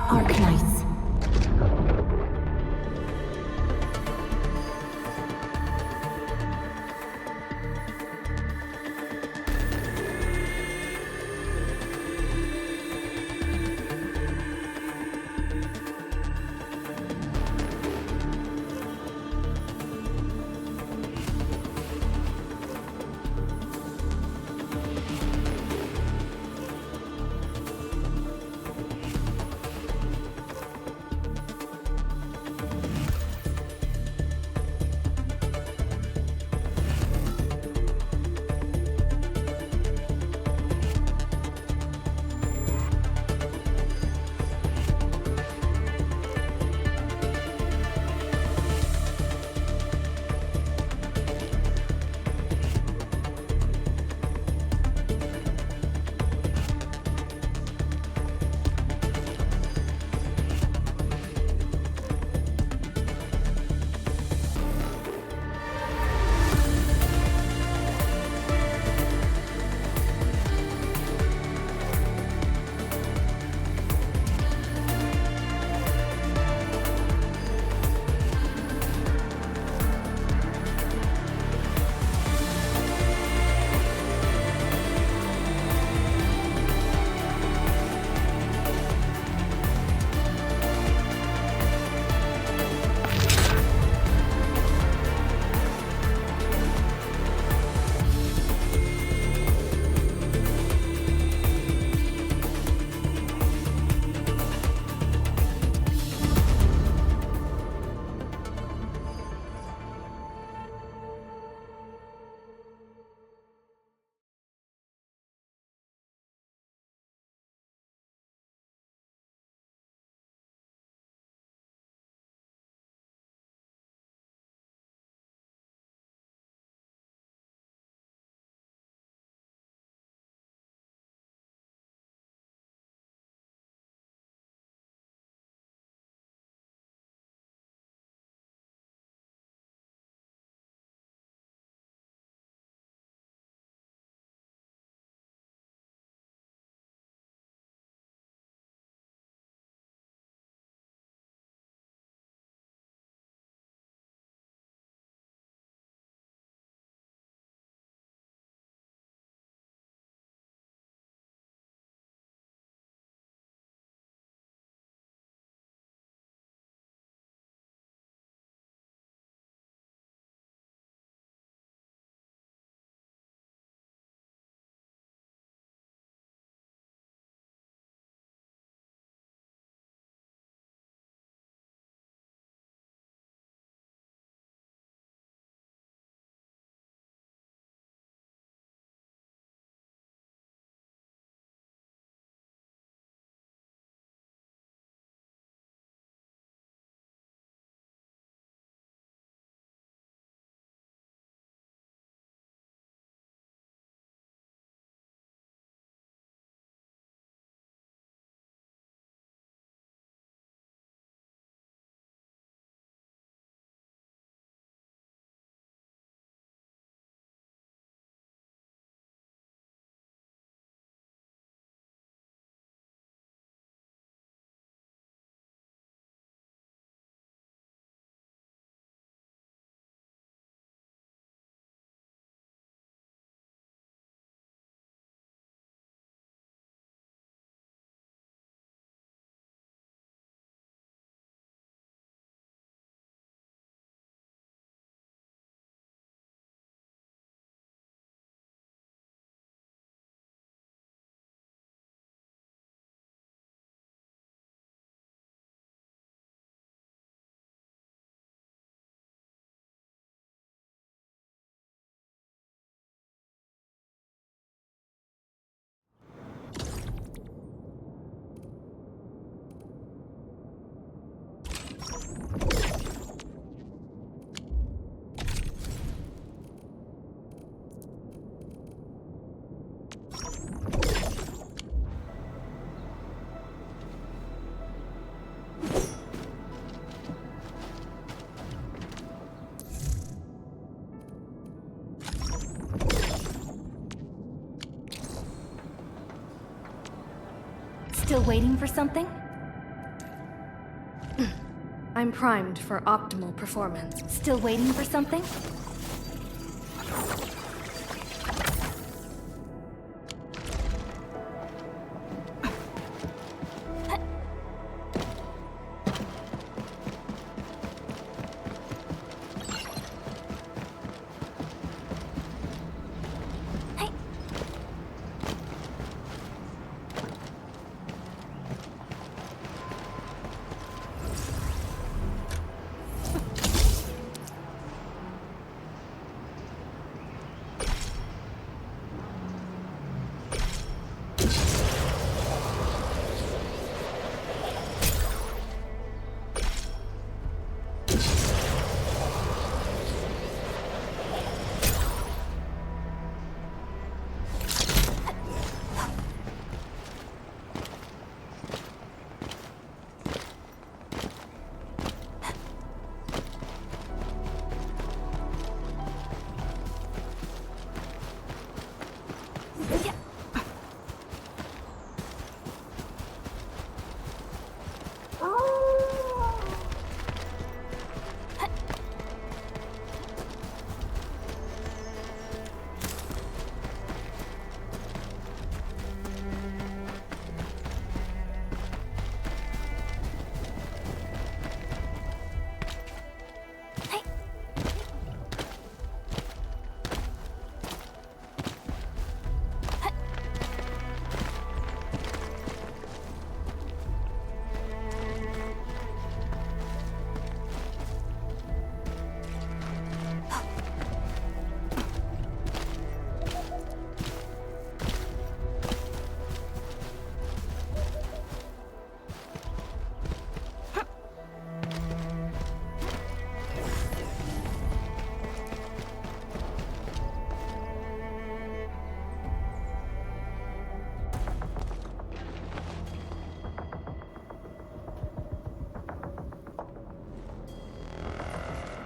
Arknights. Still waiting for something? I'm primed for optimal performance. Still waiting for something?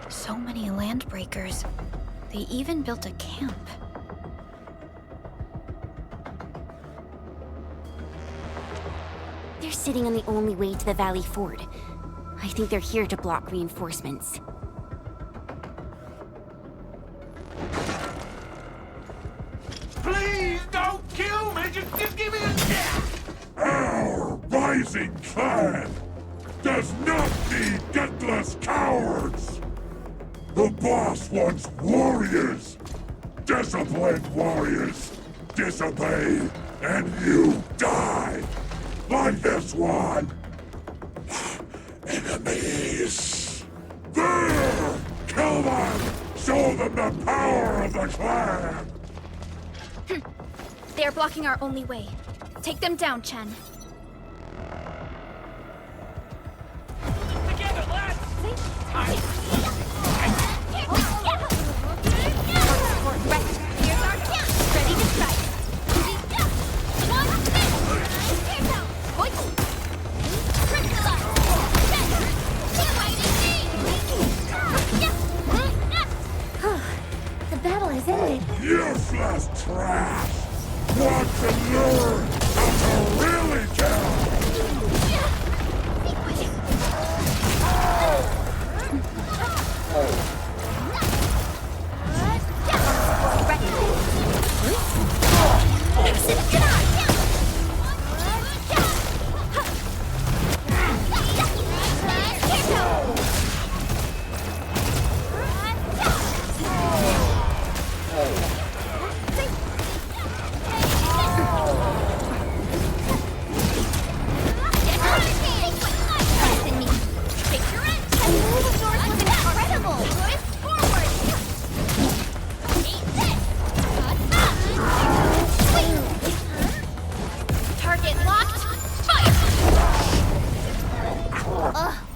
So many landbreakers. They even built a camp. They're sitting on the only way to the Valley Ford. I think they're here to block reinforcements. Please don't kill me! Just give me a chance! Our rising clan does not need gutless cowards! The boss wants warriors! Disciplined warriors! Disobey, and you die! Like this one! Enemies! There! Kill them! Show them the power of the clan! They are blocking our only way. Take them down, Chen. Together, lads! Ready to strike. The battle has ended. Useless trash! Want to learn how to really kill!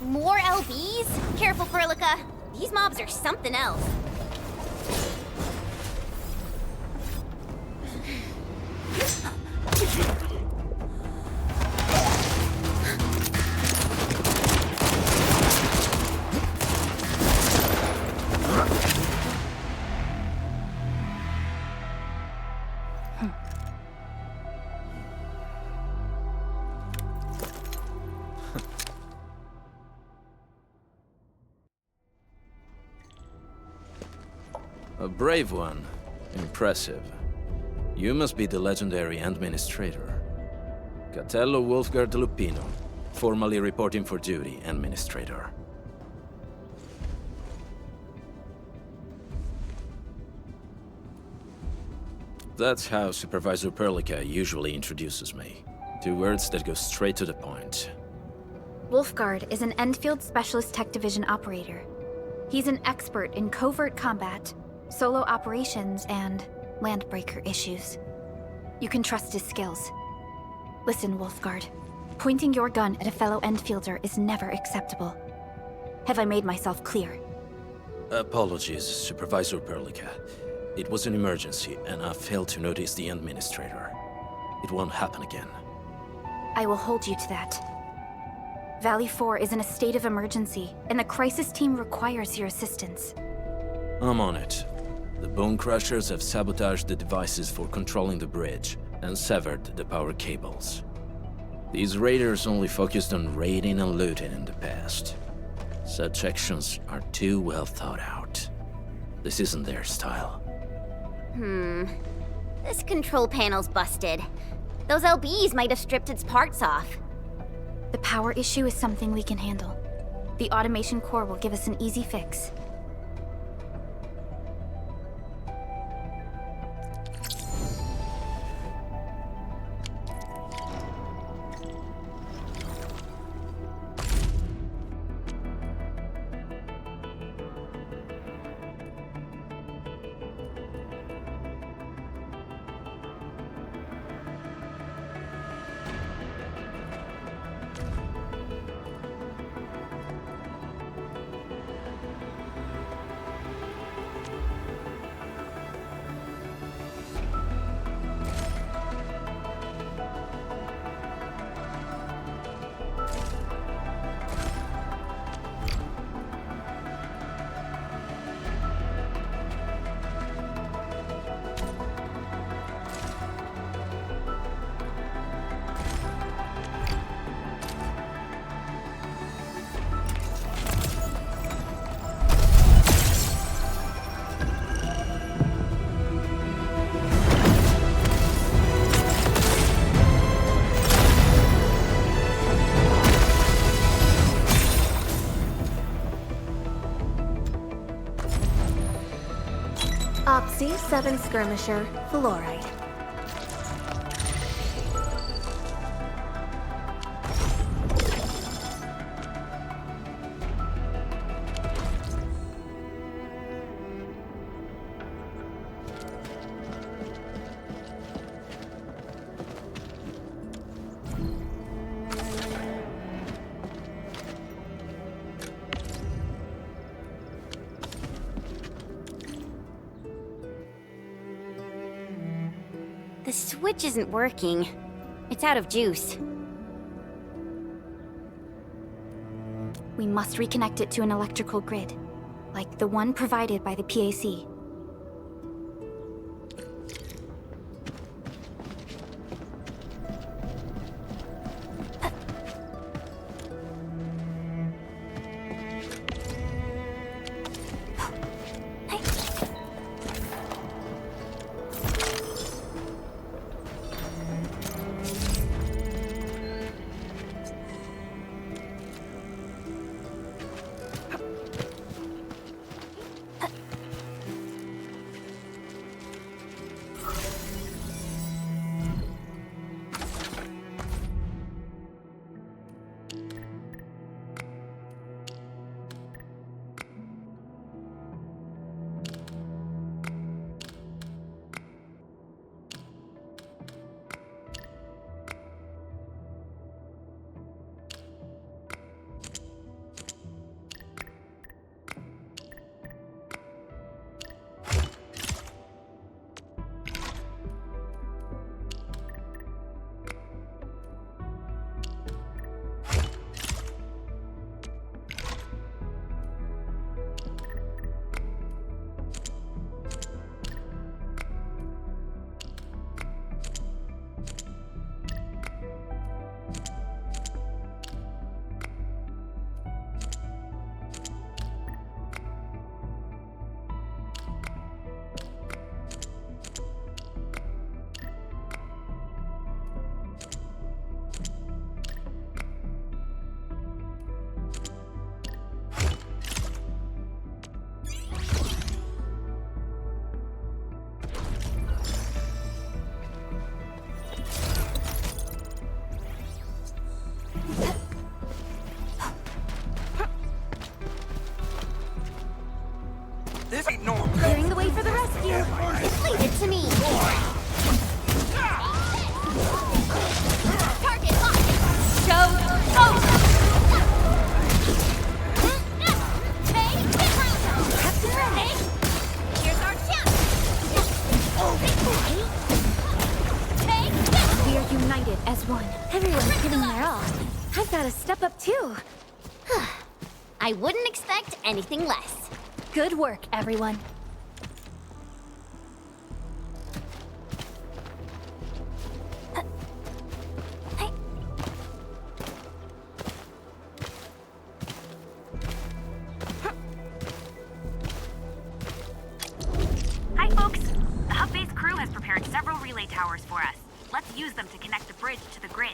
More LBs? Careful, Furlica. These mobs are something else. A brave one. Impressive. You must be the legendary Administrator. Catello Wolfgard Lupino, formally reporting for duty, Administrator. That's how Supervisor Perlica usually introduces me. 2 words that go straight to the point. Wolfgard is an Endfield Specialist Tech Division operator. He's an expert in covert combat, solo operations, and landbreaker issues. You can trust his skills. Listen, Wolfgard. Pointing your gun at a fellow Endfielder is never acceptable. Have I made myself clear? Apologies, Supervisor Perlica. It was an emergency, and I failed to notice the Administrator. It won't happen again. I will hold you to that. Valley 4 is in a state of emergency, and the crisis team requires your assistance. I'm on it. The Bone Crushers have sabotaged the devices for controlling the bridge, and severed the power cables. These raiders only focused on raiding and looting in the past. Such actions are too well thought out. This isn't their style. This control panel's busted. Those LBs might have stripped its parts off. The power issue is something we can handle. The automation core will give us an easy fix. C7 Skirmisher, Fluorite. The switch isn't working. It's out of juice. We must reconnect it to an electrical grid, like the one provided by the PAC. you. Just leave it to me. Target locked. Show over. Take this round. Captain ready. Here's our chance. Take this. We are united as one. Everyone's giving their all. I've got to step up too. I wouldn't expect anything less. Good work, everyone. Hi, folks. The hub base crew has prepared several relay towers for us. Let's use them to connect the bridge to the grid.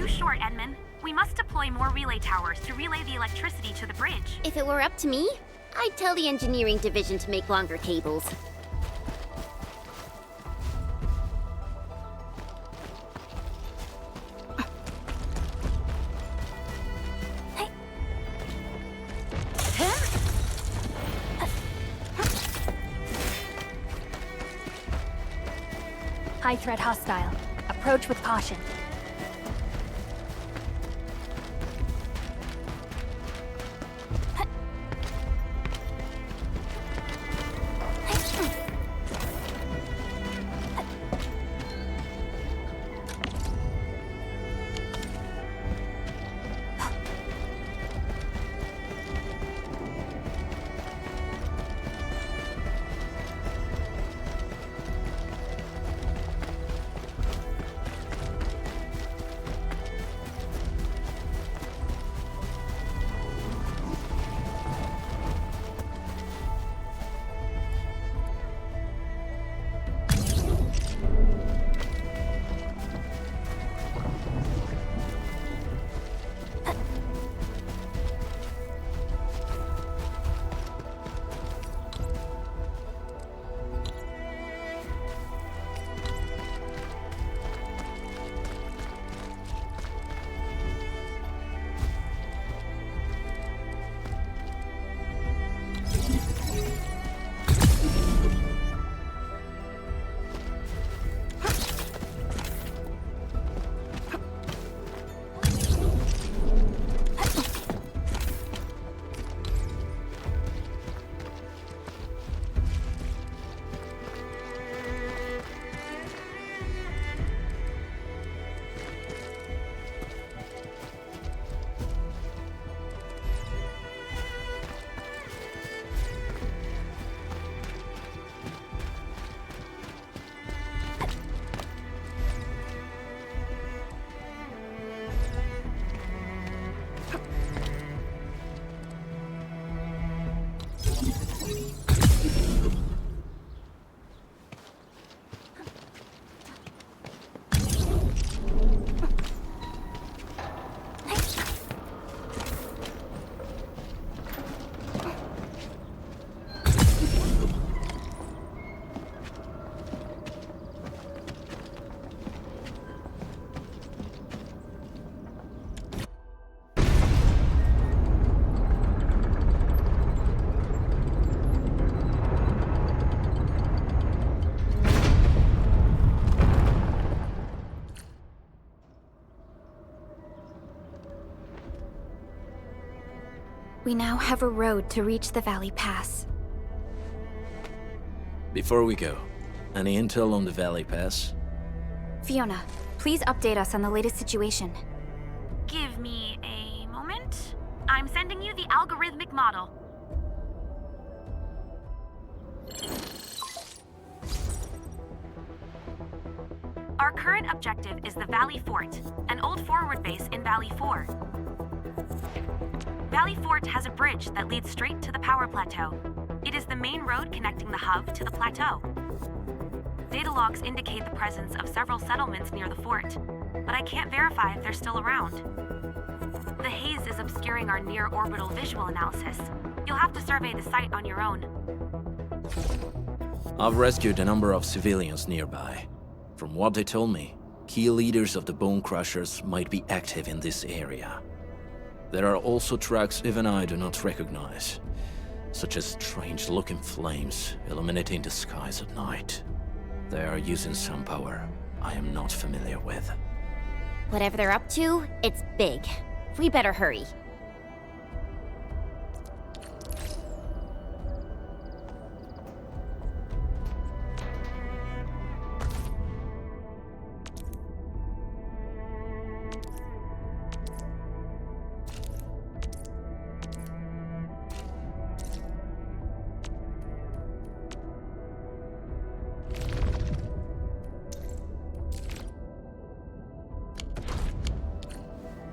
Short, Edmund. We must deploy more relay towers to relay the electricity to the bridge. If it were up to me, I'd tell the engineering division to make longer cables. High threat hostile. Approach with caution. We now have a road to reach the Valley Pass. Before we go, any intel on the Valley Pass? Fiona, please update us on the latest situation. Give me a moment. I'm sending you the algorithmic model. current objective is the Valley Fort, an old forward base in Valley 4. Valley Fort has a bridge that leads straight to the power plateau. It is the main road connecting the hub to the plateau. Data logs indicate the presence of several settlements near the fort, but I can't verify if they're still around. The haze is obscuring our near-orbital visual analysis. You'll have to survey the site on your own. I've rescued a number of civilians nearby. From what they told me, key leaders of the Bone Crushers might be active in this area. There are also tracks even I do not recognize, such as strange-looking flames illuminating the skies at night. They are using some power I am not familiar with. Whatever they're up to, it's big. We better hurry.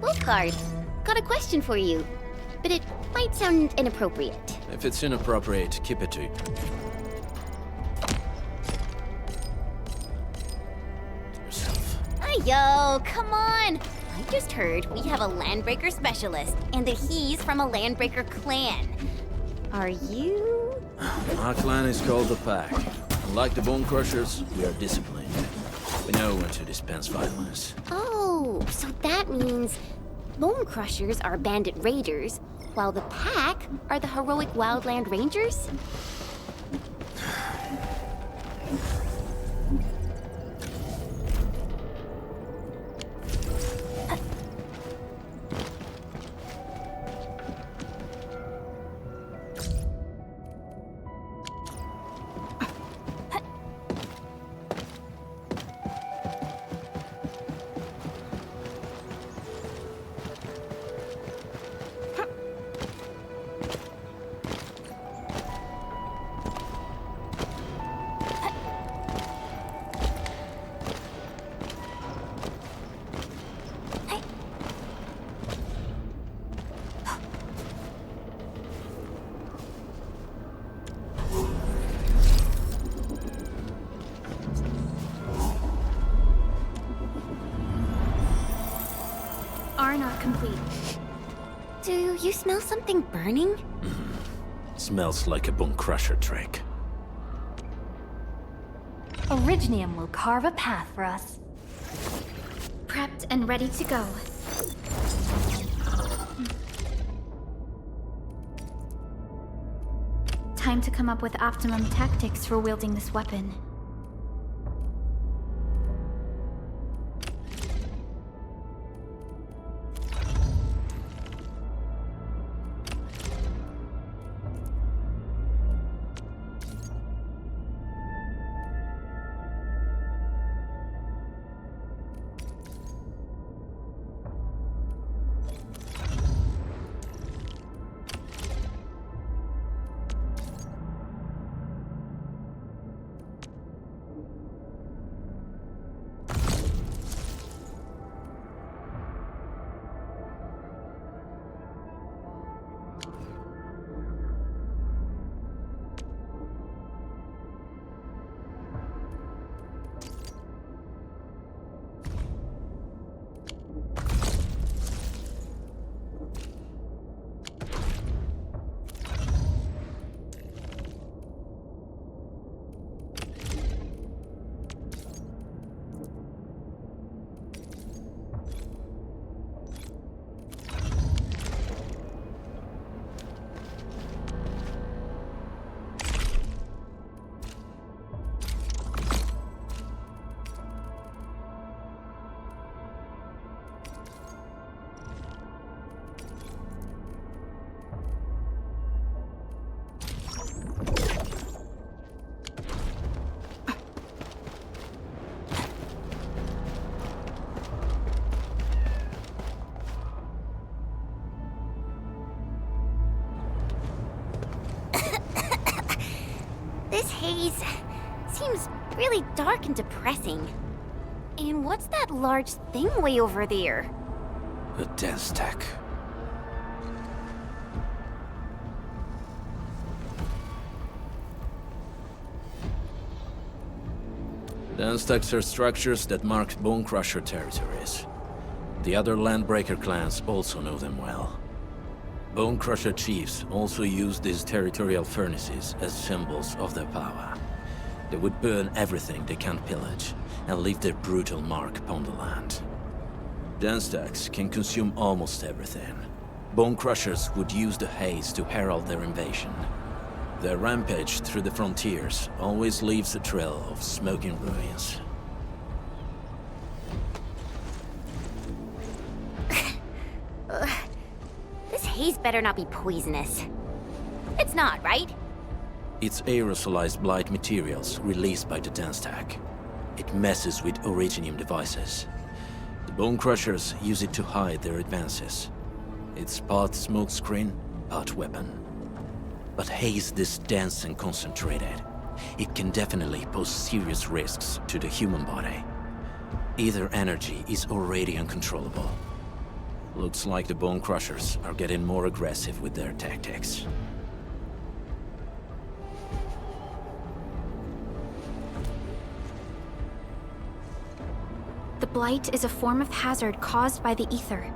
Wolfguard, got a question for you, but it might sound inappropriate. If it's inappropriate, keep it to yourself. Yo, come on! I just heard we have a Landbreaker specialist, and that he's from a Landbreaker clan. Are you? Our clan is called the Pack. Unlike the Bone Crushers, we are disciplined. We know when to dispense violence. Oh, so that means Bone Crushers are bandit raiders, while the Pack are the heroic Wildland Rangers? Are not complete. Do you smell something burning? Smells like a Bone Crusher trick. Originium will carve a path for us. Prepped and ready to go. Time to come up with optimum tactics for wielding this weapon. This haze seems really dark and depressing. And what's that large thing way over there? A dense tech. Dense techs are structures that mark Bone Crusher territories. The other Landbreaker clans also know them well. Bone Crusher chiefs also use these territorial furnaces as symbols of their power. They would burn everything they can't pillage, and leave their brutal mark upon the land. Dense techs can consume almost everything. Bone Crushers would use the haze to herald their invasion. Their rampage through the frontiers always leaves a trail of smoking ruins. This haze better not be poisonous. It's not, right? It's aerosolized blight materials released by the dense tech. It messes with originium devices. The Bone Crushers use it to hide their advances. It's part smokescreen, part weapon. But haze this dense and concentrated. It can definitely pose serious risks to the human body. Either energy is already uncontrollable. Looks like the Bone Crushers are getting more aggressive with their tactics. The blight is a form of hazard caused by the ether.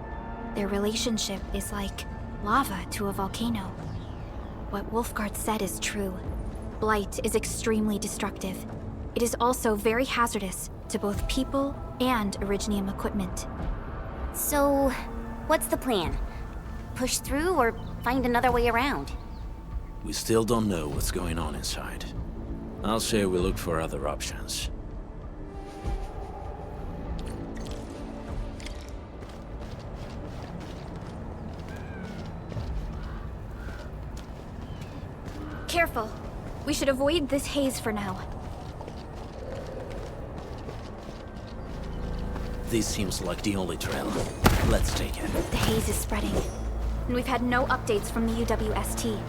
Their relationship is like lava to a volcano. What Wolfguard said is true. Blight is extremely destructive. It is also very hazardous to both people and Originium equipment. So, what's the plan? Push through or find another way around? We still don't know what's going on inside. I'll say we look for other options. Careful. We should avoid this haze for now. This seems like the only trail. Let's take it. The haze is spreading, and we've had no updates from the UWST.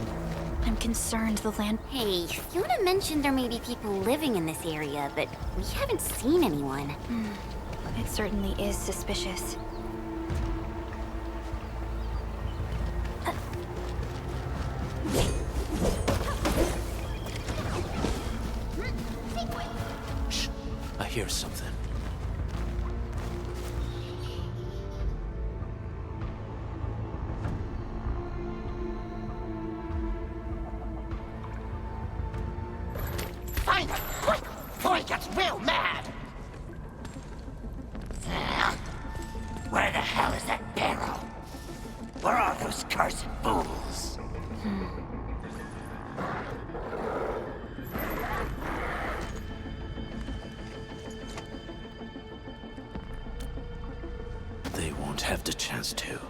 I'm concerned the land... Hey, Fiona mentioned there may be people living in this area, but we haven't seen anyone. It certainly is suspicious. Shh, I hear something. Find him, quick, before he gets real mad! Where the hell is that barrel? Where are those cursed fools? They won't have the chance to.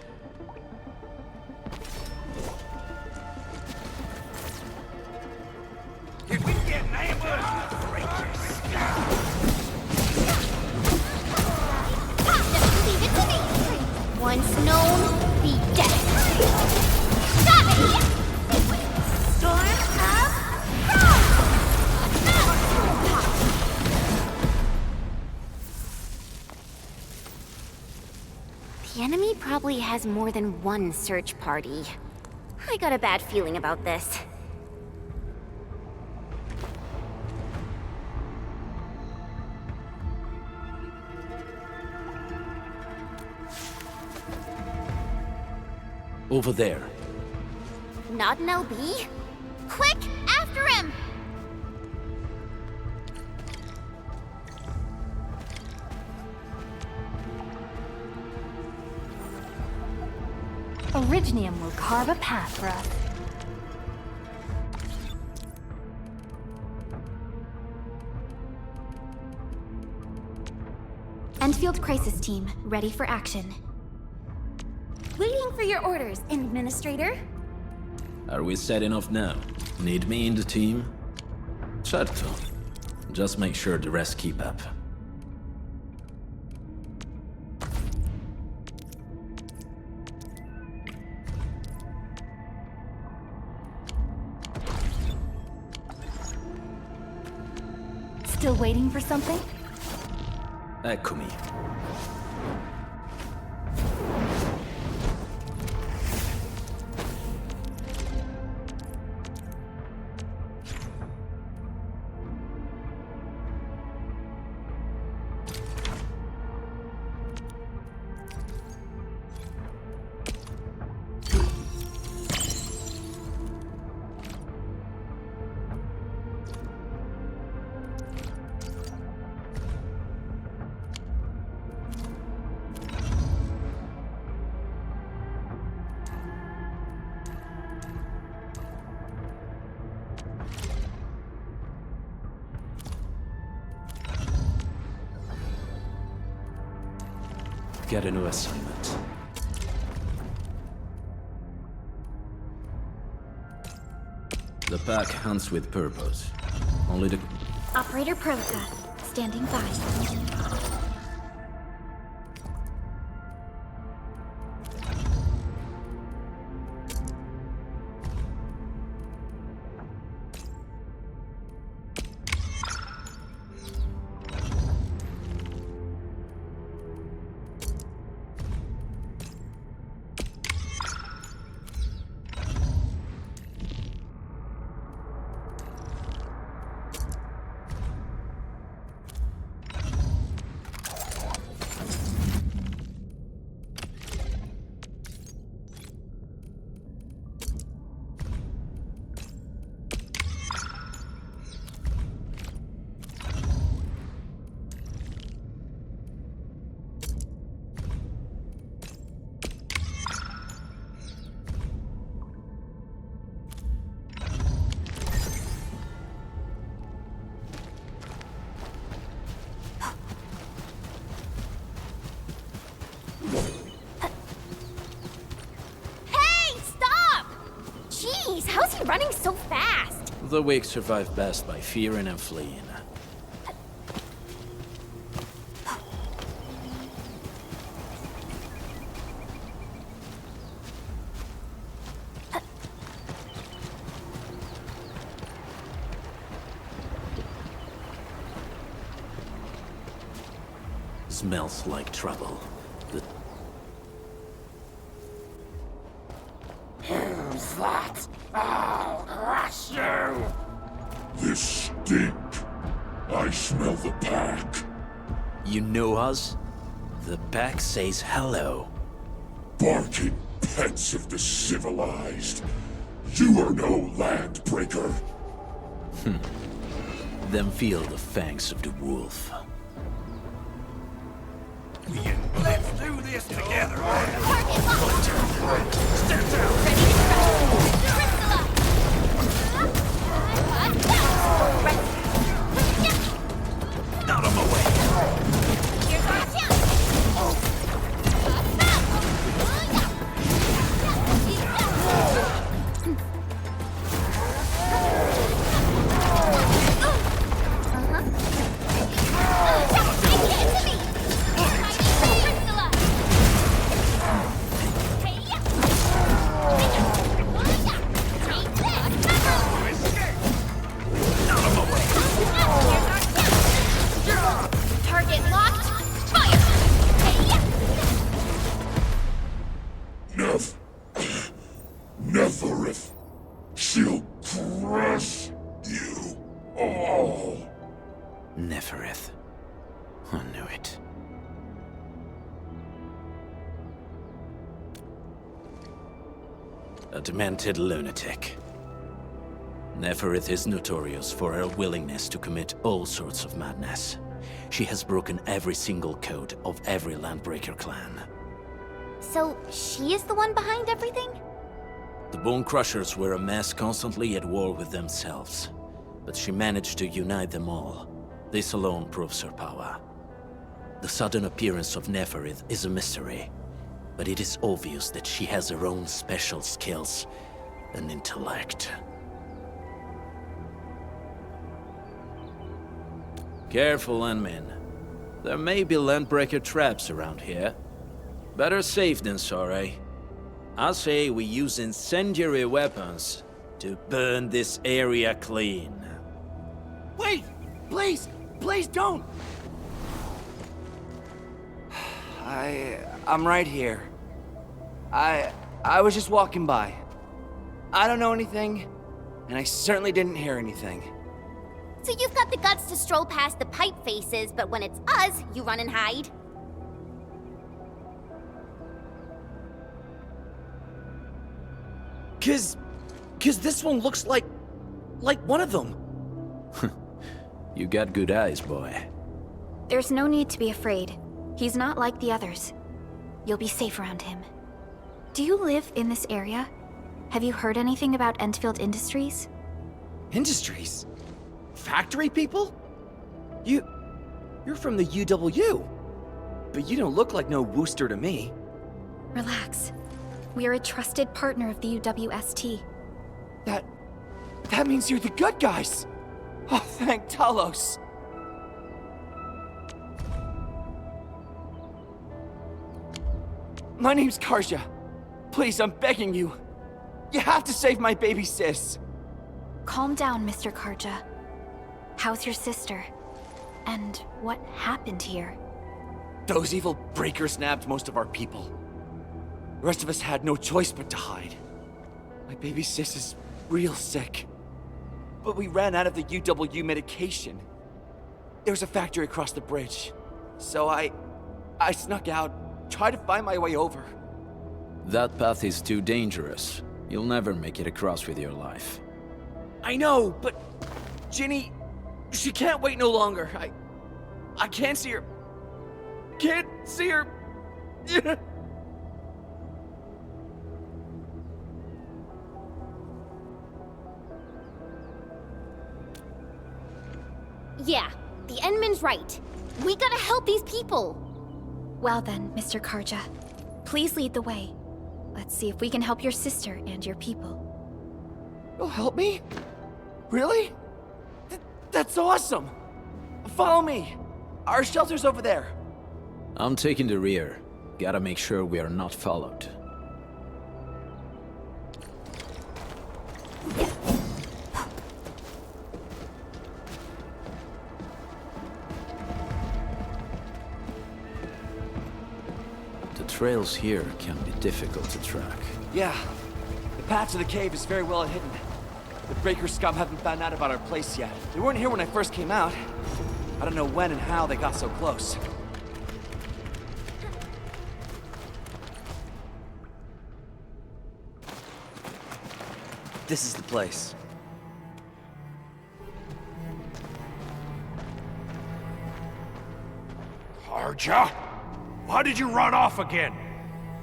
If we get an ambush, break your skull! Just leave it to me! Once known, be dead. Stop it! Storm The enemy probably has more than one search party. I got a bad feeling about this. Over there. Not an LB? Quick, after him! Originium will carve a path for us. Endfield Crisis Team, ready for action. Waiting for your orders, Administrator. Are we setting off now? Need me in the team? Certo. Just make sure the rest keep up. Still waiting for something? Eccomi. Get a new assignment. The pack hunts with purpose. Only the... Operator Prota, standing by. How's he running so fast? The weak survive best by fearing and fleeing. Smells like trouble. Who's that? I'll crush you! This stink. I smell the pack. You know us? The pack says hello. Barking pets of the civilized. You are no landbreaker. Then feel the fangs of the wolf. Let's do this together! Out of my way! Here's our chance! Target locked. Fire! Neferith. She'll crush you all. Neferith. I knew it. A demented lunatic. Neferith is notorious for her willingness to commit all sorts of madness. She has broken every single code of every Landbreaker clan. So, she is the one behind everything? The Bone Crushers were a mess constantly at war with themselves, but she managed to unite them all. This alone proves her power. The sudden appearance of Neferith is a mystery, but it is obvious that she has her own special skills and intellect. Careful, Landmin. There may be Landbreaker traps around here. Better safe than sorry. I say we use incendiary weapons to burn this area clean. Wait! Please! Please don't! I'm right here. I was just walking by. I don't know anything, and I certainly didn't hear anything. So you've got the guts to stroll past the pipe faces, but when it's us, you run and hide? Cause this one looks like one of them. You got good eyes, boy. There's no need to be afraid. He's not like the others. You'll be safe around him. Do you live in this area? Have you heard anything about Endfield Industries? Industries? Factory people? You're from the UW. But you don't look like no Wooster to me. Relax. We are a trusted partner of the UWST. That means you're the good guys! Oh, thank Talos! My name's Karja. Please, I'm begging you. You have to save my baby sis. Calm down, Mr. Karja. How's your sister? And what happened here? Those evil breakers nabbed most of our people. The rest of us had no choice but to hide. My baby sis is real sick. But we ran out of the UW medication. There was a factory across the bridge. So I snuck out, tried to find my way over. That path is too dangerous. You'll never make it across with your life. I know, but Ginny, she can't wait no longer. I can't see her. Can't see her. Yeah, the Endman's right. We gotta help these people. Well then, Mr. Karja, please lead the way. Let's see if we can help your sister and your people. You'll help me? Really? That's awesome! Follow me! Our shelter's over there. I'm taking the rear. Gotta make sure we are not followed. The trails here can be difficult to track. Yeah. The path to the cave is very well hidden. The Breaker scum haven't found out about our place yet. They weren't here when I first came out. I don't know when and how they got so close. This is the place. Karja? Why did you run off again?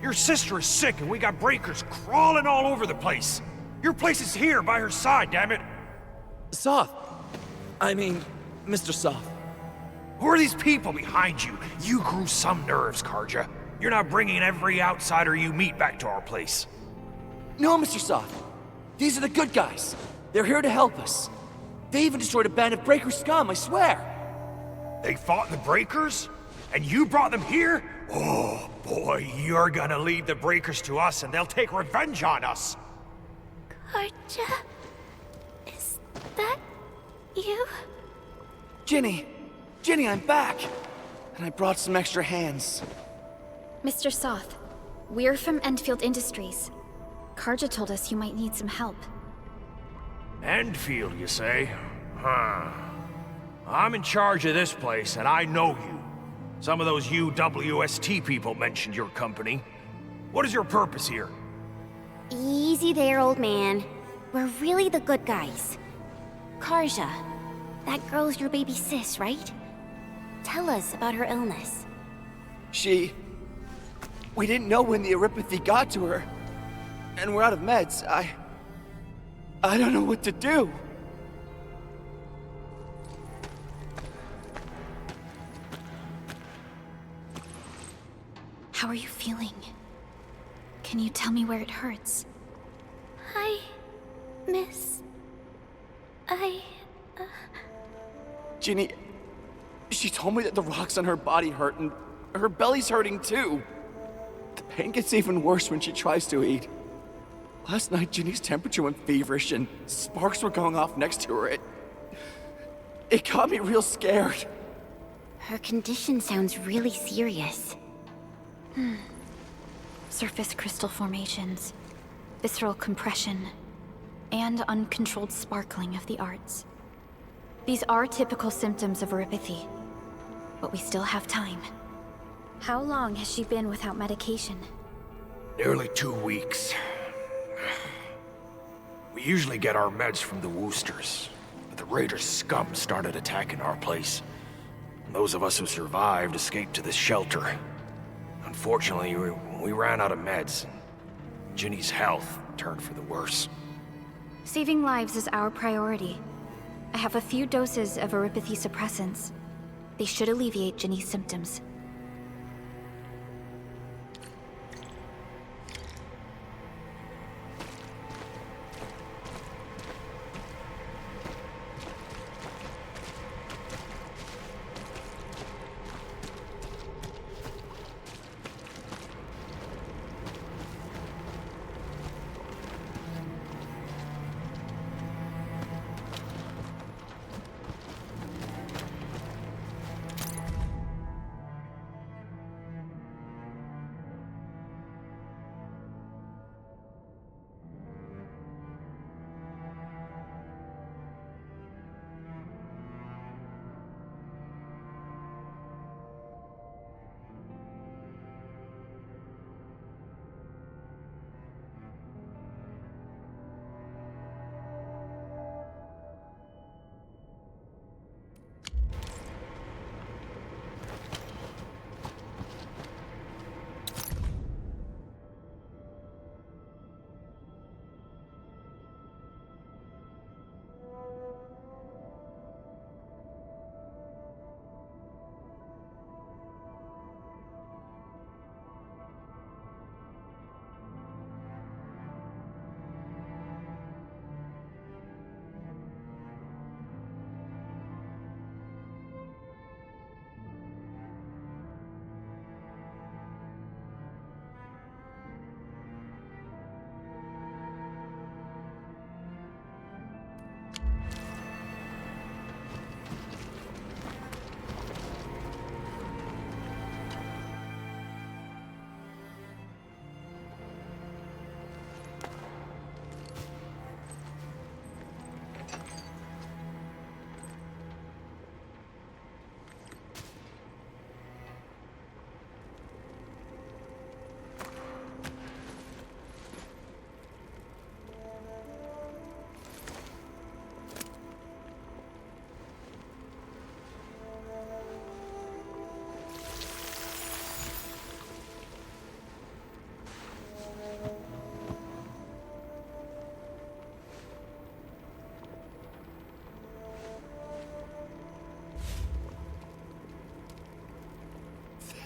Your sister is sick and we got breakers crawling all over the place. Your place is here by her side, damn it. Soth. I mean, Mr. Soth. Who are these people behind you? You grew some nerves, Karja. You're not bringing every outsider you meet back to our place. No, Mr. Soth. These are the good guys. They're here to help us. They even destroyed a band of Breaker scum, I swear. They fought the breakers? And you brought them here? Oh, boy, you're gonna lead the breakers to us and they'll take revenge on us. Karja? Is that you? Ginny, I'm back. And I brought some extra hands. Mr. Soth, we're from Endfield Industries. Karja told us you might need some help. Endfield, you say? Huh. I'm in charge of this place, and I know you. Some of those UWST people mentioned your company. What is your purpose here? Easy there, old man. We're really the good guys. Karja, that girl's your baby sis, right? Tell us about her illness. We didn't know when the eripathy got to her. And we're out of meds. I don't know what to do. How are you feeling? Can you tell me where it hurts? Hi, miss. Ginny, she told me that the rocks on her body hurt and her belly's hurting too. The pain gets even worse when she tries to eat. Last night, Ginny's temperature went feverish and sparks were going off next to her. It got me real scared. Her condition sounds really serious. Surface crystal formations, visceral compression, and uncontrolled sparkling of the arts. These are typical symptoms of erypathy, but we still have time. How long has she been without medication? Nearly 2 weeks. We usually get our meds from the Woosters, but the Raiders' scum started attacking our place. And those of us who survived escaped to this shelter. Unfortunately, we ran out of meds, and Ginny's health turned for the worse. Saving lives is our priority. I have a few doses of erypathy suppressants. They should alleviate Ginny's symptoms.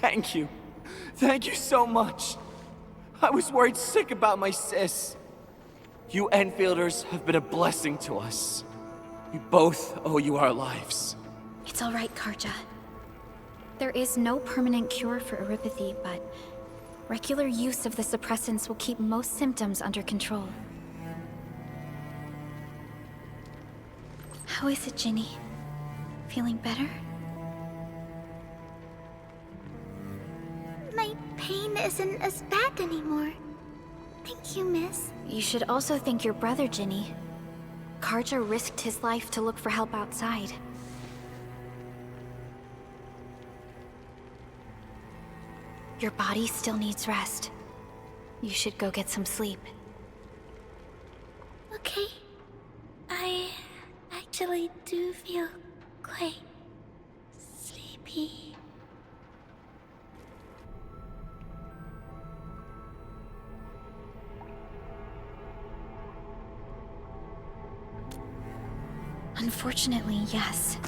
Thank you. Thank you so much. I was worried sick about my sis. You Enfielders have been a blessing to us. We both owe you our lives. It's all right, Karja. There is no permanent cure for erypathy, but regular use of the suppressants will keep most symptoms under control. How is it, Ginny? Feeling better? My pain isn't as bad anymore. Thank you, miss. You should also thank your brother, Ginny. Karja risked his life to look for help outside. Your body still needs rest. You should go get some sleep. Okay. I actually do feel quite sleepy. Unfortunately, yes.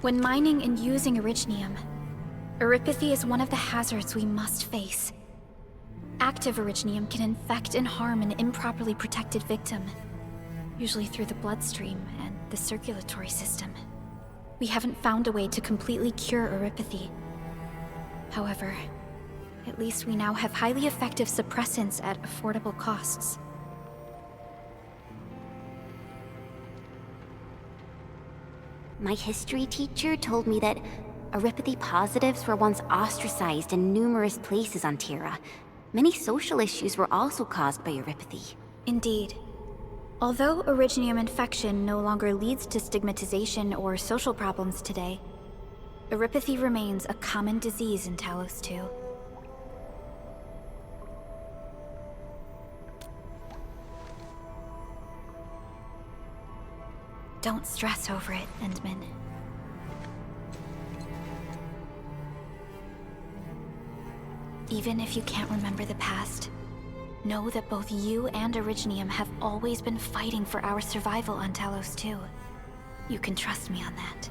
When mining and using originium, erypathy is one of the hazards we must face. Active originium can infect and harm an improperly protected victim, usually through the bloodstream and the circulatory system. We haven't found a way to completely cure erypathy. However, at least we now have highly effective suppressants at affordable costs. My history teacher told me that Aripathy positives were once ostracized in numerous places on Terra. Many social issues were also caused by Aripathy. Indeed. Although Originium infection no longer leads to stigmatization or social problems today, Aripathy remains a common disease in Talos 2. Don't stress over it, Endman. Even if you can't remember the past, know that both you and Originium have always been fighting for our survival on Talos 2. You can trust me on that.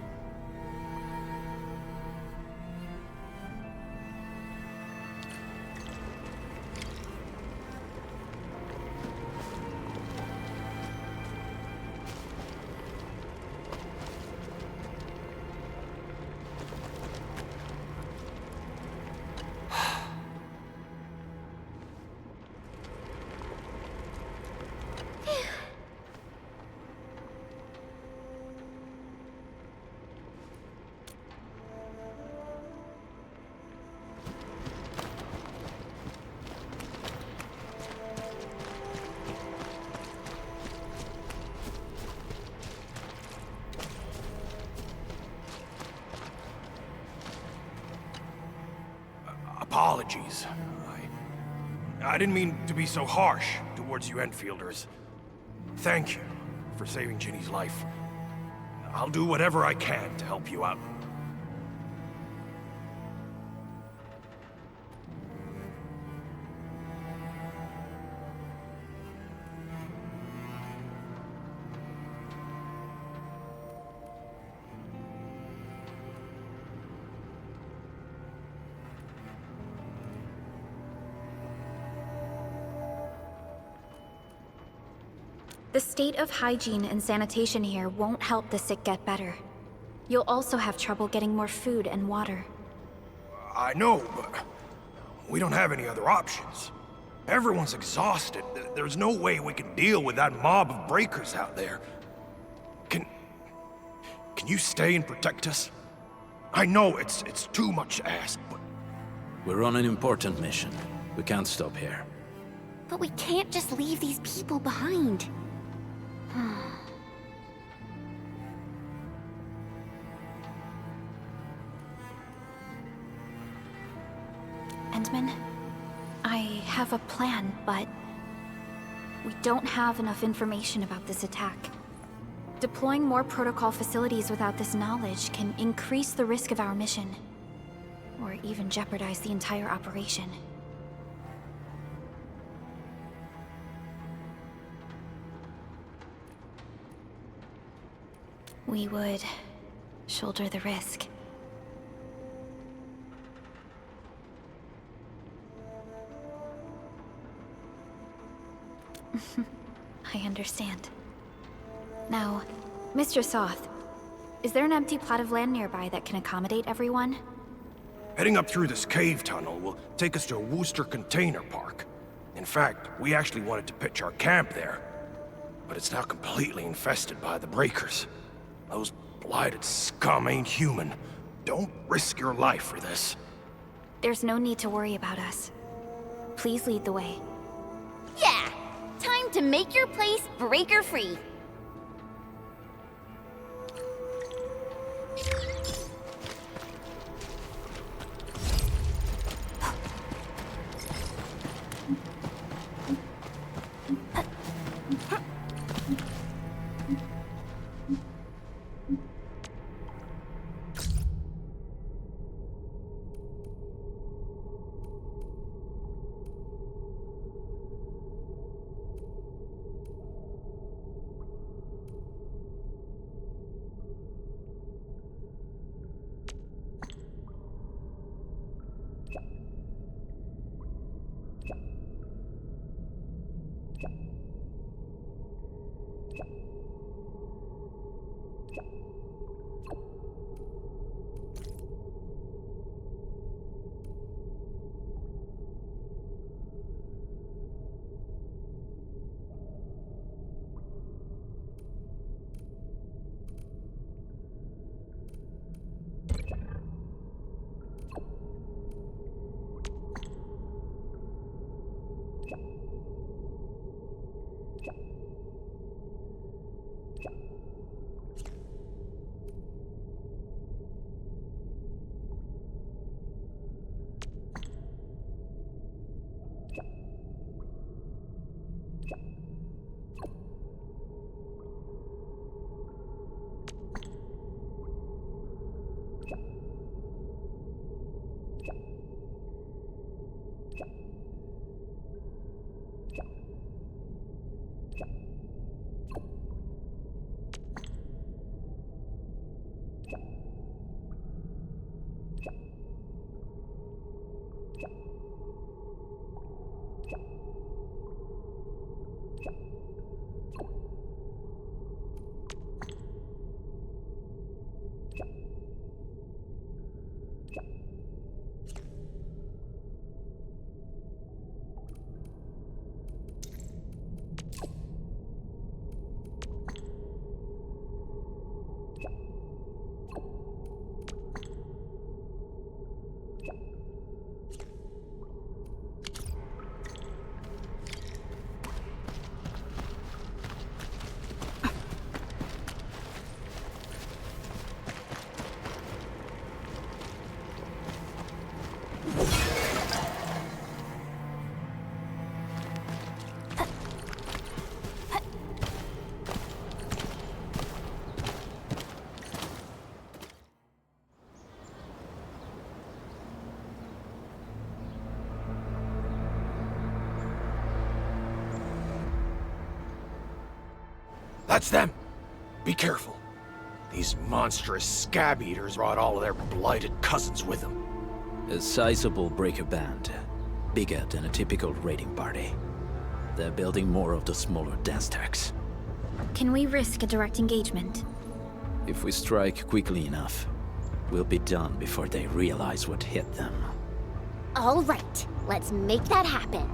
Apologies. I didn't mean to be so harsh towards you Enfielders. Thank you for saving Ginny's life. I'll do whatever I can to help you out. The state of hygiene and sanitation here won't help the sick get better. You'll also have trouble getting more food and water. I know, but we don't have any other options. Everyone's exhausted. There's no way we can deal with that mob of breakers out there. Can you stay and protect us? I know it's too much to ask, but... We're on an important mission. We can't stop here. But we can't just leave these people behind. Endman, I have a plan, but we don't have enough information about this attack. Deploying more protocol facilities without this knowledge can increase the risk of our mission, or even jeopardize the entire operation. We would shoulder the risk. I understand. Now, Mr. Soth, is there an empty plot of land nearby that can accommodate everyone? Heading up through this cave tunnel will take us to a Wooster container park. In fact, we actually wanted to pitch our camp there. But it's now completely infested by the breakers. Those blighted scum ain't human. Don't risk your life for this. There's no need to worry about us. Please lead the way. Yeah! Time to make your place breaker-free. That's them! Be careful. These monstrous scab eaters brought all of their blighted cousins with them. A sizable breaker band. Bigger than a typical raiding party. They're building more of the smaller dance tags. Can we risk a direct engagement? If we strike quickly enough, we'll be done before they realize what hit them. All right, let's make that happen.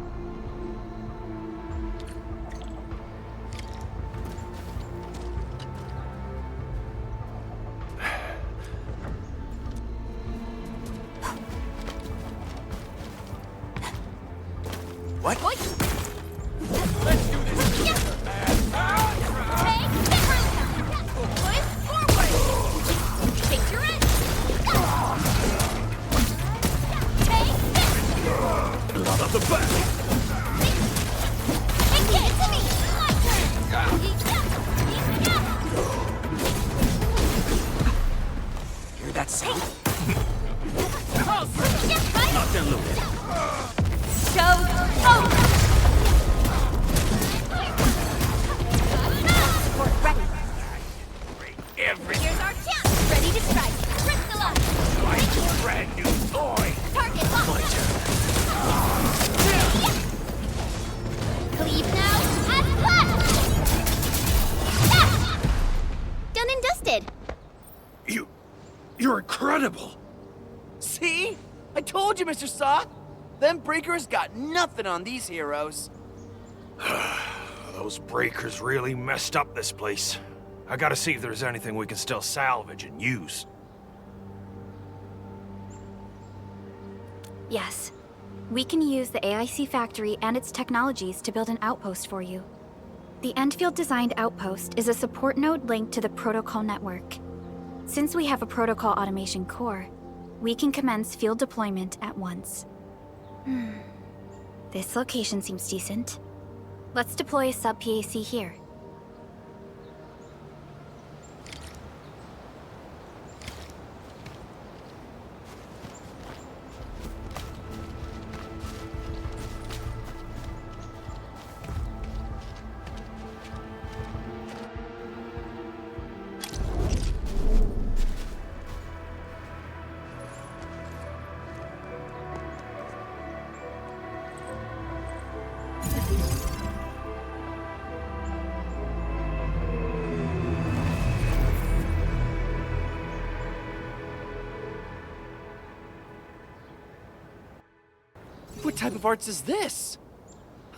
What? Let's do this together, man. Take the route. Push forward. Take your edge. Take this. Blood on the back! Hey, get it to me. My turn. Hear that sound? Nothing, look. Ready. Everything Here's our chance. Ready to strike. Crystallize. like a brand new toy! Target locked. My turn. Cleave now. And flash. Done and dusted. You're incredible! See? I told you, Mr. Saw! Them breakers got nothing on these heroes. Those breakers really messed up this place. I gotta see if there's anything we can still salvage and use. Yes. We can use the AIC factory and its technologies to build an outpost for you. The endfield designed outpost is a support node linked to the protocol network. Since we have a protocol automation core, we can commence field deployment at once. This location seems decent. Let's deploy a sub-PAC here. What type of arts is this?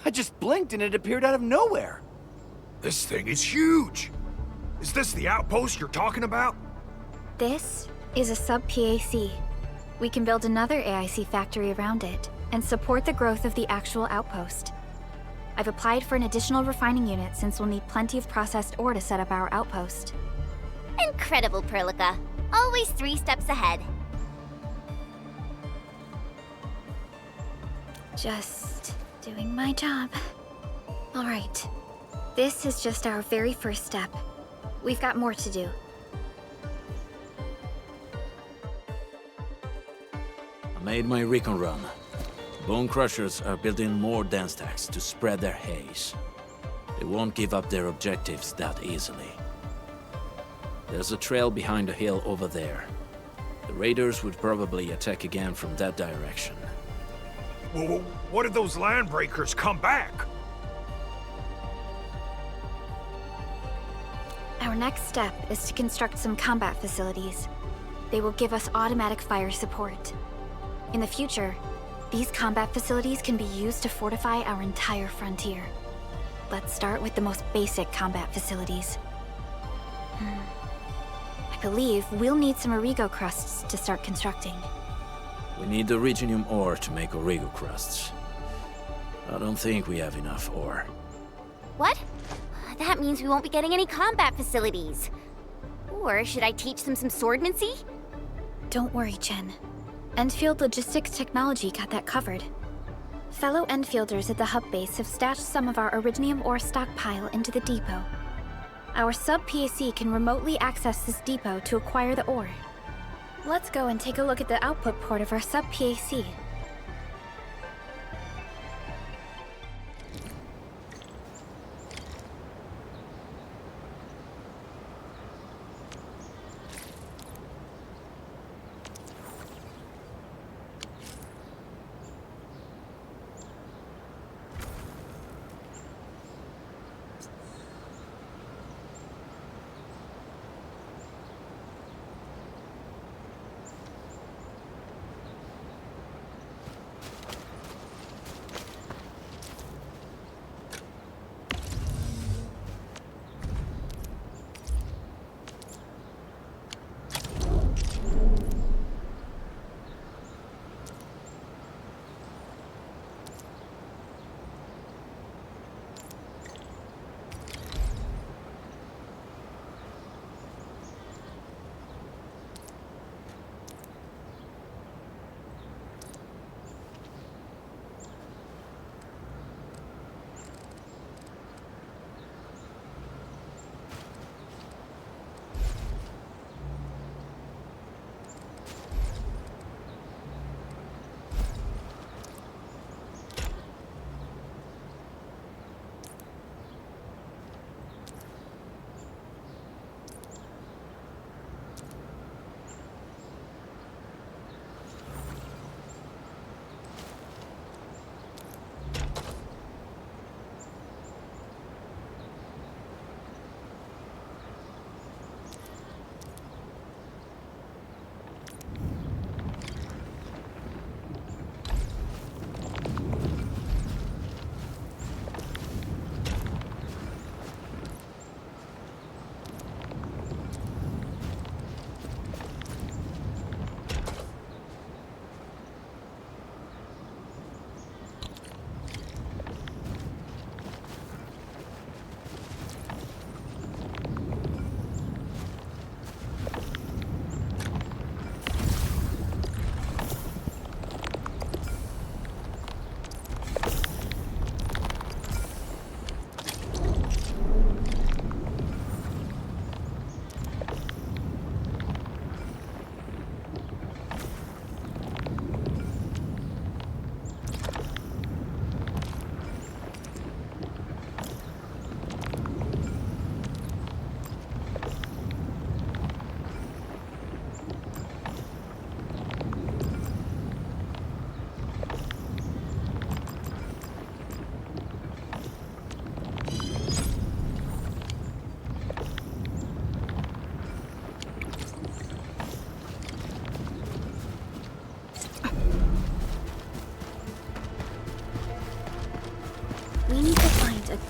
I just blinked and it appeared out of nowhere. This thing is huge! Is this the outpost you're talking about? This is a sub-PAC. We can build another AIC factory around it and support the growth of the actual outpost. I've applied for an additional refining unit since we'll need plenty of processed ore to set up our outpost. Incredible, Perlica. Always 3 steps ahead. Just doing my job. All right. This is just our very first step. We've got more to do. I made my recon run. Bone Crushers are building more dance stacks to spread their haze. They won't give up their objectives that easily. There's a trail behind the hill over there. The raiders would probably attack again from that direction. Well, what if those land breakers come back? Our next step is to construct some combat facilities. They will give us automatic fire support. In the future, these combat facilities can be used to fortify our entire frontier. Let's start with the most basic combat facilities. I believe we'll need some Origo crusts to start constructing. We need the Reginium ore to make Origo crusts. I don't think we have enough ore. What? That means we won't be getting any combat facilities. Or should I teach them some swordmancy? Don't worry, Chen. Enfield Logistics Technology got that covered. Fellow Enfielders at the hub base have stashed some of our Originium ore stockpile into the depot. Our sub-PAC can remotely access this depot to acquire the ore. Let's go and take a look at the output port of our sub-PAC.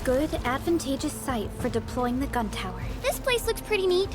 good, advantageous site for deploying the gun tower. This place looks pretty neat.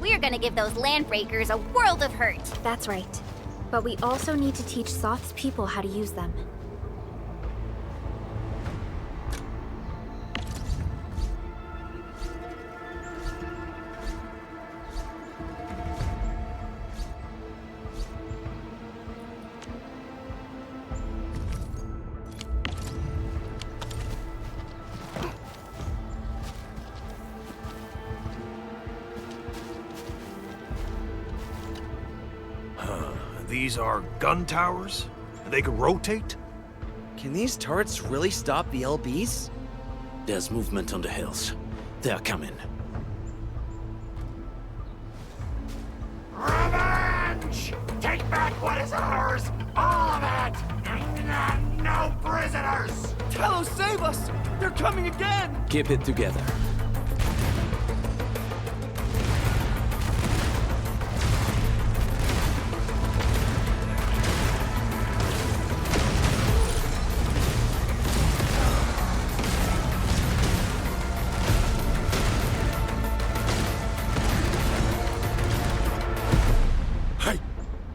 We're gonna give those landbreakers a world of hurt. That's right. But we also need to teach Soth's people how to use them. These are gun towers? They can rotate? Can these turrets really stop the LBs? There's movement on the hills. They're coming. Revenge! Take back what is ours! All of it! No prisoners! Tello, save us! They're coming again! Keep it together.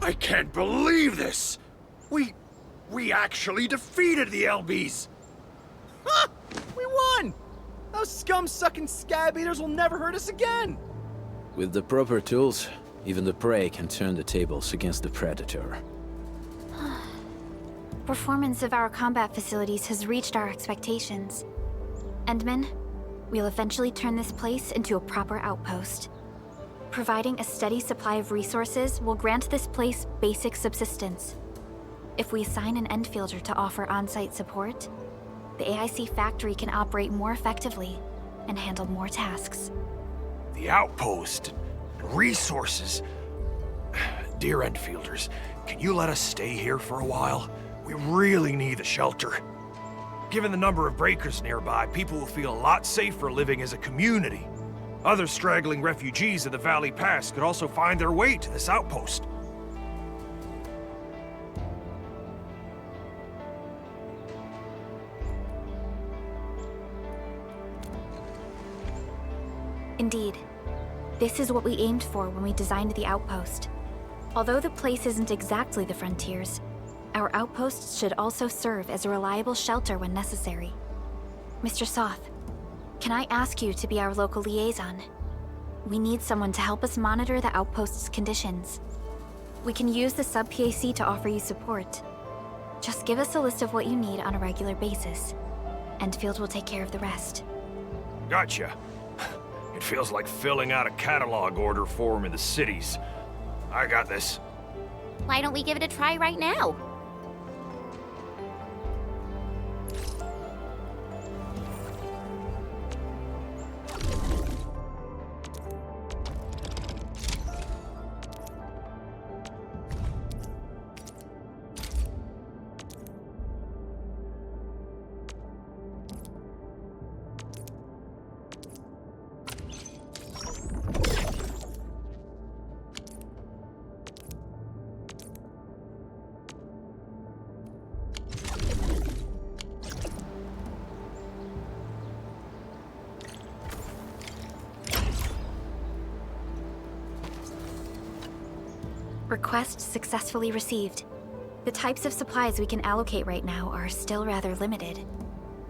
I can't believe this! We actually defeated the LBs! Ha! We won! Those scum-sucking scab eaters will never hurt us again! With the proper tools, even the prey can turn the tables against the predator. performance of our combat facilities has reached our expectations. Endman, we'll eventually turn this place into a proper outpost. Providing a steady supply of resources will grant this place basic subsistence. If we assign an endfielder to offer on-site support, the AIC factory can operate more effectively and handle more tasks. The outpost, resources. Dear Enfielders, can you let us stay here for a while? We really need a shelter. Given the number of breakers nearby, people will feel a lot safer living as a community. Other straggling refugees of the Valley Pass could also find their way to this outpost. Indeed. This is what we aimed for when we designed the outpost. Although the place isn't exactly the frontiers, our outposts should also serve as a reliable shelter when necessary. Mr. Soth, can I ask you to be our local liaison? We need someone to help us monitor the outpost's conditions. We can use the sub-PAC to offer you support. Just give us a list of what you need on a regular basis. Endfield will take care of the rest. Gotcha. It feels like filling out a catalog order form in the cities. I got this. Why don't we give it a try right now? Request successfully received. The types of supplies we can allocate right now are still rather limited,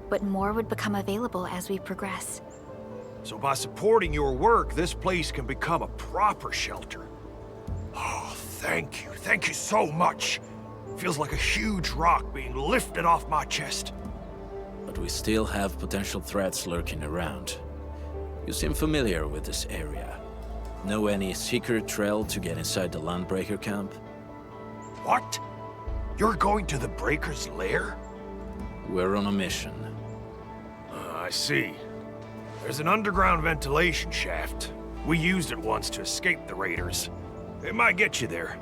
but more would become available as we progress. So by supporting your work, this place can become a proper shelter. Oh, thank you. Thank you so much. Feels like a huge rock being lifted off my chest. But we still have potential threats lurking around. You seem familiar with this area. Know any secret trail to get inside the Landbreaker camp? What? You're going to the Breaker's lair? We're on a mission. I see. There's an underground ventilation shaft. We used it once to escape the raiders. It might get you there.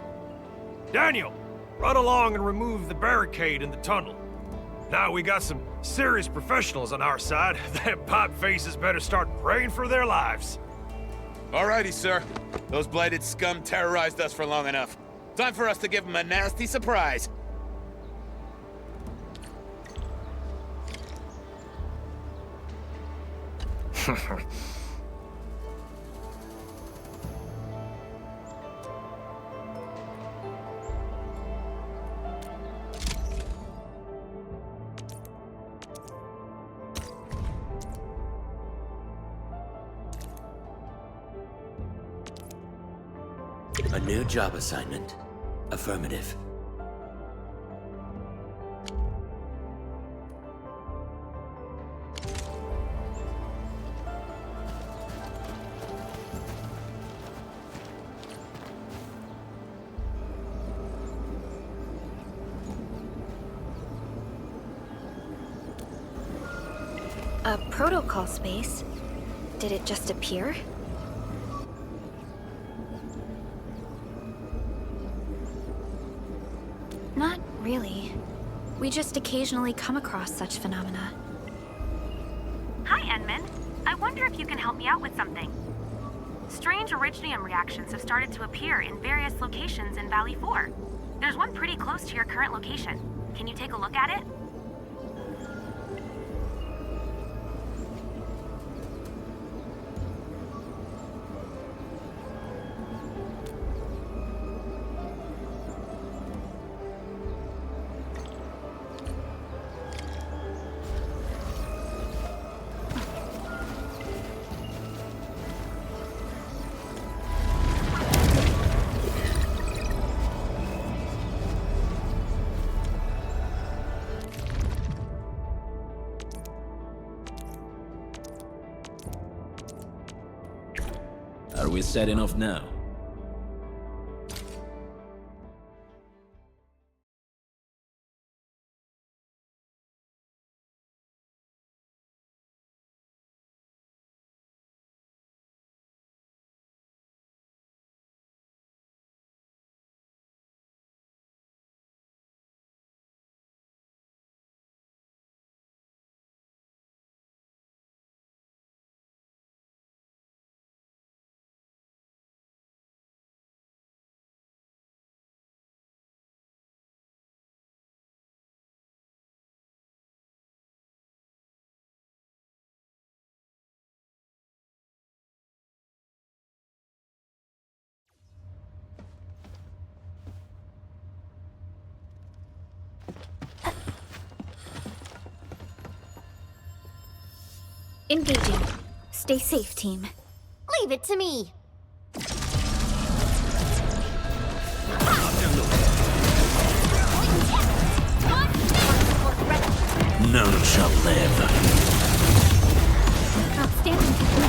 Daniel, run along and remove the barricade in the tunnel. Now we got some serious professionals on our side. Them pipe faces better start praying for their lives. Alrighty, sir. Those blighted scum terrorized us for long enough. Time for us to give them a nasty surprise. A new job assignment. Affirmative. A protocol space? Did it just appear? Not really. We just occasionally come across such phenomena. Hi, Enman. I wonder if you can help me out with something. Strange originium reactions have started to appear in various locations in Valley 4. There's one pretty close to your current location. Can you take a look at it? is setting off now. Engaging. Stay safe, team. Leave it to me. None shall live. Outstanding.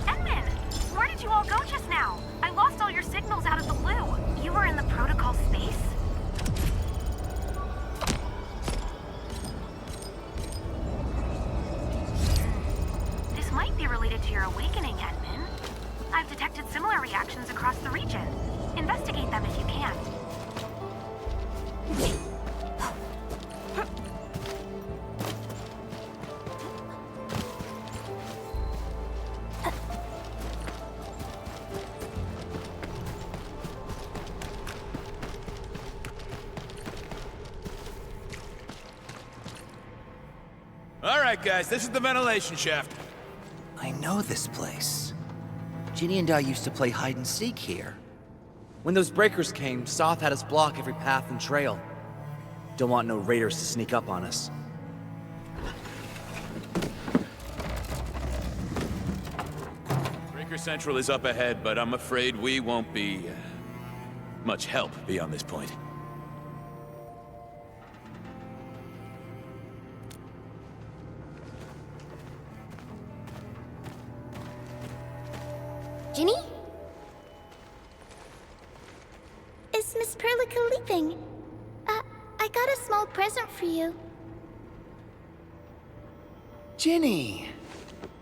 Edmund! Where did you all go just now? I lost all your signals out of the blue. You were in the protocol space? This might be related to your awakening, Edmund. I've detected similar reactions across the region. Investigate them if you can. All right, guys, this is the ventilation shaft. I know this place. Ginny and I used to play hide and seek here. When those breakers came, Soth had us block every path and trail. Don't want no raiders to sneak up on us. Breaker Central is up ahead, but I'm afraid we won't be much help beyond this point. Ginny? Is Miss Perlica leaving? I got a small present for you. Ginny!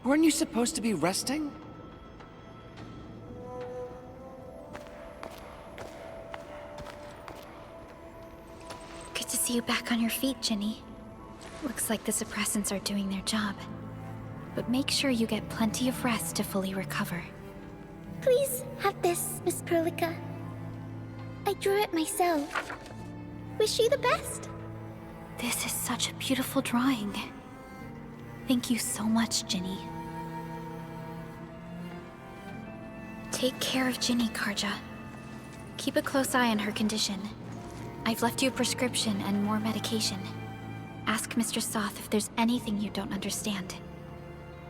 Weren't you supposed to be resting? Good to see you back on your feet, Ginny. Looks like the suppressants are doing their job. But make sure you get plenty of rest to fully recover. Please have this, Miss Perlica. I drew it myself. Wish you the best. This is such a beautiful drawing. Thank you so much, Ginny. Take care of Ginny, Karja. Keep a close eye on her condition. I've left you a prescription and more medication. Ask Mr. Soth if there's anything you don't understand.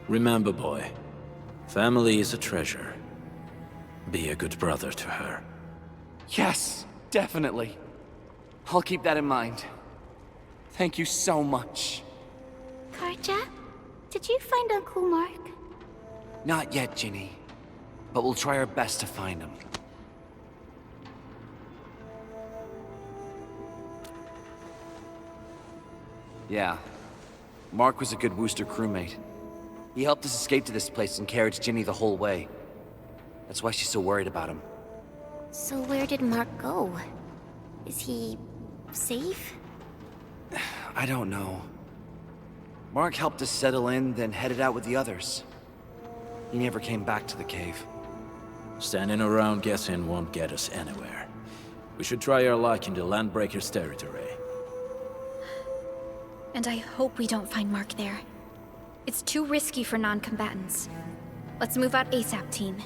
Remember, boy, family is a treasure. Be a good brother to her. Yes, definitely. I'll keep that in mind. Thank you so much. Karja? Did you find Uncle Mark? Not yet, Ginny. But we'll try our best to find him. Yeah. Mark was a good Wooster crewmate. He helped us escape to this place and carried Ginny the whole way. That's why she's so worried about him. So where did Mark go? Is he... safe? I don't know. Mark helped us settle in, then headed out with the others. He never came back to the cave. Standing around guessing won't get us anywhere. We should try our luck in the Landbreakers' territory. And I hope we don't find Mark there. It's too risky for non-combatants. Let's move out ASAP, team.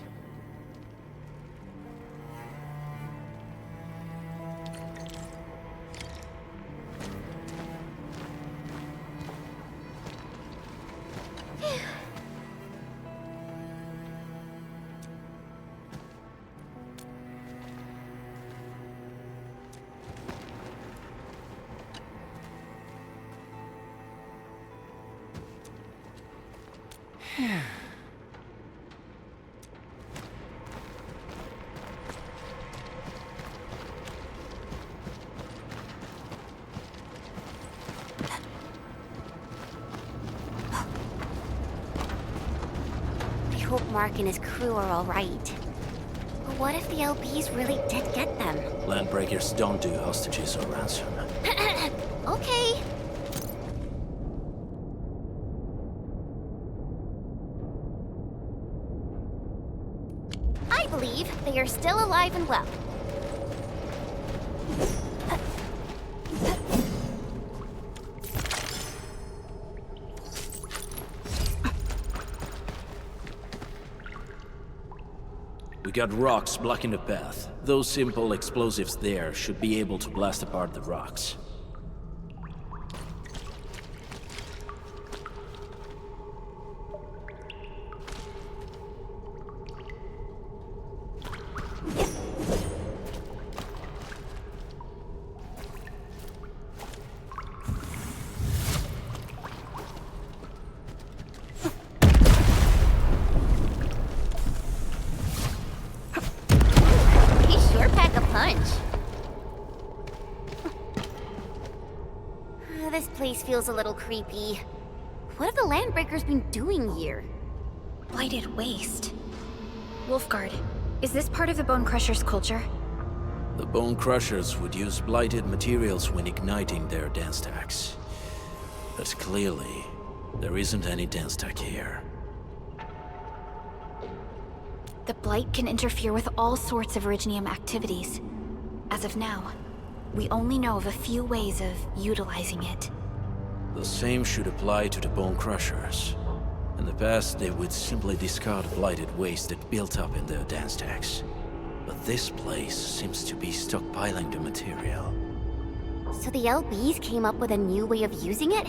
I hope Mark and his crew are alright. But what if the LBs really did get them? Landbreakers don't do hostages or ransom. Okay. I believe they are still alive and well. We got rocks blocking the path. Those simple explosives there should be able to blast apart the rocks. This place feels a little creepy. What have the Landbreakers been doing here? Blighted waste. Wolfguard, is this part of the Bone Crusher's culture? The Bone Crushers would use blighted materials when igniting their dance stacks. But clearly, there isn't any dance stack here. The Blight can interfere with all sorts of Originium activities. As of now, we only know of a few ways of utilizing it. The same should apply to the Bone Crushers. In the past, they would simply discard blighted waste that built up in their dance stacks. But this place seems to be stockpiling the material. So the LBs came up with a new way of using it?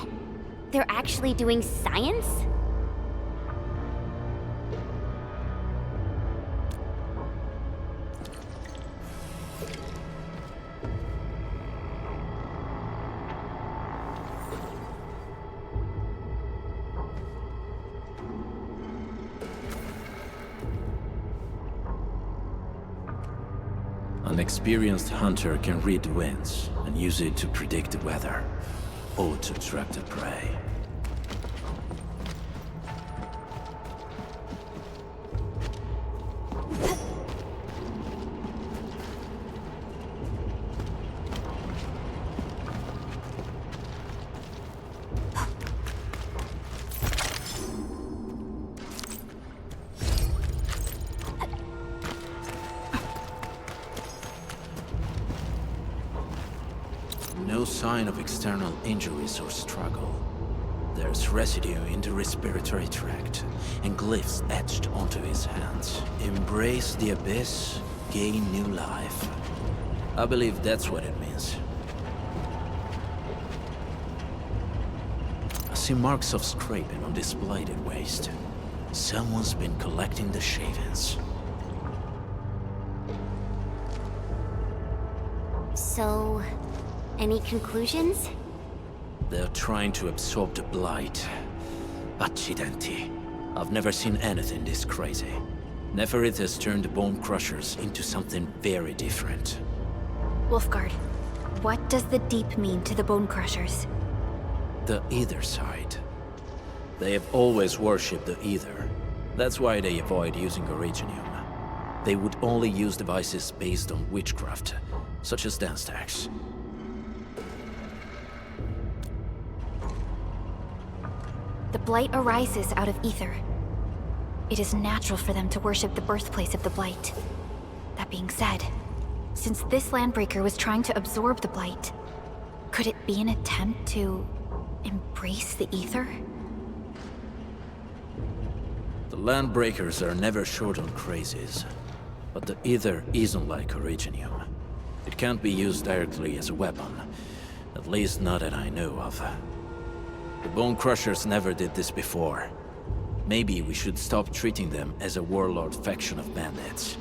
They're actually doing science? An experienced hunter can read the winds and use it to predict the weather, or to trap the prey. No sign of external injuries or struggle. There's residue in the respiratory tract, and glyphs etched onto his hands. Embrace the abyss, gain new life. I believe that's what it means. I see marks of scraping on this blighted waste. Someone's been collecting the shavings. So... any conclusions? They're trying to absorb the blight, Accidenti. I've never seen anything this crazy. Neferith has turned the Bone Crushers into something very different. Wolfguard, what does the Deep mean to the Bone Crushers? The Ether side. They have always worshipped the Ether. That's why they avoid using Originium. They would only use devices based on witchcraft, such as dance stacks. The Blight arises out of Ether. It is natural for them to worship the birthplace of the Blight. That being said, since this Landbreaker was trying to absorb the Blight, could it be an attempt to embrace the Ether? The Landbreakers are never short on crazes, but the Ether isn't like Originium. It can't be used directly as a weapon, at least not that I know of. The Bone Crushers never did this before. Maybe we should stop treating them as a warlord faction of bandits.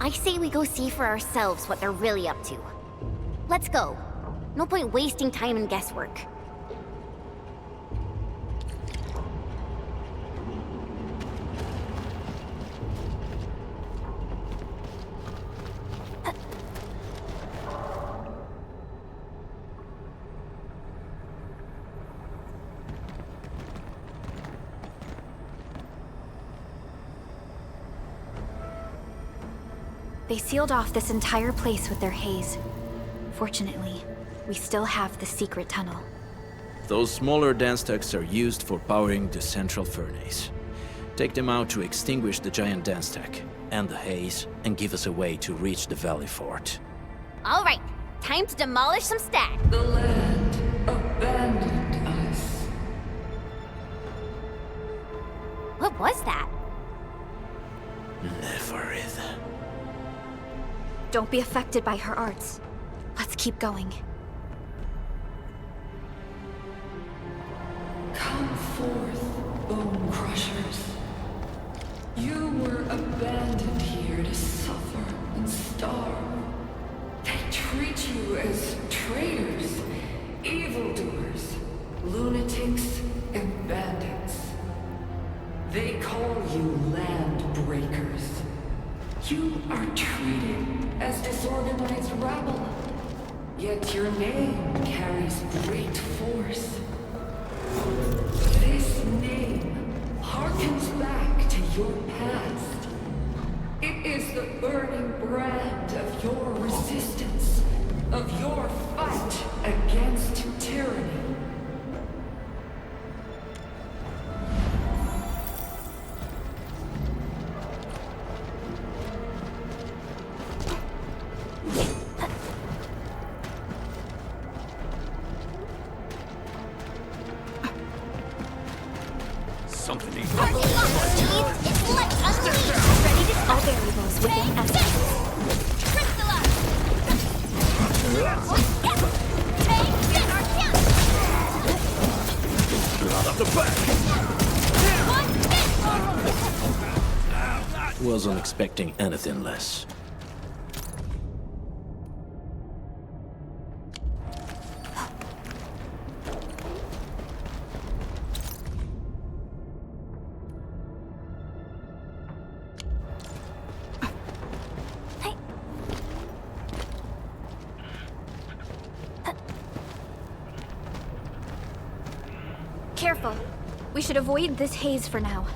I say we go see for ourselves what they're really up to. Let's go. No point wasting time in guesswork. They sealed off this entire place with their haze. Fortunately, we still have the secret tunnel. Those smaller dance stacks are used for powering the central furnace. Take them out to extinguish the giant dance stack, and the haze, and give us a way to reach the Valley Fort. All right, time to demolish some stacks. The land abandoned us. What was that? Neferith. Don't be affected by her arts. Let's keep going. Come forth, Bone Crushers. You were abandoned here to suffer and starve. They treat you as traitors, evildoers, lunatics, and bandits. They call you Landbreakers. You are treated as disorganized rabble. Yet your name carries great force. This name harkens back to your past. It is the burning brand of your resistance, of your fight against tyranny. All variables within essence. Wasn't expecting anything less. Careful. We should avoid this haze for now.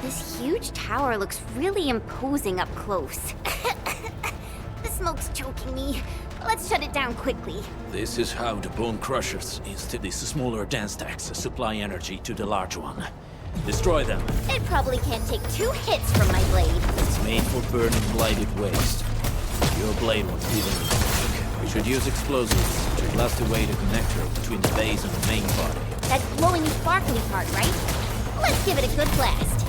This huge tower looks really imposing up close. This smoke's choking me. Let's shut it down quickly. This is how the Bone Crushers instead these smaller dance stacks supply energy to the large one. Destroy them. It probably can't take 2 hits from my blade. It's made for burning blighted waste. Your blade won't even work. We should use explosives to blast away the connector between the base and the main body. That glowing sparkly part, right? Let's give it a good blast.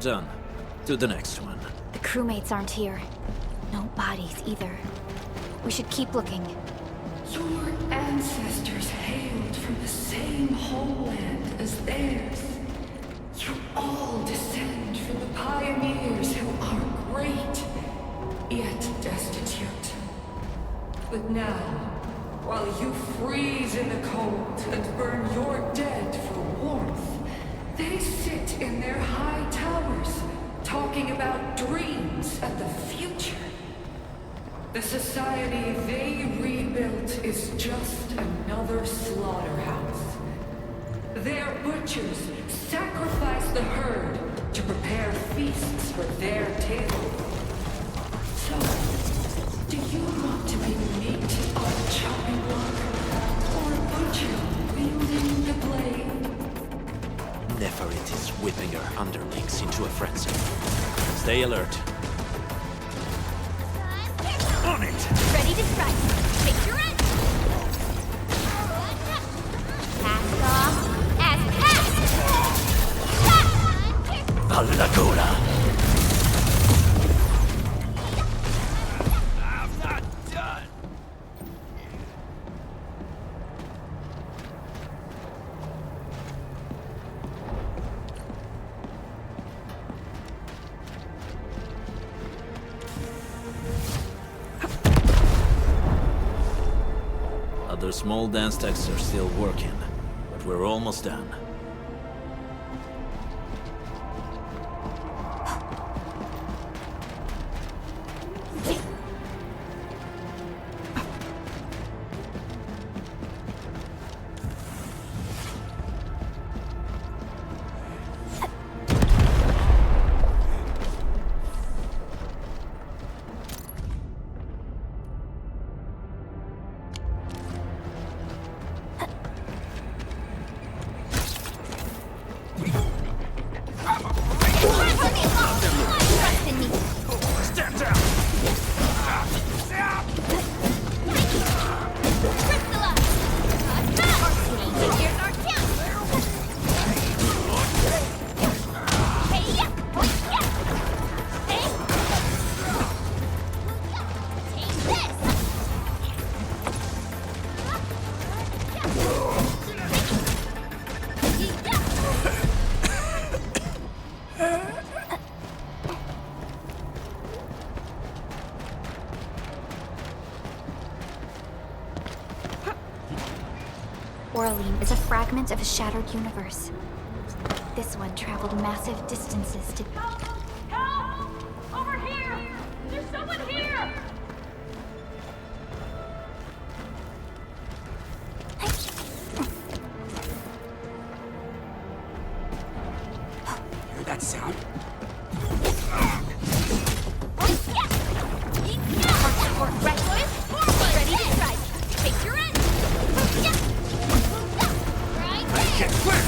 Done. To the next one. The crewmates aren't here. No bodies either. We should keep looking. Your ancestors hailed from the same homeland as theirs. You all descend from the pioneers who are great, yet destitute. But now, while you freeze in the cold and burn your dead for warmth, they sit in their high towers, talking about dreams and the future. The society they rebuilt is just another slaughterhouse. Their butchers sacrifice the herd to prepare feasts for their table. So, do you want to be meat on a chopping block, or a butcher wielding the blade? Neferit is whipping her underlings into a frenzy. Stay alert. On it! Ready to strike. Take your end! Cast off as cast! Allagora! I'm not done! Other small dance stacks are still working, but we're almost done. Orlean is a fragment of a shattered universe. This one traveled massive distances to... Help! Over here! There's someone here! Hear that sound? Ready to strike. Take your end! Get clear!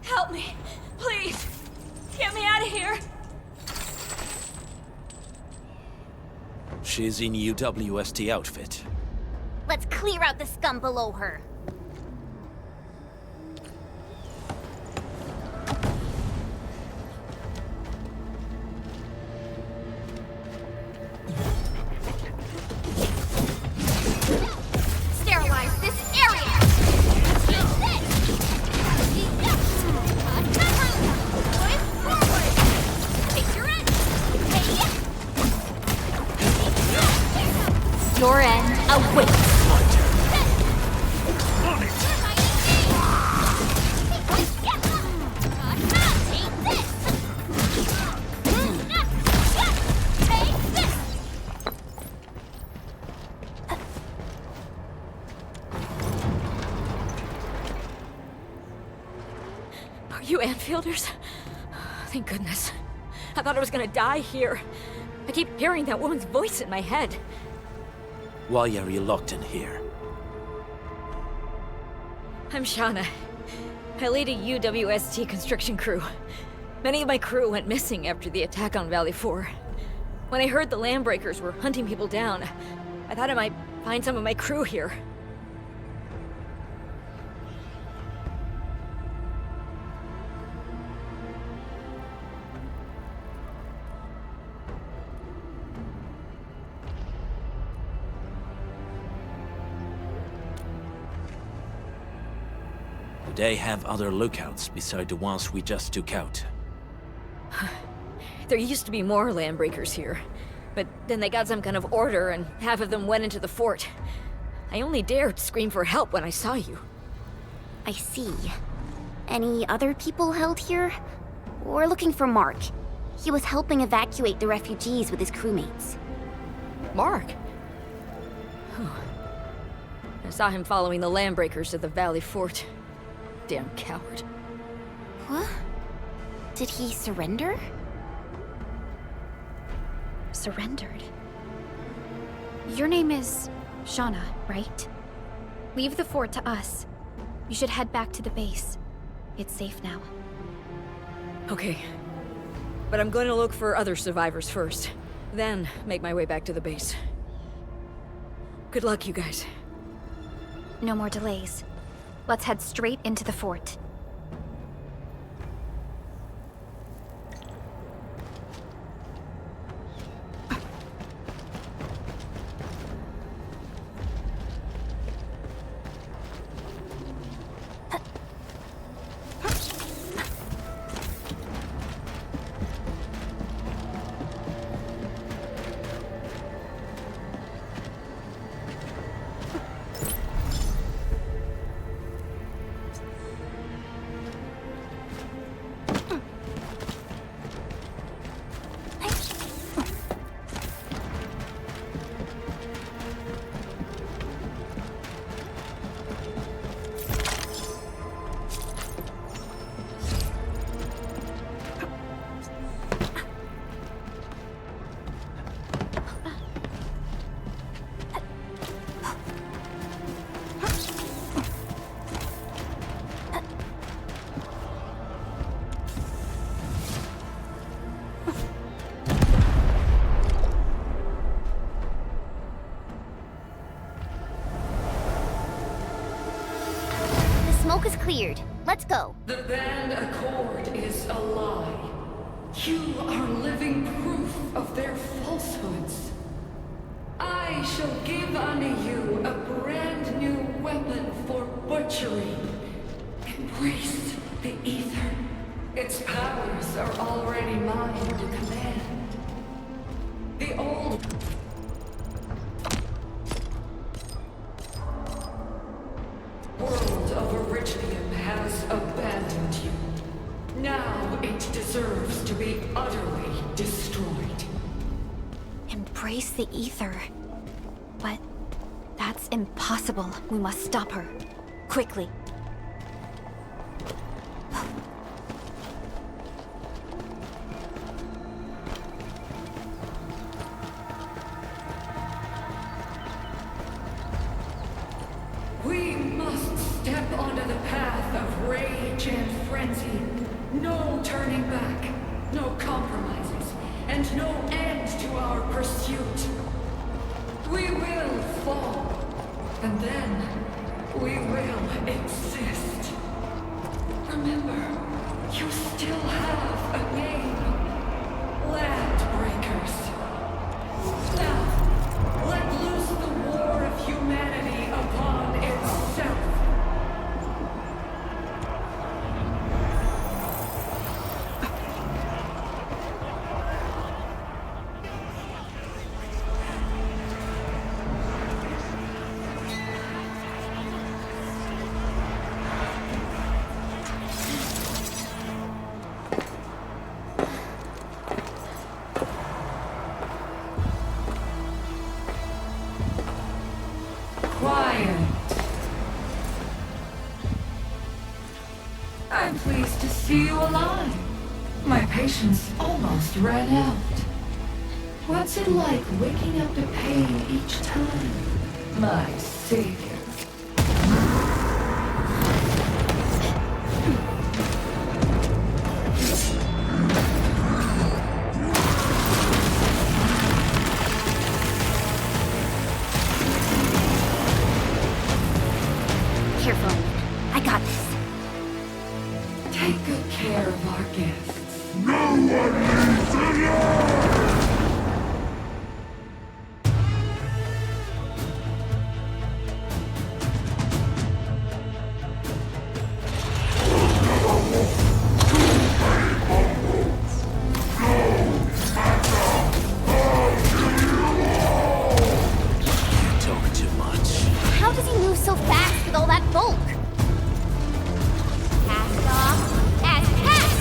Help me! Please! Get me out of here! She's in UWST outfit. Let's clear out the scum below her. Sterilize this area! Your end awaits. Are you Anfielders? Thank goodness. I thought I was gonna die here. I keep hearing that woman's voice in my head. Why are you locked in here? I'm Shauna. I lead a UWST construction crew. Many of my crew went missing after the attack on Valley 4. When I heard the Landbreakers were hunting people down, I thought I might find some of my crew here. They have other lookouts beside the ones we just took out. There used to be more Landbreakers here, but then they got some kind of order and half of them went into the fort. I only dared scream for help when I saw you. I see. Any other people held here? We're looking for Mark. He was helping evacuate the refugees with his crewmates. Mark? I saw him following the Landbreakers to the Valley Fort. Damn coward. What? Did he surrender? Surrendered? Your name is Shauna, right? Leave the fort to us. You should head back to the base. It's safe now. Okay. But I'm going to look for other survivors first. Then make my way back to the base. Good luck, you guys. No more delays. Let's head straight into the fort. Smoke is cleared. Let's go. The band accord is a lie. You are living proof of their falsehoods. I shall give unto you Embrace the ether. Its powers are already mine to command. The old world of Originium has abandoned you. Now it deserves to be utterly destroyed. Embrace the ether. But that's impossible. We must stop her. Quickly. We must step onto the path of rage and frenzy. No turning back, no compromises, and no end to our pursuit. We will fall, and then we will exist. Remember, you still have a name. Landbreakers. Now, let loose the war of humanity upon itself. Quiet. I'm pleased to see you alive. My patience almost ran out. What's it like waking up to pain each time? My savior. Careful. I got this. Take good care of our guests. You talk too much. How does he move so fast with all that bulk? Cast off as cast!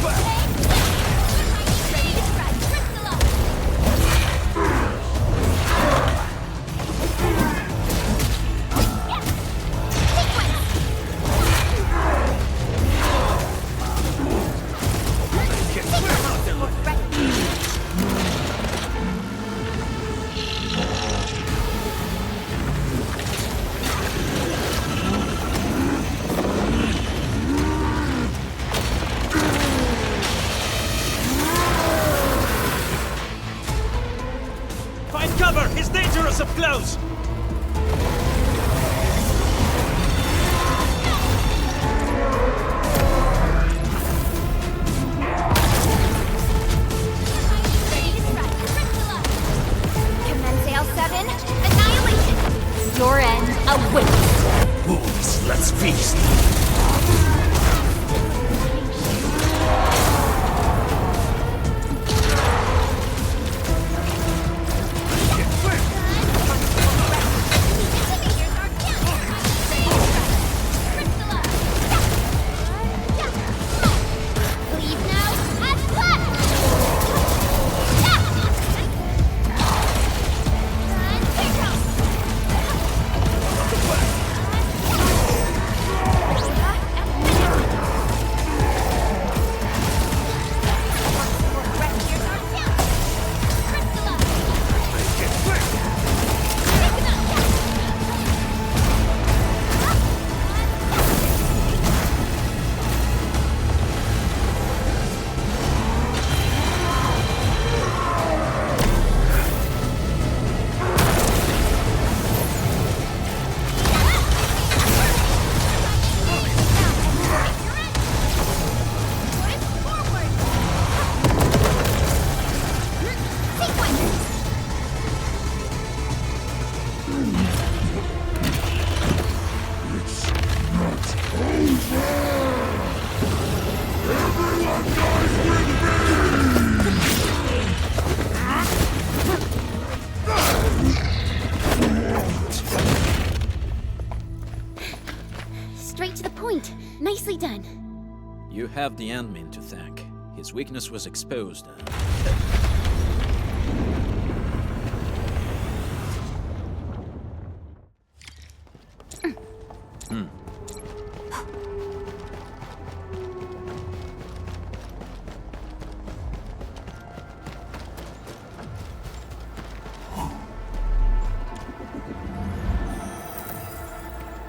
Back! Nicely done. You have the admin to thank. His weakness was exposed.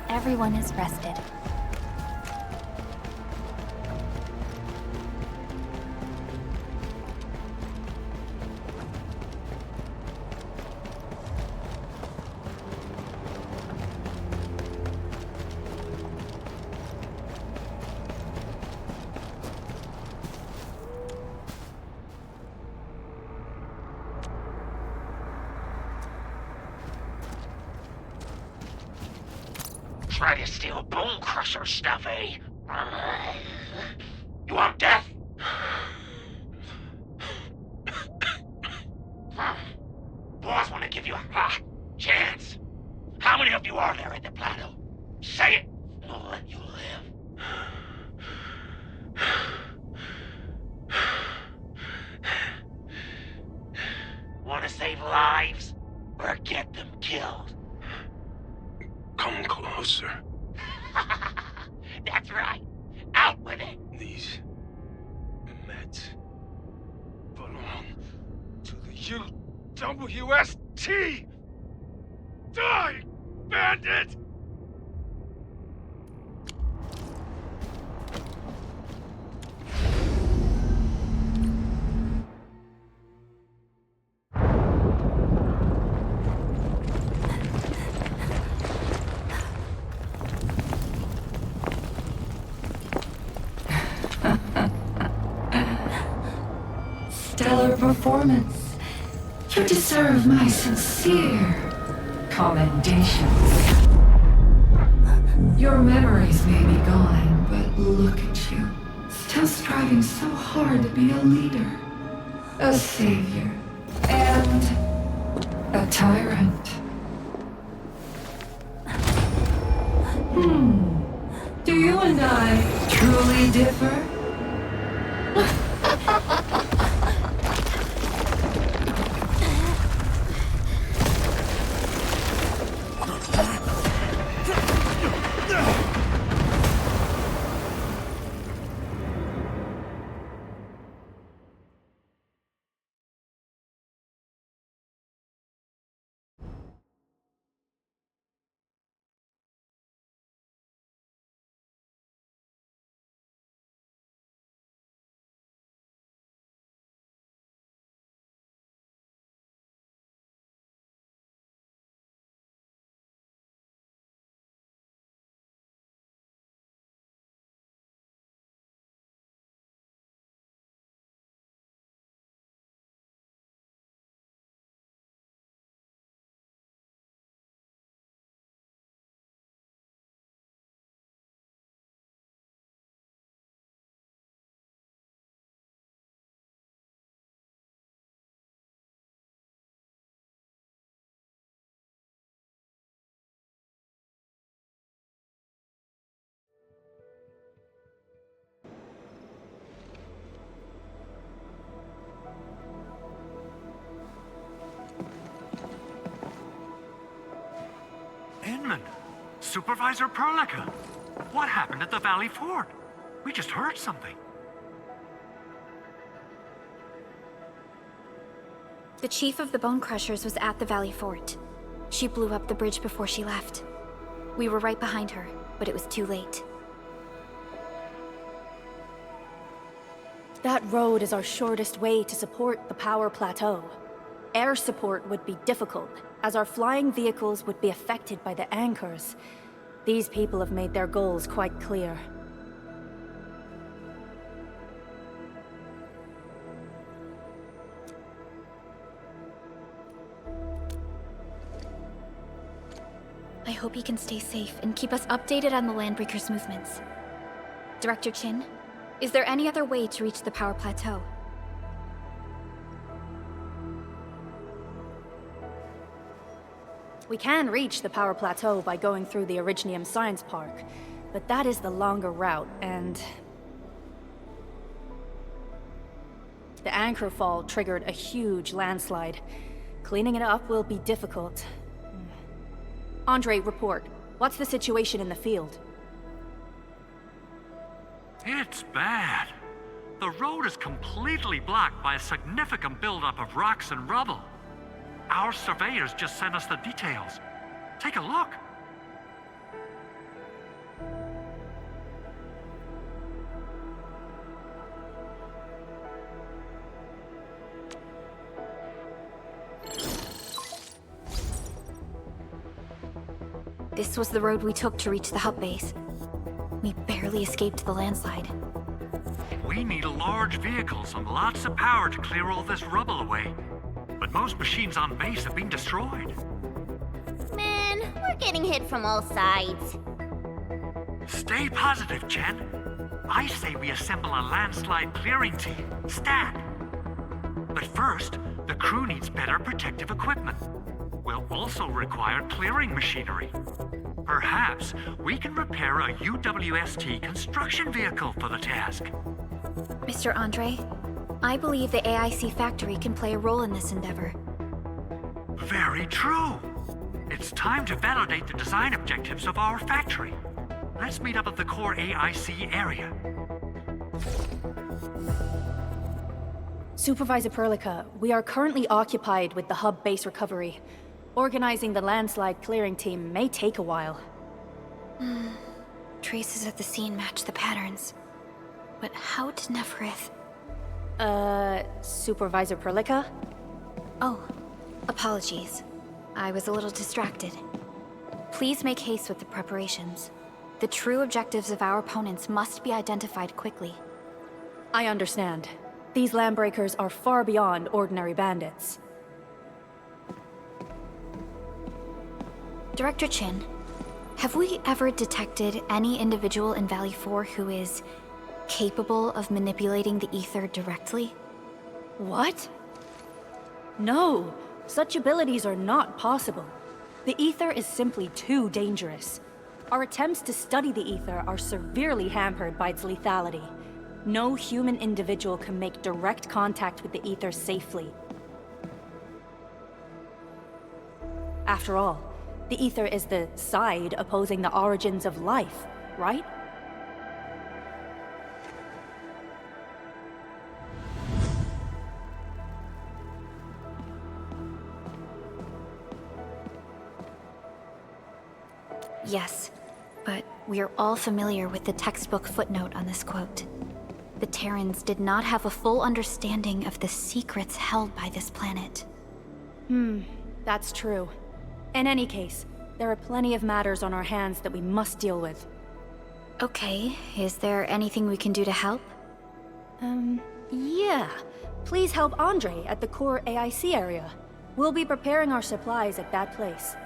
Everyone is rested. Try to steal Bone Crusher stuff, eh? You want death? Boss want to give you a chance. How many of you are there at the plateau? Say it, and I'll let you live. Want to save lives, or get them killed? Come closer. That's right. Out with it. These meds belong to the UWST! Die, bandit! Stellar performance. You deserve my sincere commendations. Your memories may be gone, but look at you. Still striving so hard to be a leader, a savior, and a tyrant. Do you and I truly differ? Inman, Supervisor Perlica, what happened at the Valley Fort? We just heard something. The chief of the Bone Crushers was at the Valley Fort. She blew up the bridge before she left. We were right behind her, but it was too late. That road is our shortest way to support the power plateau. Air support would be difficult, as our flying vehicles would be affected by the anchors. These people have made their goals quite clear. I hope he can stay safe and keep us updated on the Landbreakers' movements. Director Chin, is there any other way to reach the power plateau? We can reach the power plateau by going through the Originium Science Park. but that is the longer route, and... the anchor fall triggered a huge landslide. Cleaning it up will be difficult. Andre, report. What's the situation in the field? It's bad. The road is completely blocked by a significant buildup of rocks and rubble. Our surveyors just sent us the details. Take a look. This was the road we took to reach the hub base. We barely escaped the landslide. We need large vehicles and lots of power to clear all this rubble away. But most machines on base have been destroyed. Man, we're getting hit from all sides. Stay positive, Chen. I say we assemble a landslide clearing team, stat. But first, the crew needs better protective equipment. We'll also require clearing machinery. Perhaps we can repair a UWST construction vehicle for the task. Mr. Andre, I believe the AIC factory can play a role in this endeavor. Very true. It's time to validate the design objectives of our factory. Let's meet up at the core AIC area. Supervisor Perlica, we are currently occupied with the hub base recovery. Organizing the landslide clearing team may take a while. Traces at the scene match the patterns. But how did Neferith... Supervisor Perlica? Oh, apologies. I was a little distracted. Please make haste with the preparations. The true objectives of our opponents must be identified quickly. I understand. These landbreakers are far beyond ordinary bandits. Director Chin, have we ever detected any individual in Valley 4 who is capable of manipulating the ether directly? What? No, such abilities are not possible. The ether is simply too dangerous. Our attempts to study the ether are severely hampered by its lethality. No human individual can make direct contact with the ether safely. After all, the ether is the side opposing the origins of life, right? Yes, but we are all familiar with the textbook footnote on this quote. The Terrans did not have a full understanding of the secrets held by this planet. That's true. In any case, there are plenty of matters on our hands that we must deal with. Okay, is there anything we can do to help? Yeah. Please help Andre at the core AIC area. We'll be preparing our supplies at that place.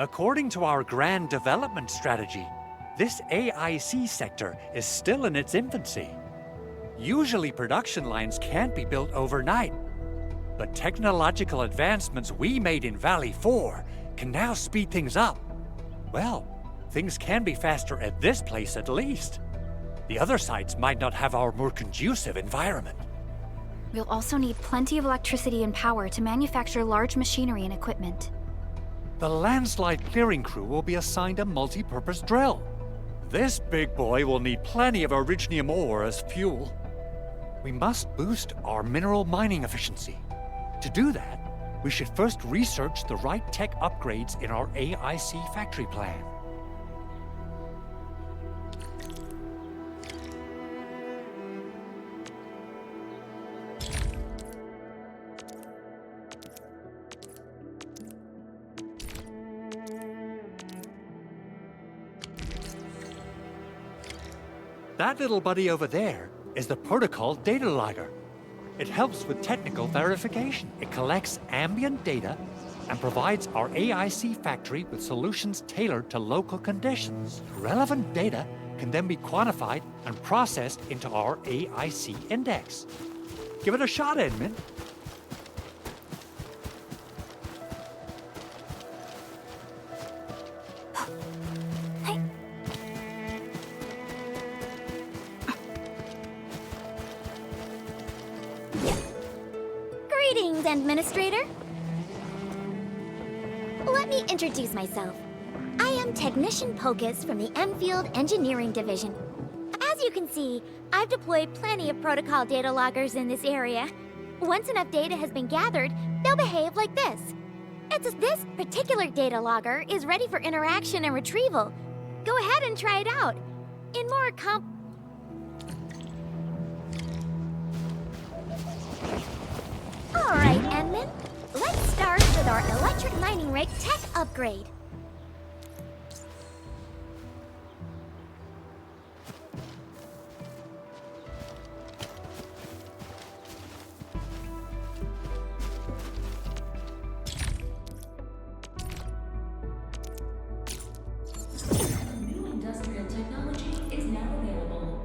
According to our grand development strategy, this AIC sector is still in its infancy. Usually production lines can't be built overnight, but technological advancements we made in Valley 4 can now speed things up. Well, things can be faster at this place at least. The other sites might not have our more conducive environment. We'll also need plenty of electricity and power to manufacture large machinery and equipment. The landslide clearing crew will be assigned a multi-purpose drill. This big boy will need plenty of originium ore as fuel. We must boost our mineral mining efficiency. To do that, we should first research the right tech upgrades in our AIC factory plan. That little buddy over there is the protocol data logger. It helps with technical verification. It collects ambient data and provides our AIC factory with solutions tailored to local conditions. Relevant data can then be quantified and processed into our AIC index. Give it a shot, Edmund. Greetings, Administrator. Let me introduce myself. I am Technician Pocus from the Enfield Engineering Division. As you can see, I've deployed plenty of protocol data loggers in this area. Once enough data has been gathered, they'll behave like this. This particular data logger is ready for interaction and retrieval. Go ahead and try it out. In more Alright, Enman. Let's start with our electric mining rig tech upgrade. New industrial technology is now available.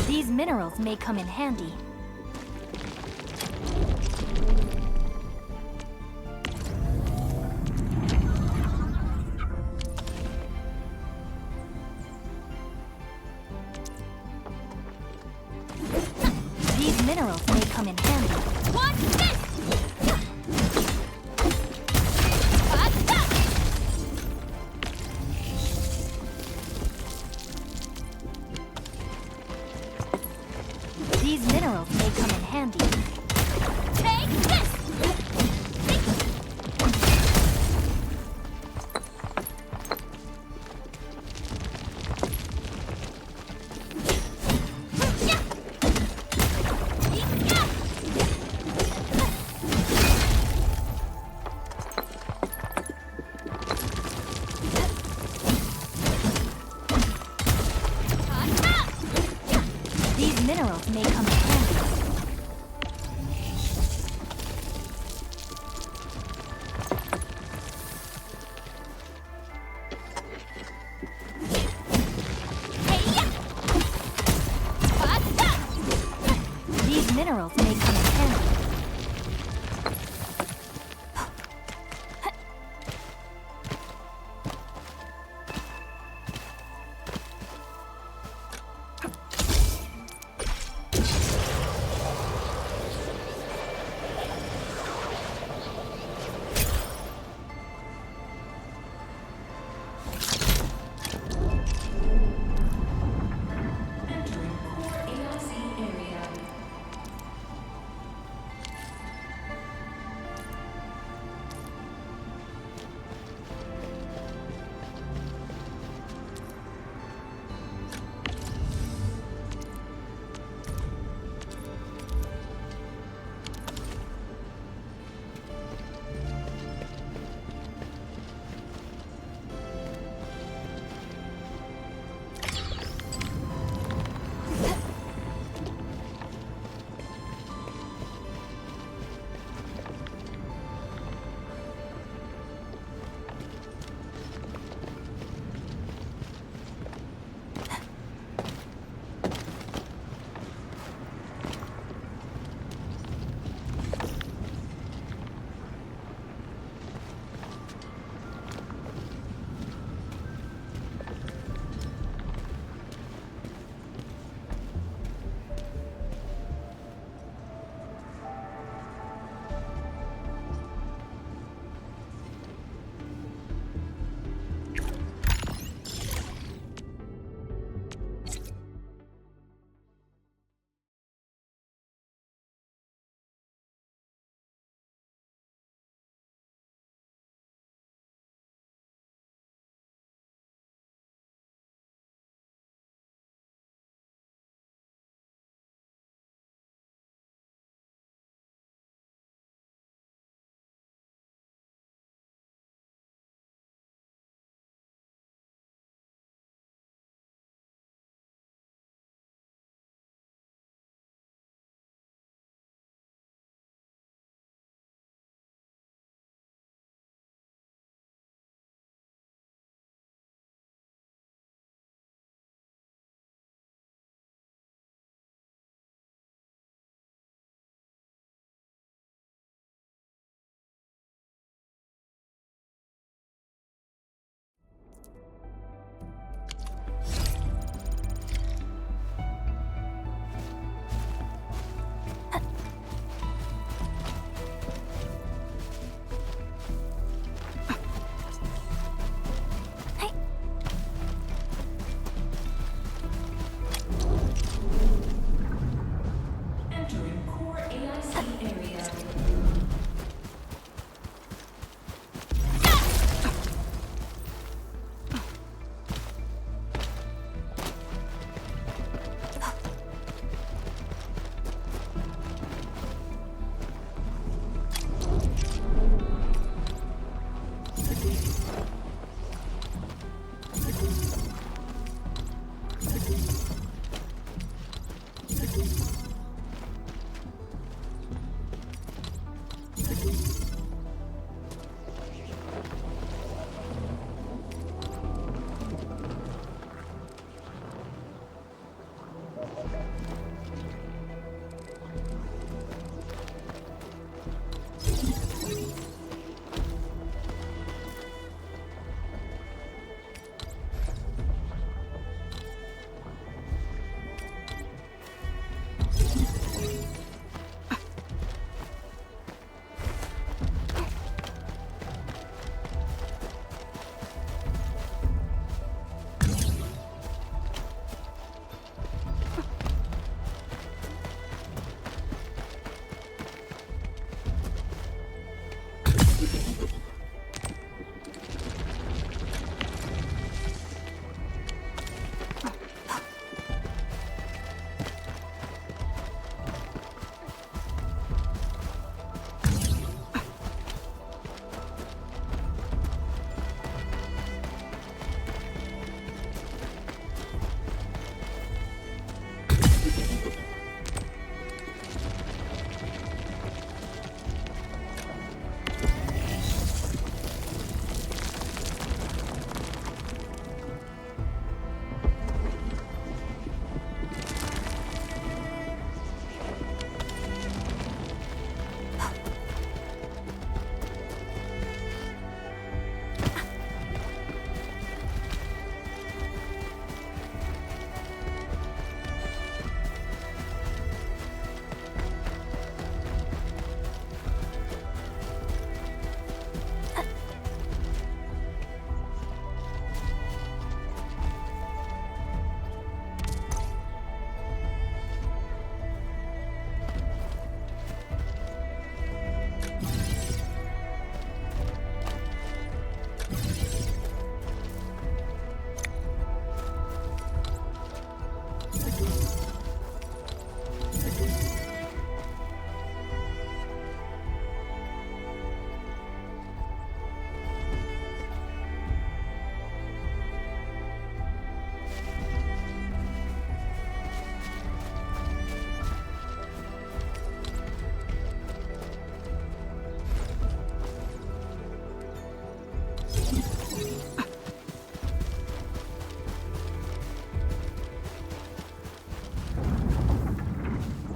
These minerals may come in handy. These minerals may come in handy. Watch this! These minerals may come in handy. Take this! minerals may come in handy. These minerals may come in handy.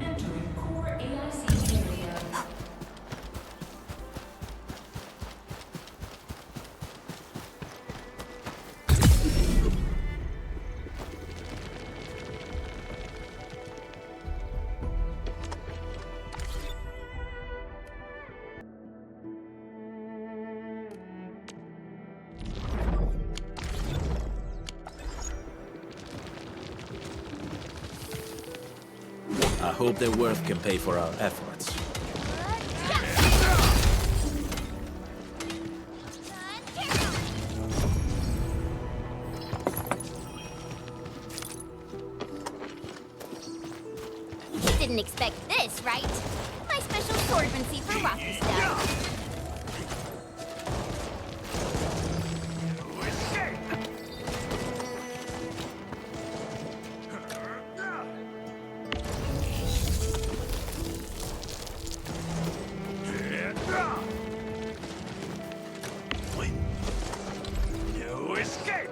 Entering core AIC area. I hope their worth can pay for our efforts. Didn't expect this, right? My special swordmancy for Rocky stuff. No escape!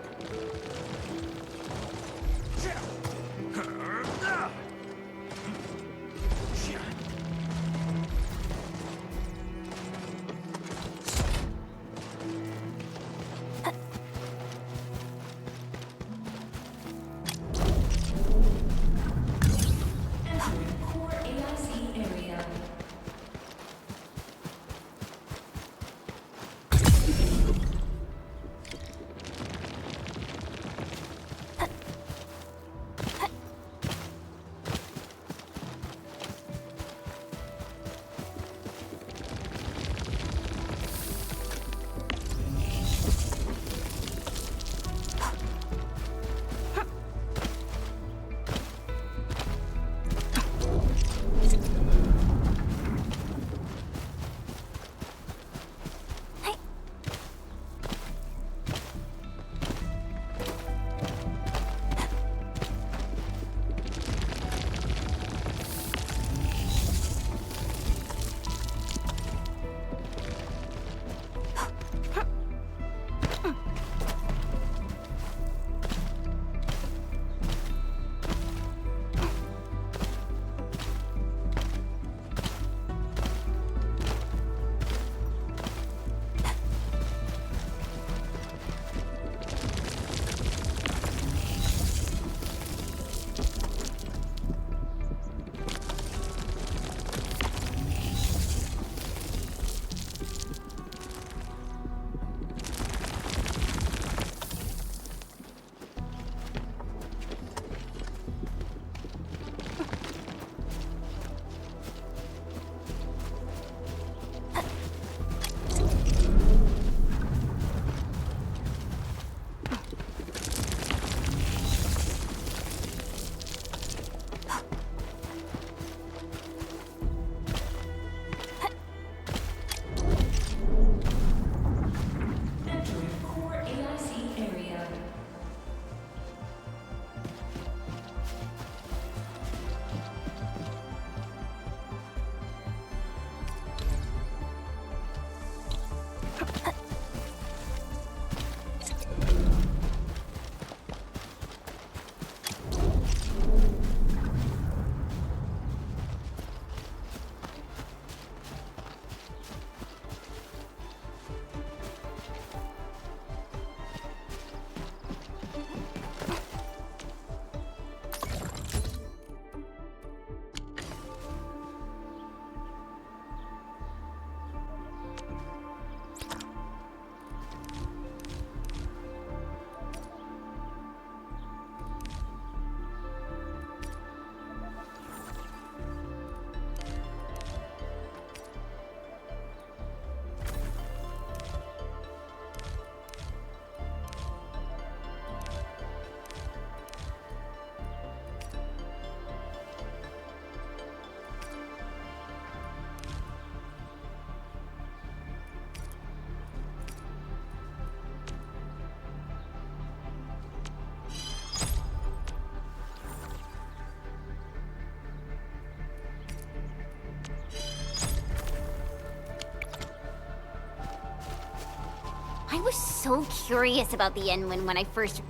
was so curious about the end when I first...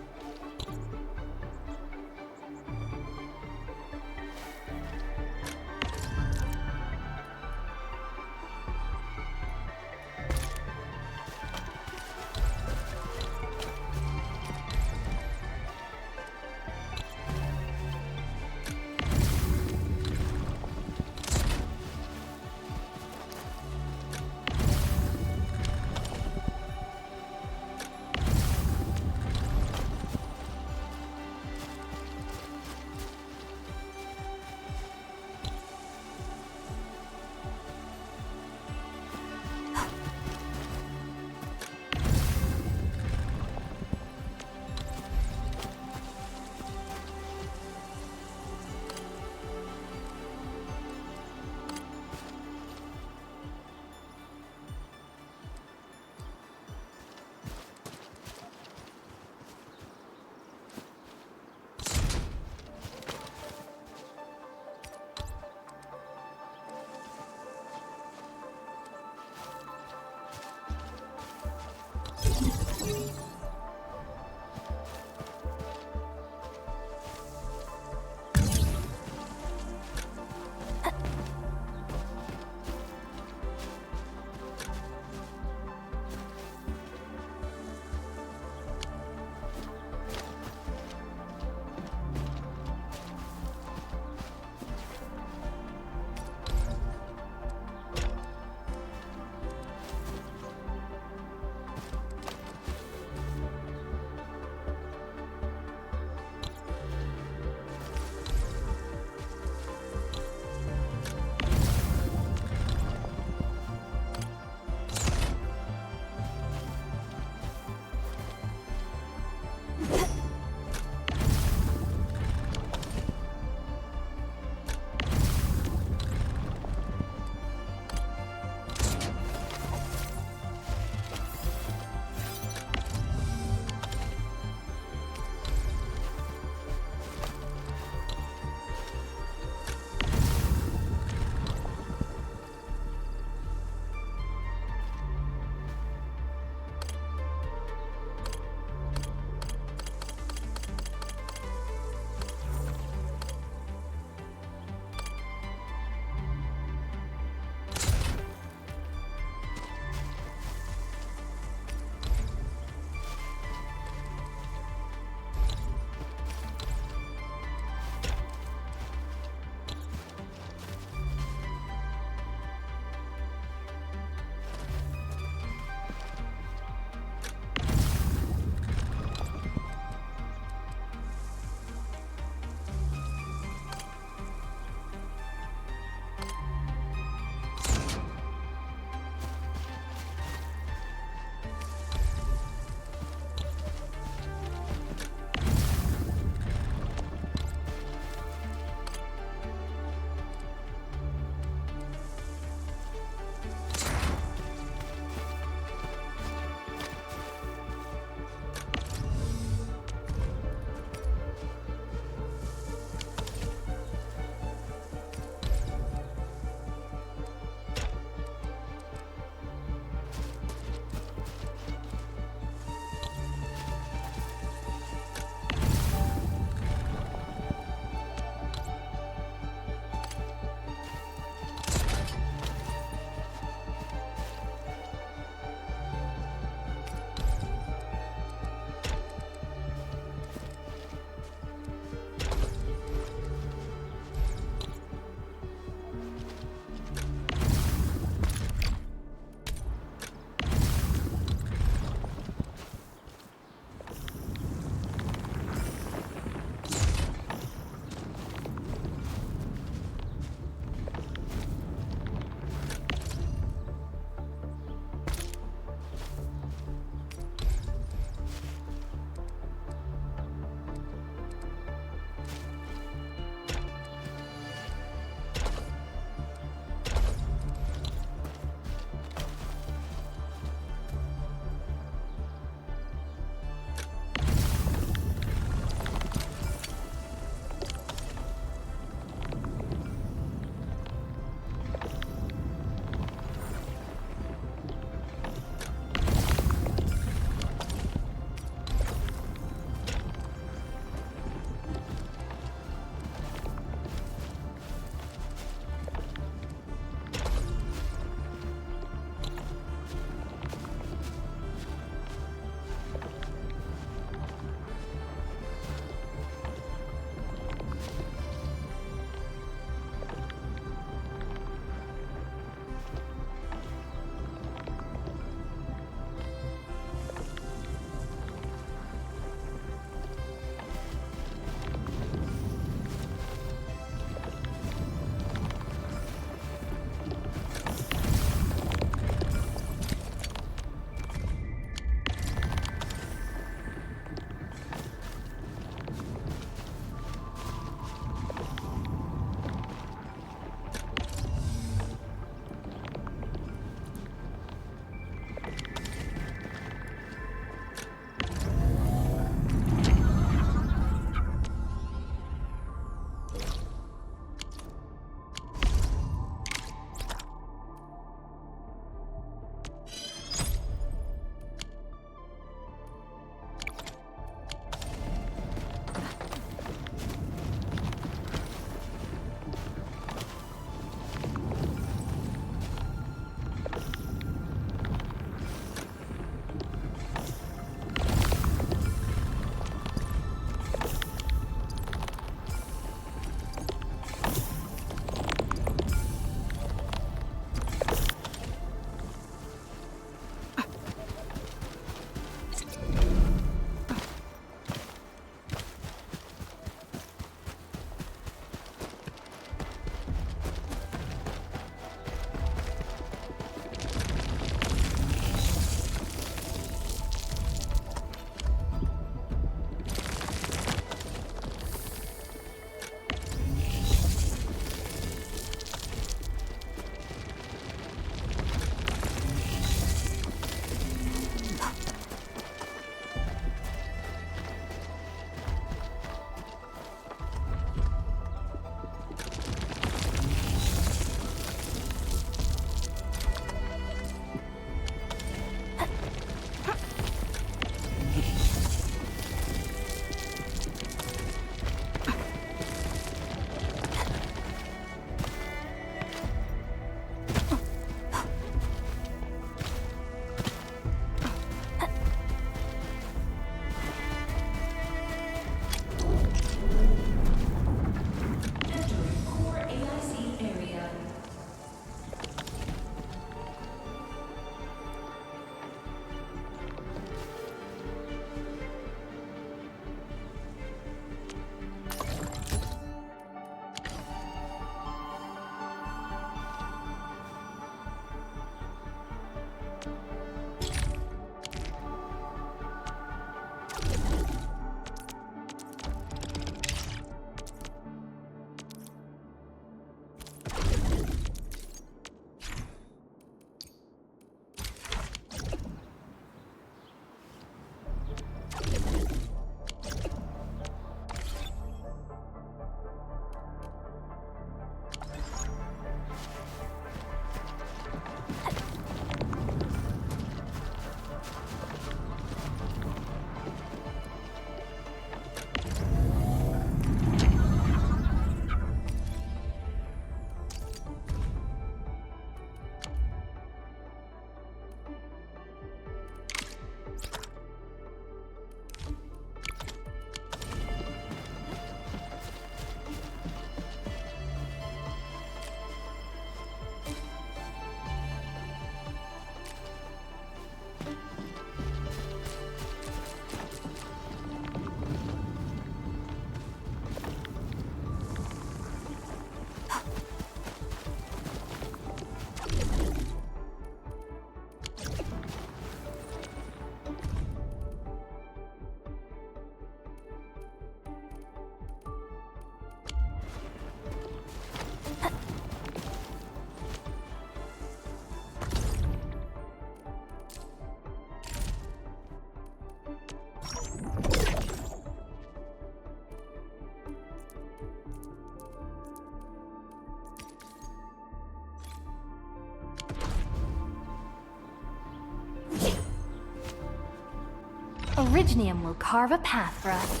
Originium will carve a path for us.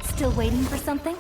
Still waiting for something?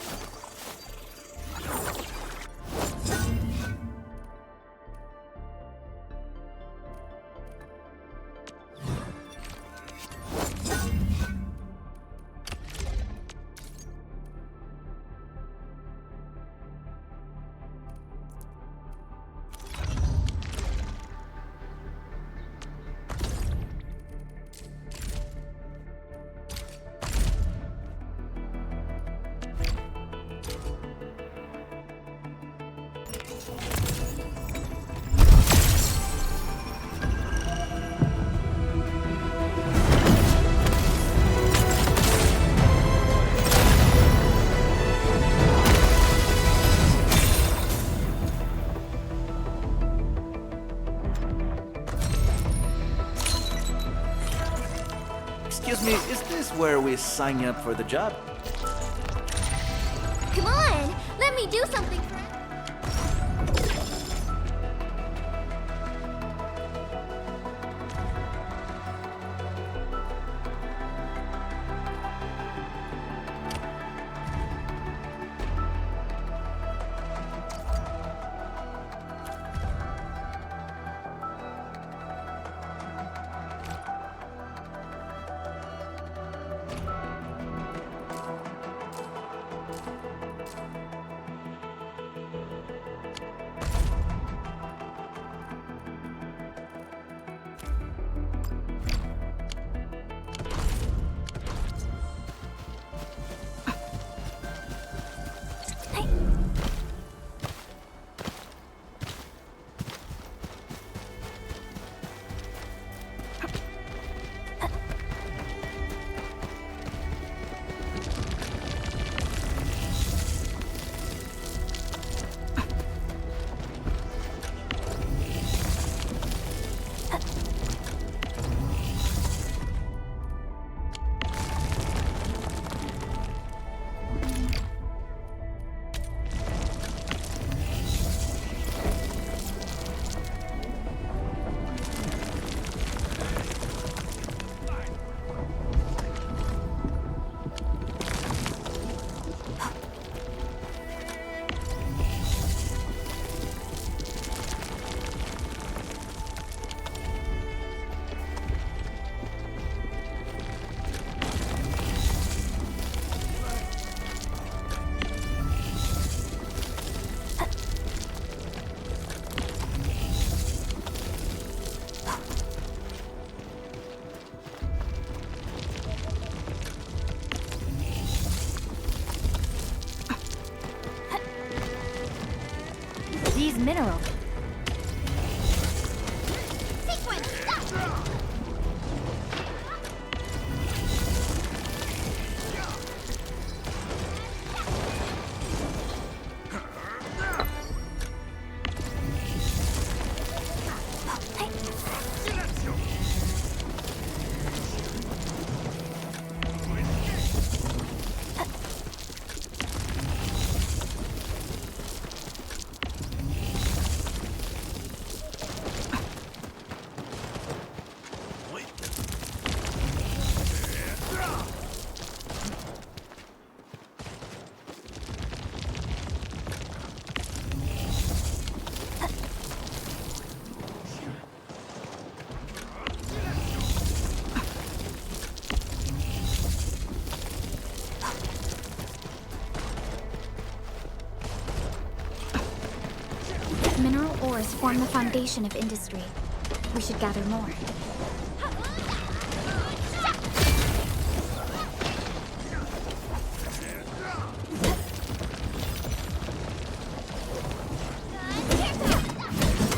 Excuse me, is this where we sign up for the job? Come on, let me do something for these minerals. sequence. Stop. Mineral ores form the foundation of industry. We should gather more.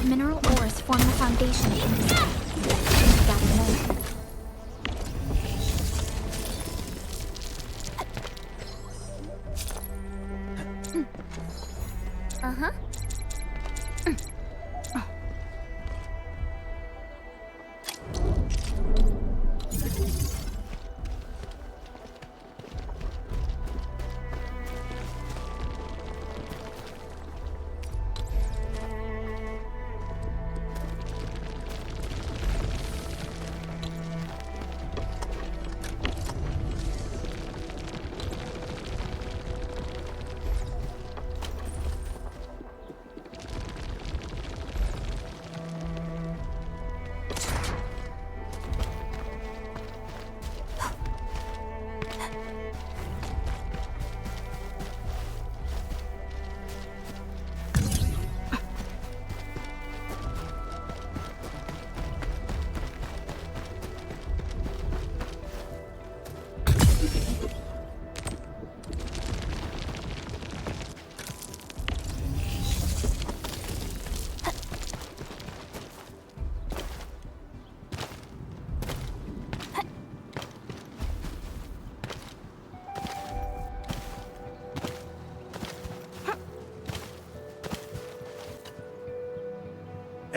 Mineral ores form the foundation of industry. We should gather more. Uh-huh.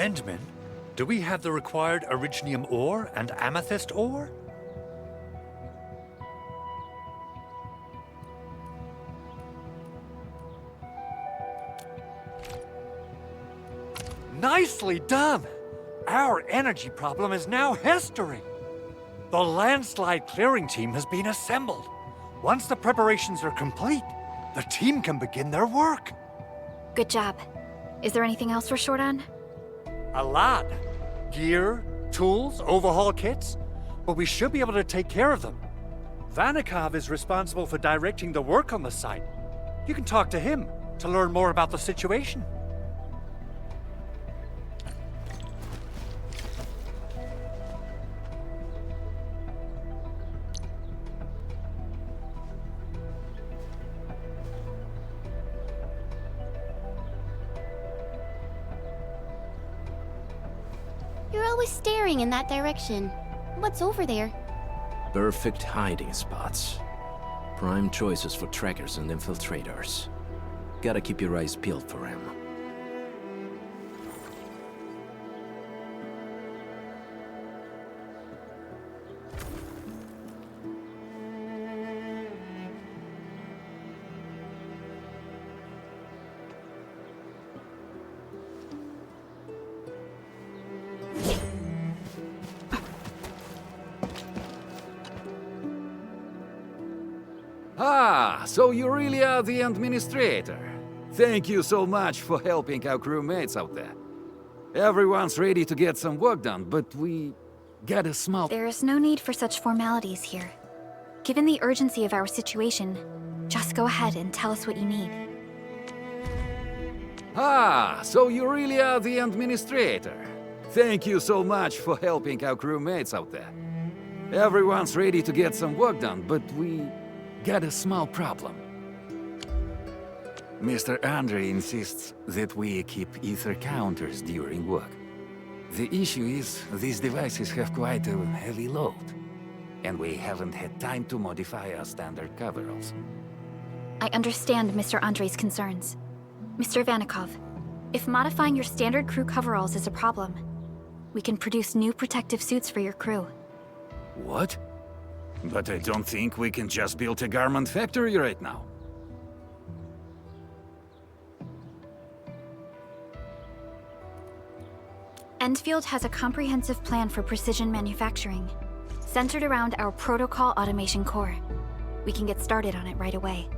Endman, do we have the required originium ore and amethyst ore? Nicely done! Our energy problem is now history. The landslide clearing team has been assembled. Once the preparations are complete, the team can begin their work. Good job. Is there anything else we're short on? A lot. Gear, tools, overhaul kits. But we should be able to take care of them. Vanikov is responsible for directing the work on the site. You can talk to him to learn more about the situation. You're always staring in that direction. What's over there? Perfect hiding spots. Prime choices for trackers and infiltrators. Gotta keep your eyes peeled for him. Ah, so you really are the administrator. Thank you so much for helping our crewmates out there. Everyone's ready to get some work done, but we got a small... There is no need for such formalities here. Given the urgency of our situation, just go ahead and tell us what you need. Ah, so you really are the administrator. Thank you so much for helping our crewmates out there. Everyone's ready to get some work done, but we got a small problem. Mr. Andre insists that we keep ether counters during work. The issue is, these devices have quite a heavy load, and we haven't had time to modify our standard coveralls. I understand Mr. Andre's concerns. Mr. Vanikov, if modifying your standard crew coveralls is a problem, we can produce new protective suits for your crew. What? But I don't think we can just build a garment factory right now. Endfield has a comprehensive plan for precision manufacturing, centered around our protocol automation core. We can get started on it right away.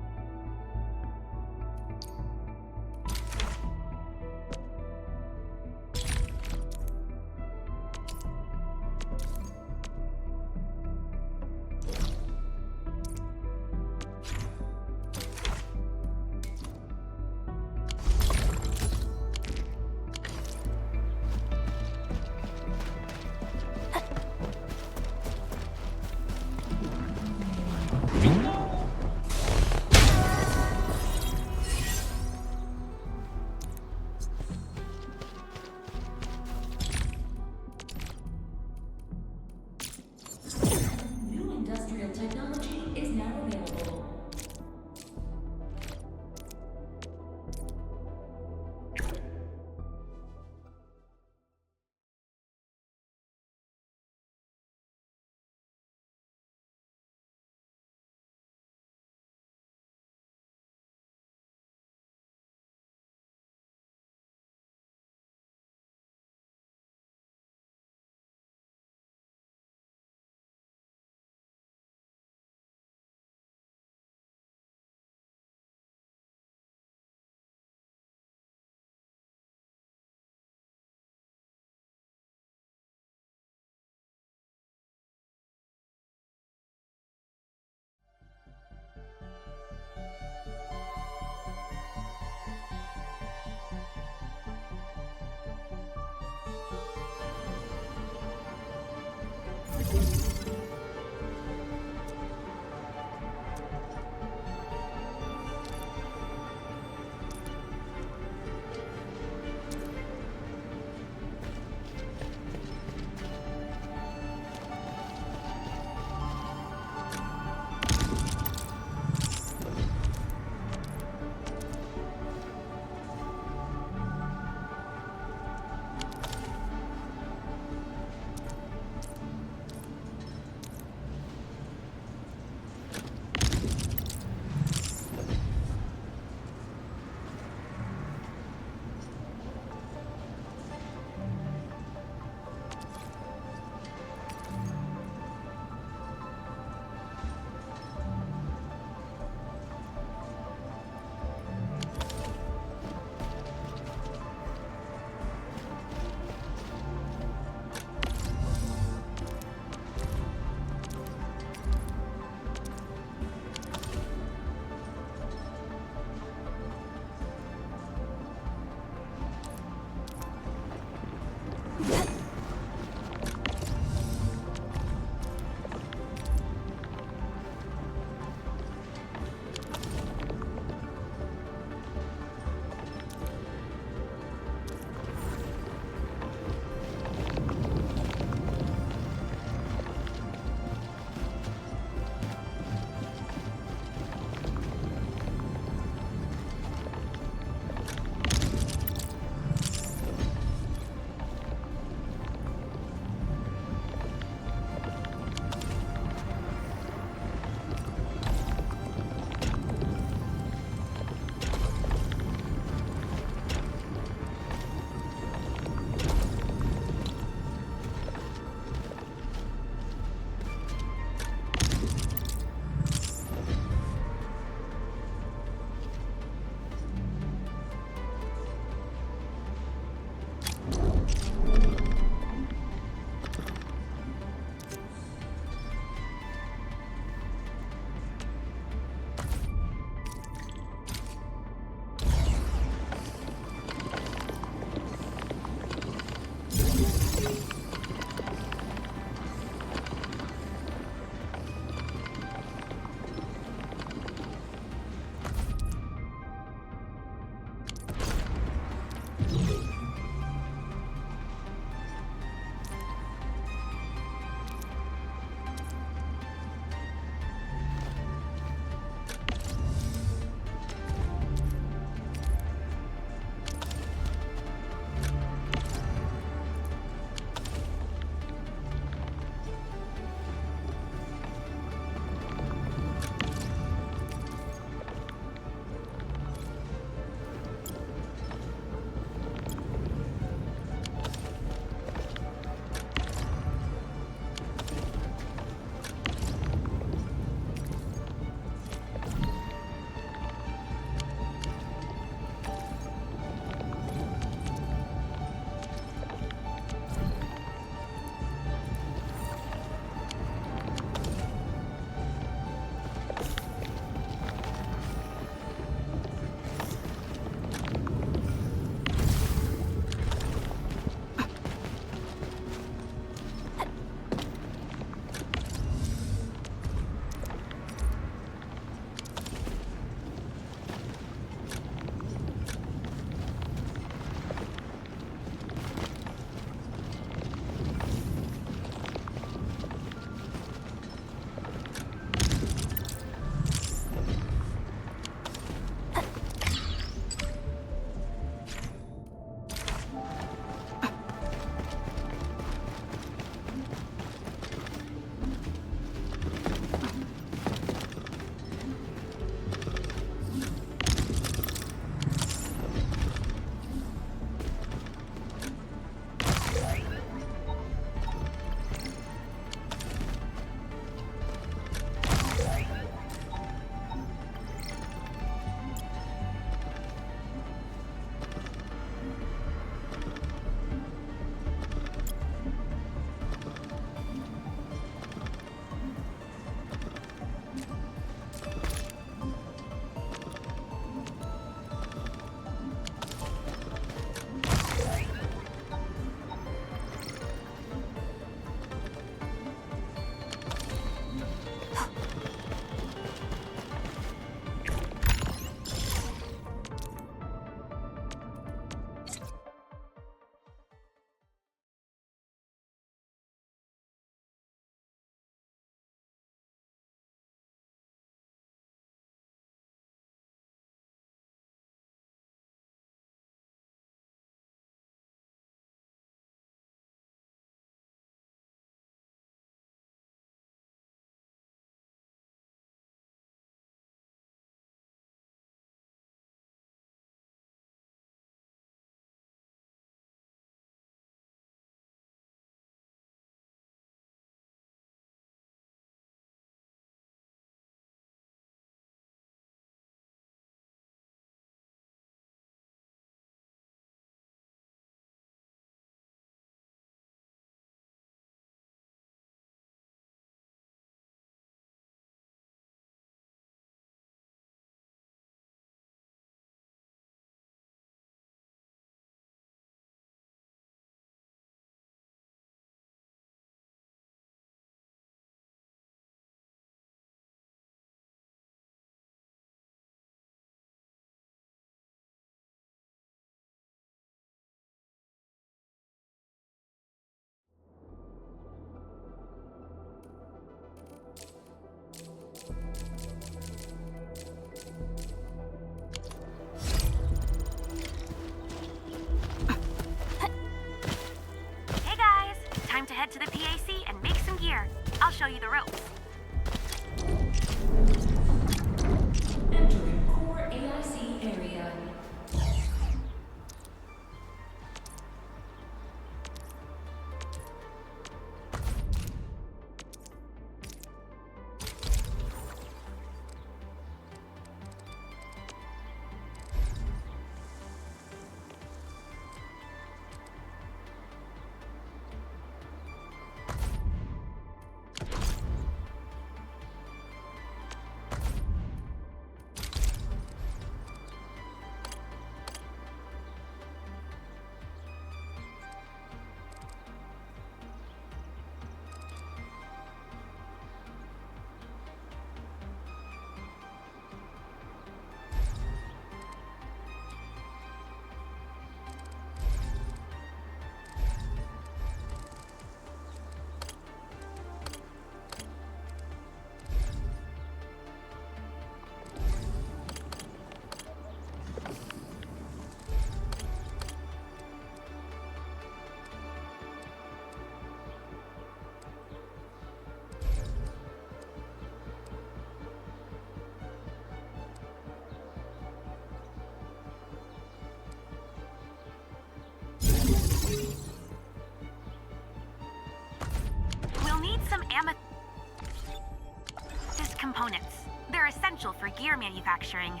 components. They're essential for gear manufacturing.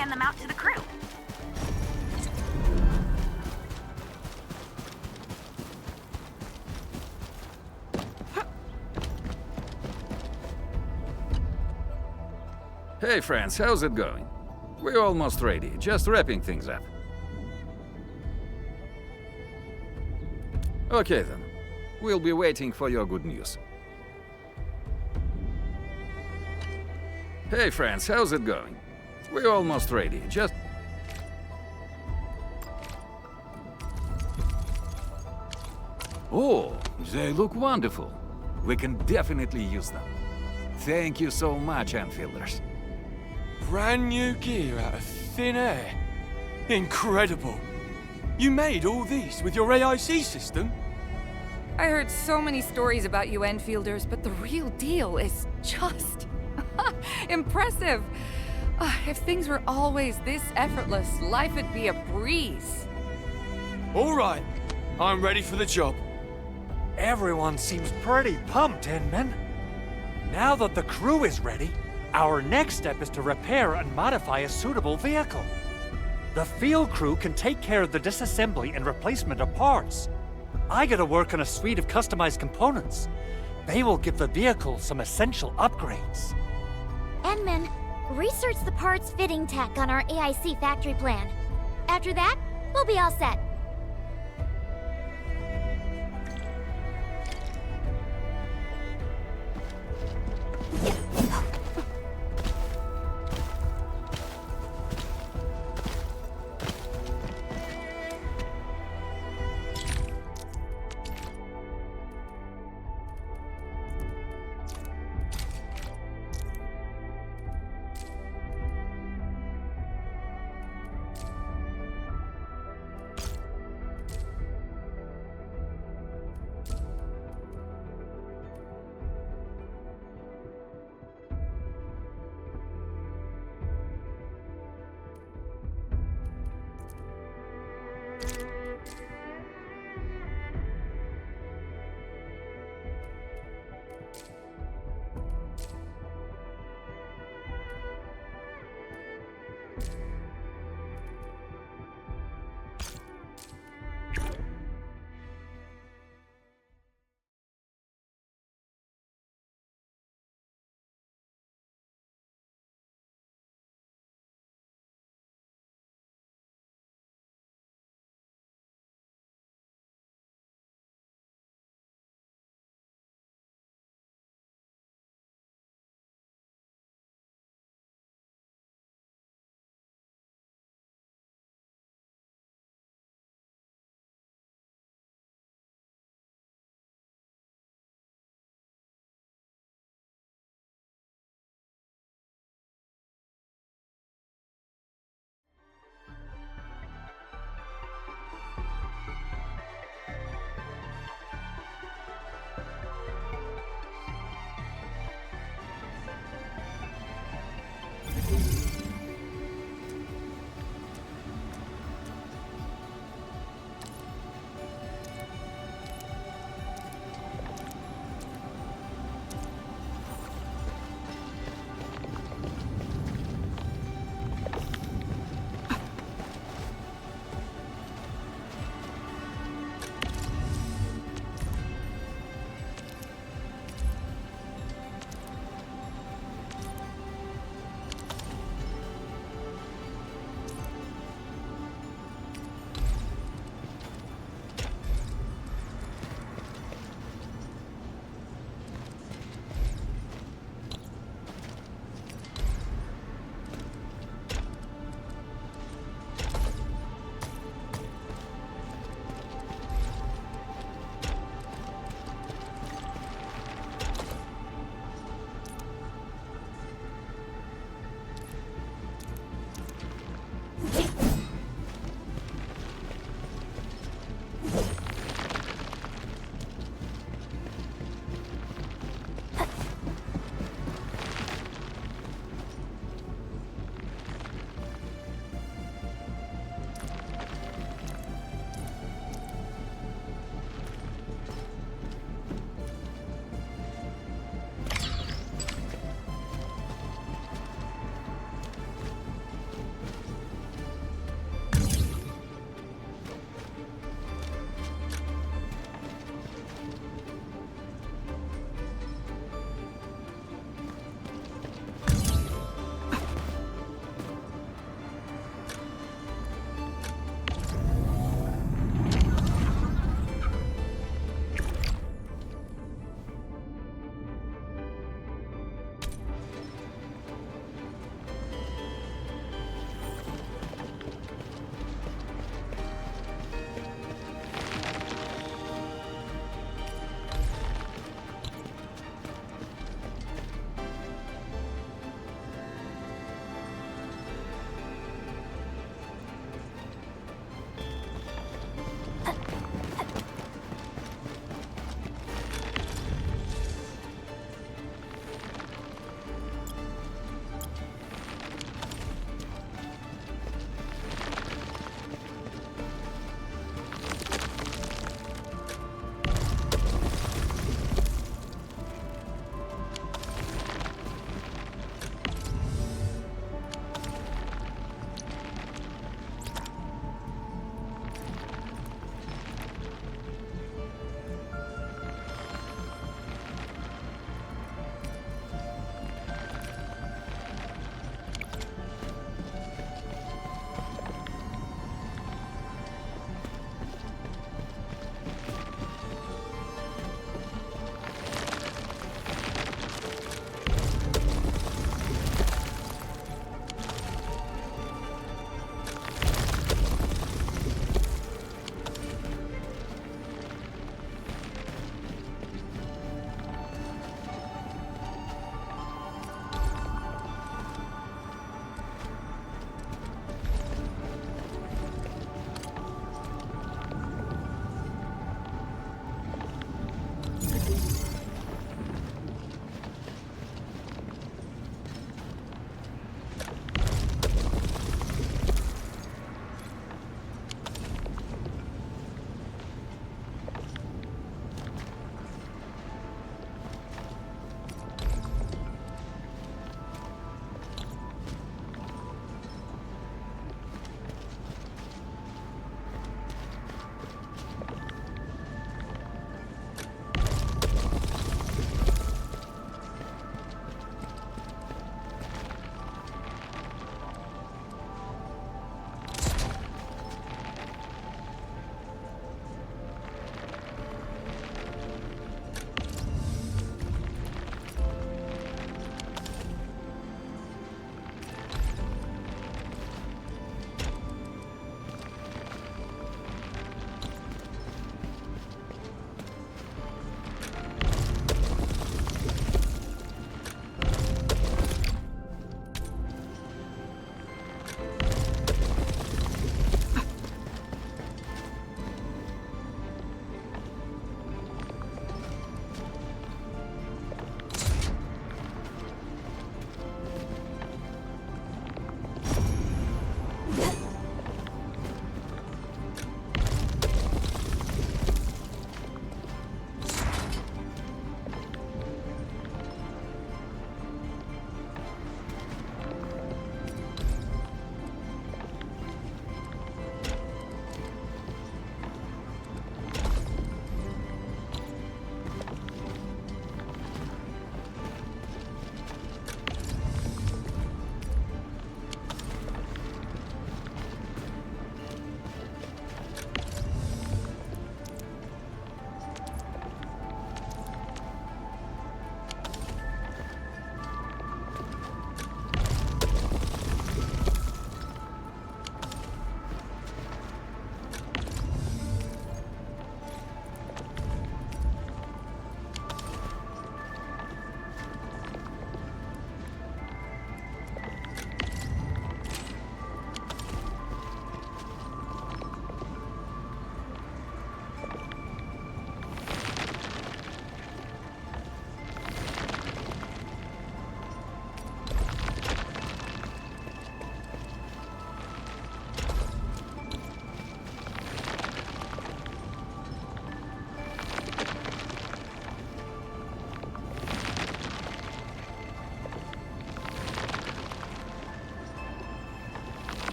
hand them out to the crew. Hey friends, how's it going? We're almost ready, just wrapping things up. Okay then. We'll be waiting for your good news. Hey friends, how's it going? We're almost ready, just... Oh, they look wonderful. We can definitely use them. Thank you so much, Enfielders. Brand new gear out of thin air. Incredible. You made all these with your AIC system? I heard so many stories about you Enfielders, but the real deal is just... impressive. If things were always this effortless, life would be a breeze. All right. I'm ready for the job. Everyone seems pretty pumped, Inman. Now that the crew is ready, our next step is to repair and modify a suitable vehicle. The field crew can take care of the disassembly and replacement of parts. I gotta work on a suite of customized components. They will give the vehicle some essential upgrades. Enman, research the parts fitting tech on our AIC factory plan. After that, we'll be all set.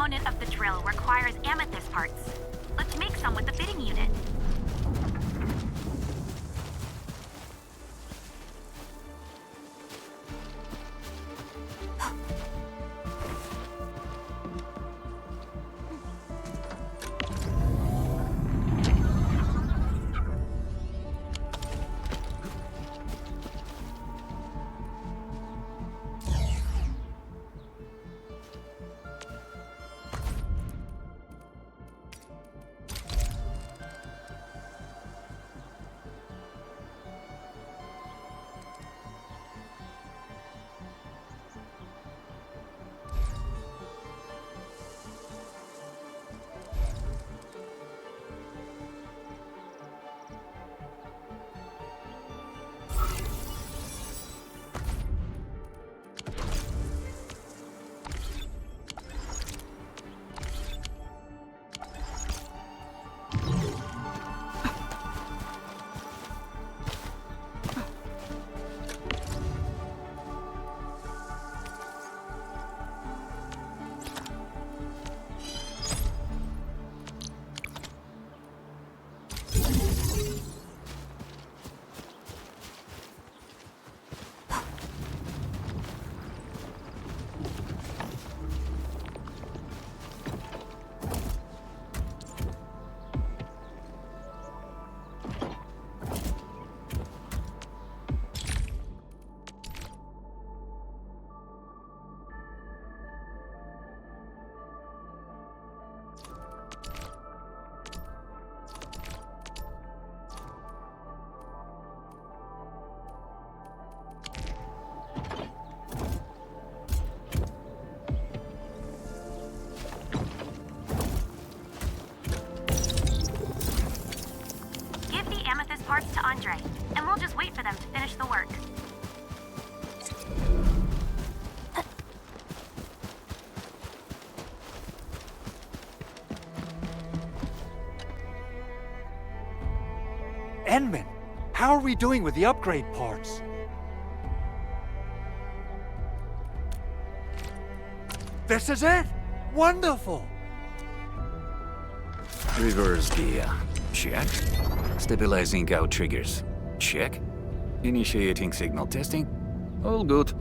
component of the drill requires amethyst parts. Let's make some with the fitting unit. Parts to Andre, and we'll just wait for them to finish the work. Enman, how are we doing with the upgrade parts? This is it? Wonderful! Reverse gear. Check. Stabilizing out triggers. Check. Initiating signal testing. All good.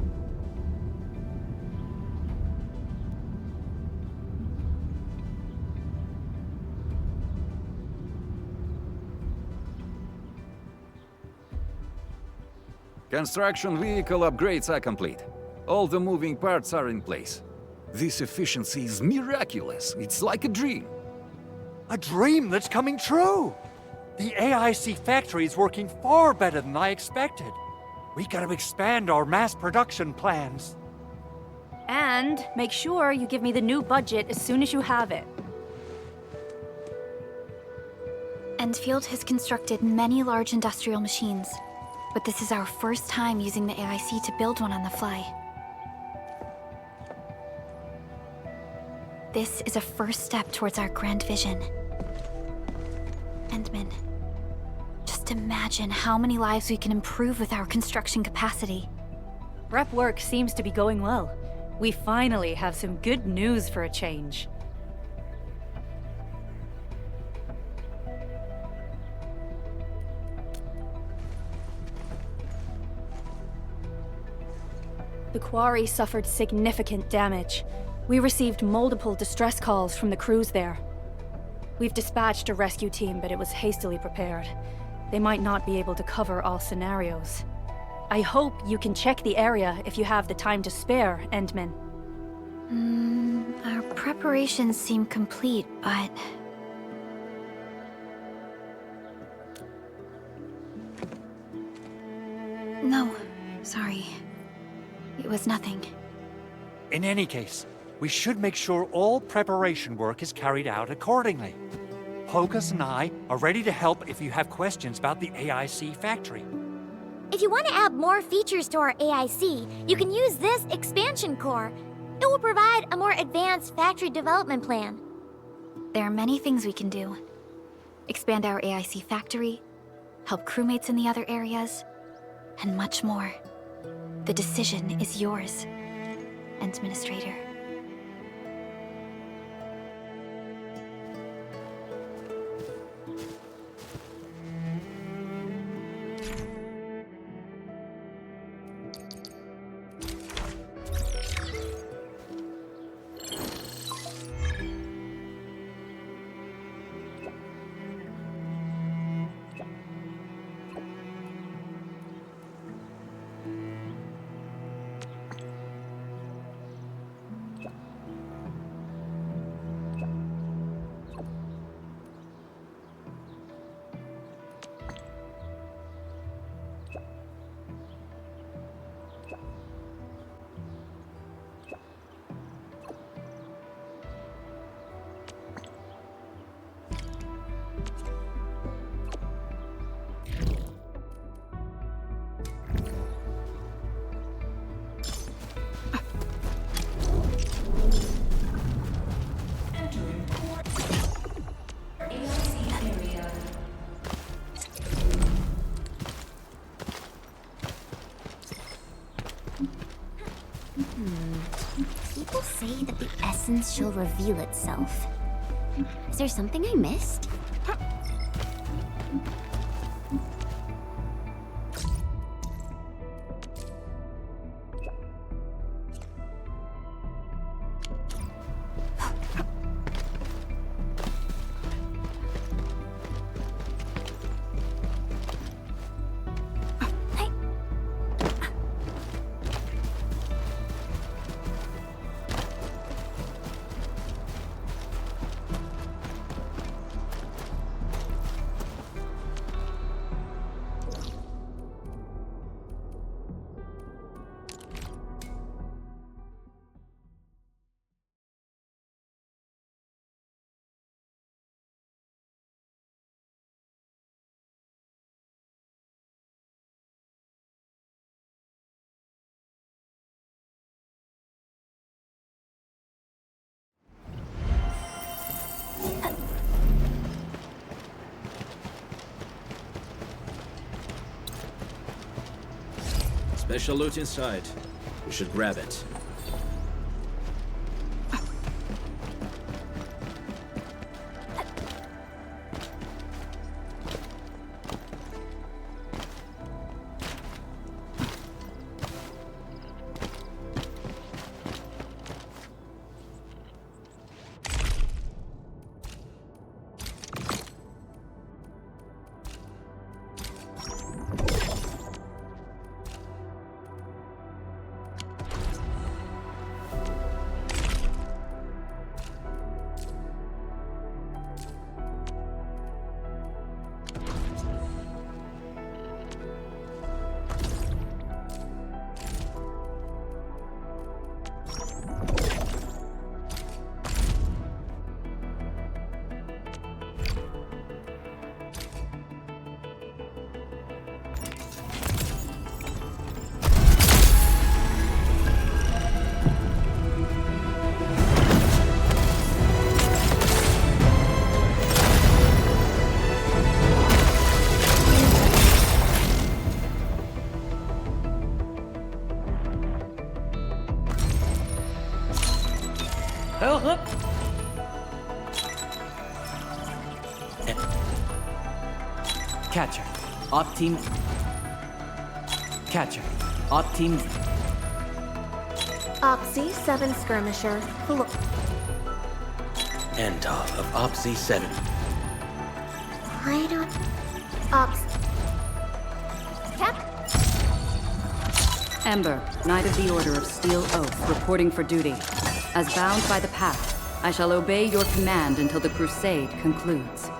Construction vehicle upgrades are complete. All the moving parts are in place. This efficiency is miraculous. It's like a dream. A dream that's coming true! The AIC factory is working far better than I expected. We gotta expand our mass production plans. And make sure you give me the new budget as soon as you have it. Endfield has constructed many large industrial machines, but this is our first time using the AIC to build one on the fly. This is a first step towards our grand vision. Endman, just imagine how many lives we can improve with our construction capacity. Prep work seems to be going well. We finally have some good news for a change. The quarry suffered significant damage. We received multiple distress calls from the crews there. We've dispatched a rescue team, but it was hastily prepared. They might not be able to cover all scenarios. I hope you can check the area if you have the time to spare, Endman. Our preparations seem complete, but... No, sorry. It was nothing. In any case, we should make sure all preparation work is carried out accordingly. Hocus and I are ready to help if you have questions about the AIC factory. If you want to add more features to our AIC, you can use this expansion core. It will provide a more advanced factory development plan. There are many things we can do. Expand our AIC factory, help crewmates in the other areas, and much more. The decision is yours, Administrator. guess she'll reveal itself. Is there something I missed? Special loot inside. We should grab it. Catcher. Op team. Catcher. Op team. Opsy 7 skirmisher. End of Opsy 7. I don't. Ops. Cap. Ember, Knight of the Order of Steel Oath, reporting for duty. As bound by the Pact, I shall obey your command until the crusade concludes.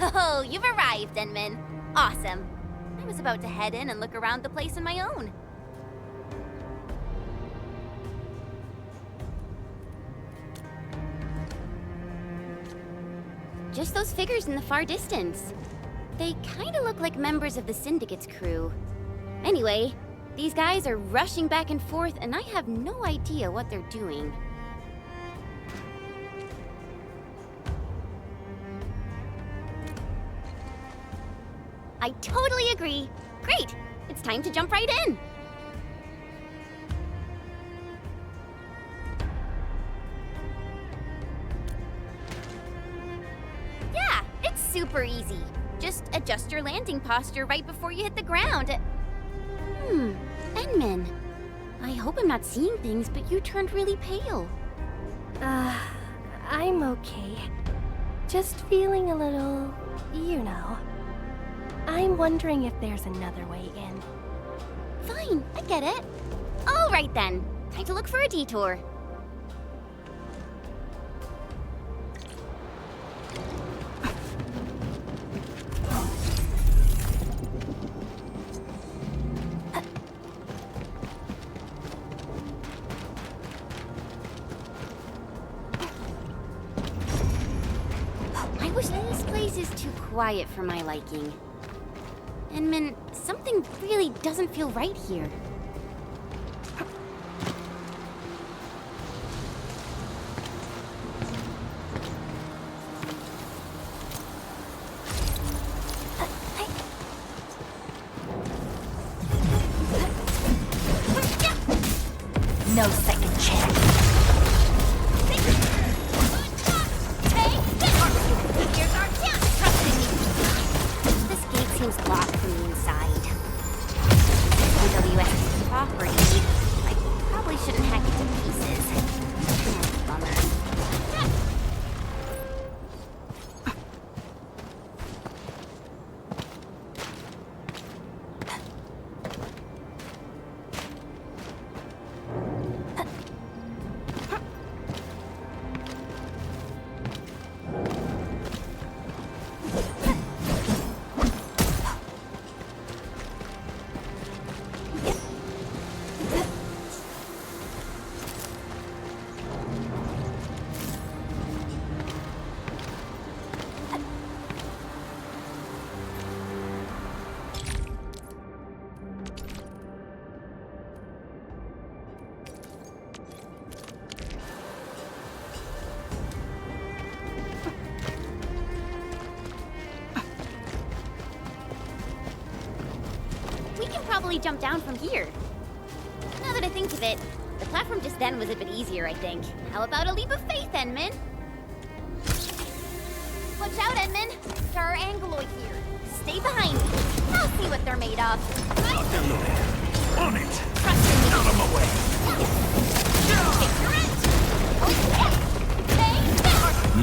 Oh, you've arrived, Denman. Awesome. I was about to head in and look around the place on my own. Just those figures in the far distance. They kinda look like members of the Syndicate's crew. Anyway, these guys are rushing back and forth, and I have no idea what they're doing. I totally agree. Great! It's time to jump right in! Yeah, it's super easy. Just adjust your landing posture right before you hit the ground. Enman. I hope I'm not seeing things, but you turned really pale. I'm okay. Just feeling a little, you know. I'm wondering if there's another way in. Fine, I get it. All right then. Time to look for a detour. I wish this place is too quiet for my liking. Enman, something really doesn't feel right here. No second chance. This gate seems locked from the inside. WS's property. I probably shouldn't hack it to pieces. Bummer. We can probably jump down from here. Now that I think of it, the platform just then was a bit easier, I think. How about a leap of faith, Enman? Watch out, Enman! There are Angloid here. Stay behind me. I'll see what they're made of. On it! Trust in me. Out of my way!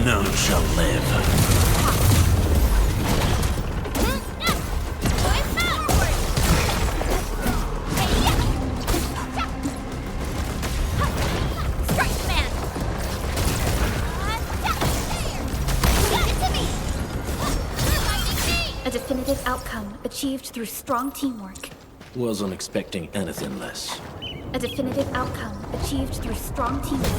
None shall live. A definitive outcome achieved through strong teamwork. Wasn't expecting anything less. A definitive outcome achieved through strong teamwork.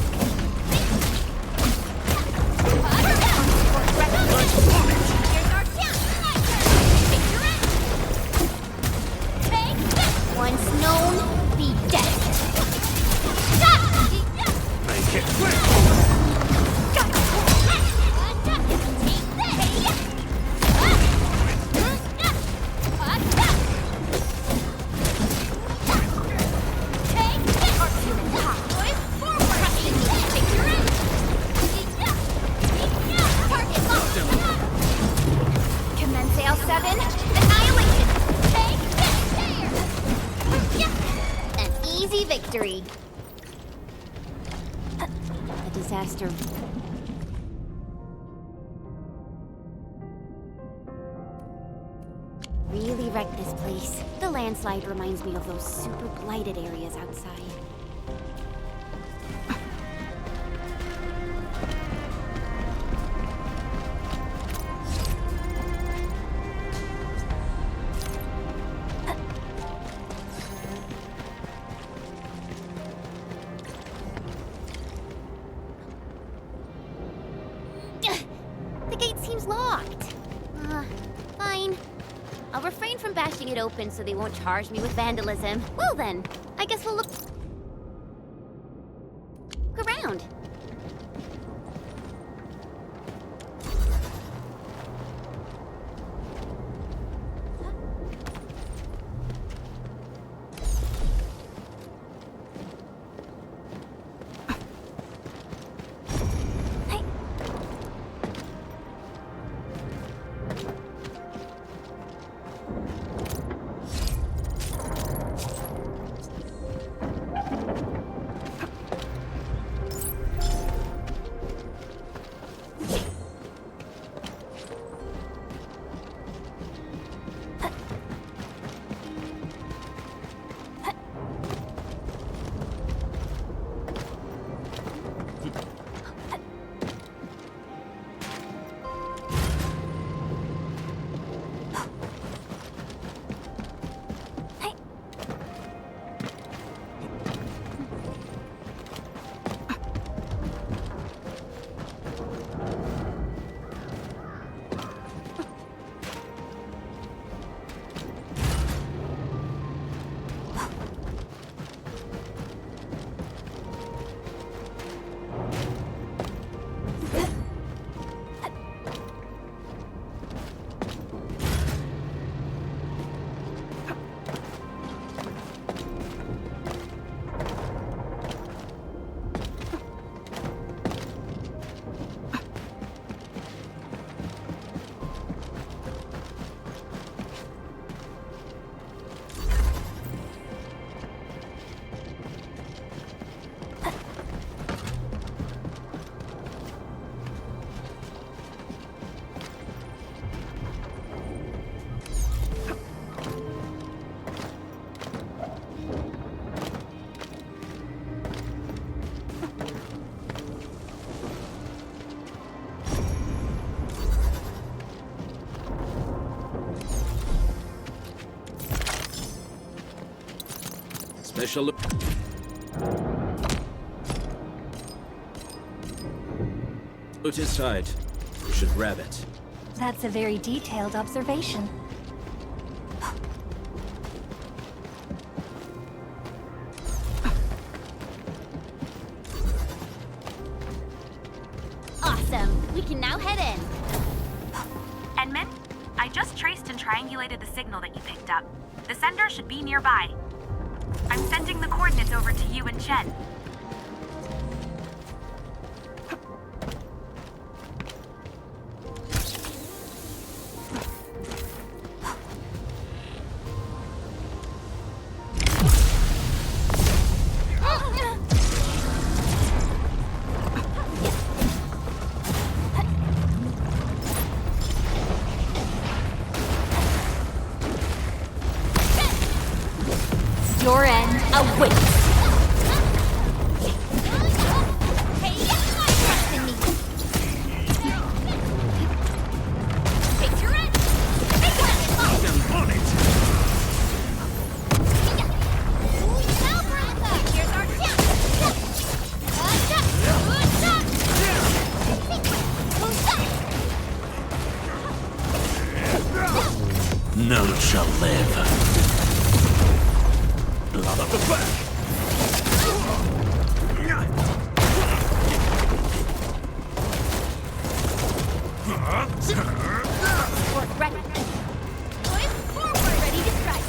Once known, be dead. Make it quick! Commence L7, annihilation. An easy victory. A disaster. Really wrecked this place. The landslide reminds me of those super blighted areas outside. gate seems locked. Fine. I'll refrain from bashing it open so they won't charge me with vandalism. Well then, I guess we'll look around. Special. Loot inside. You should grab it. That's a very detailed observation. Awesome. We can now head in. Enman, I just traced and triangulated the signal that you picked up. The sender should be nearby. I'm sending the coordinates over to you and Chen. Your end awaits. None shall live. Blood of the back! Work ready. Going forward, ready to strike.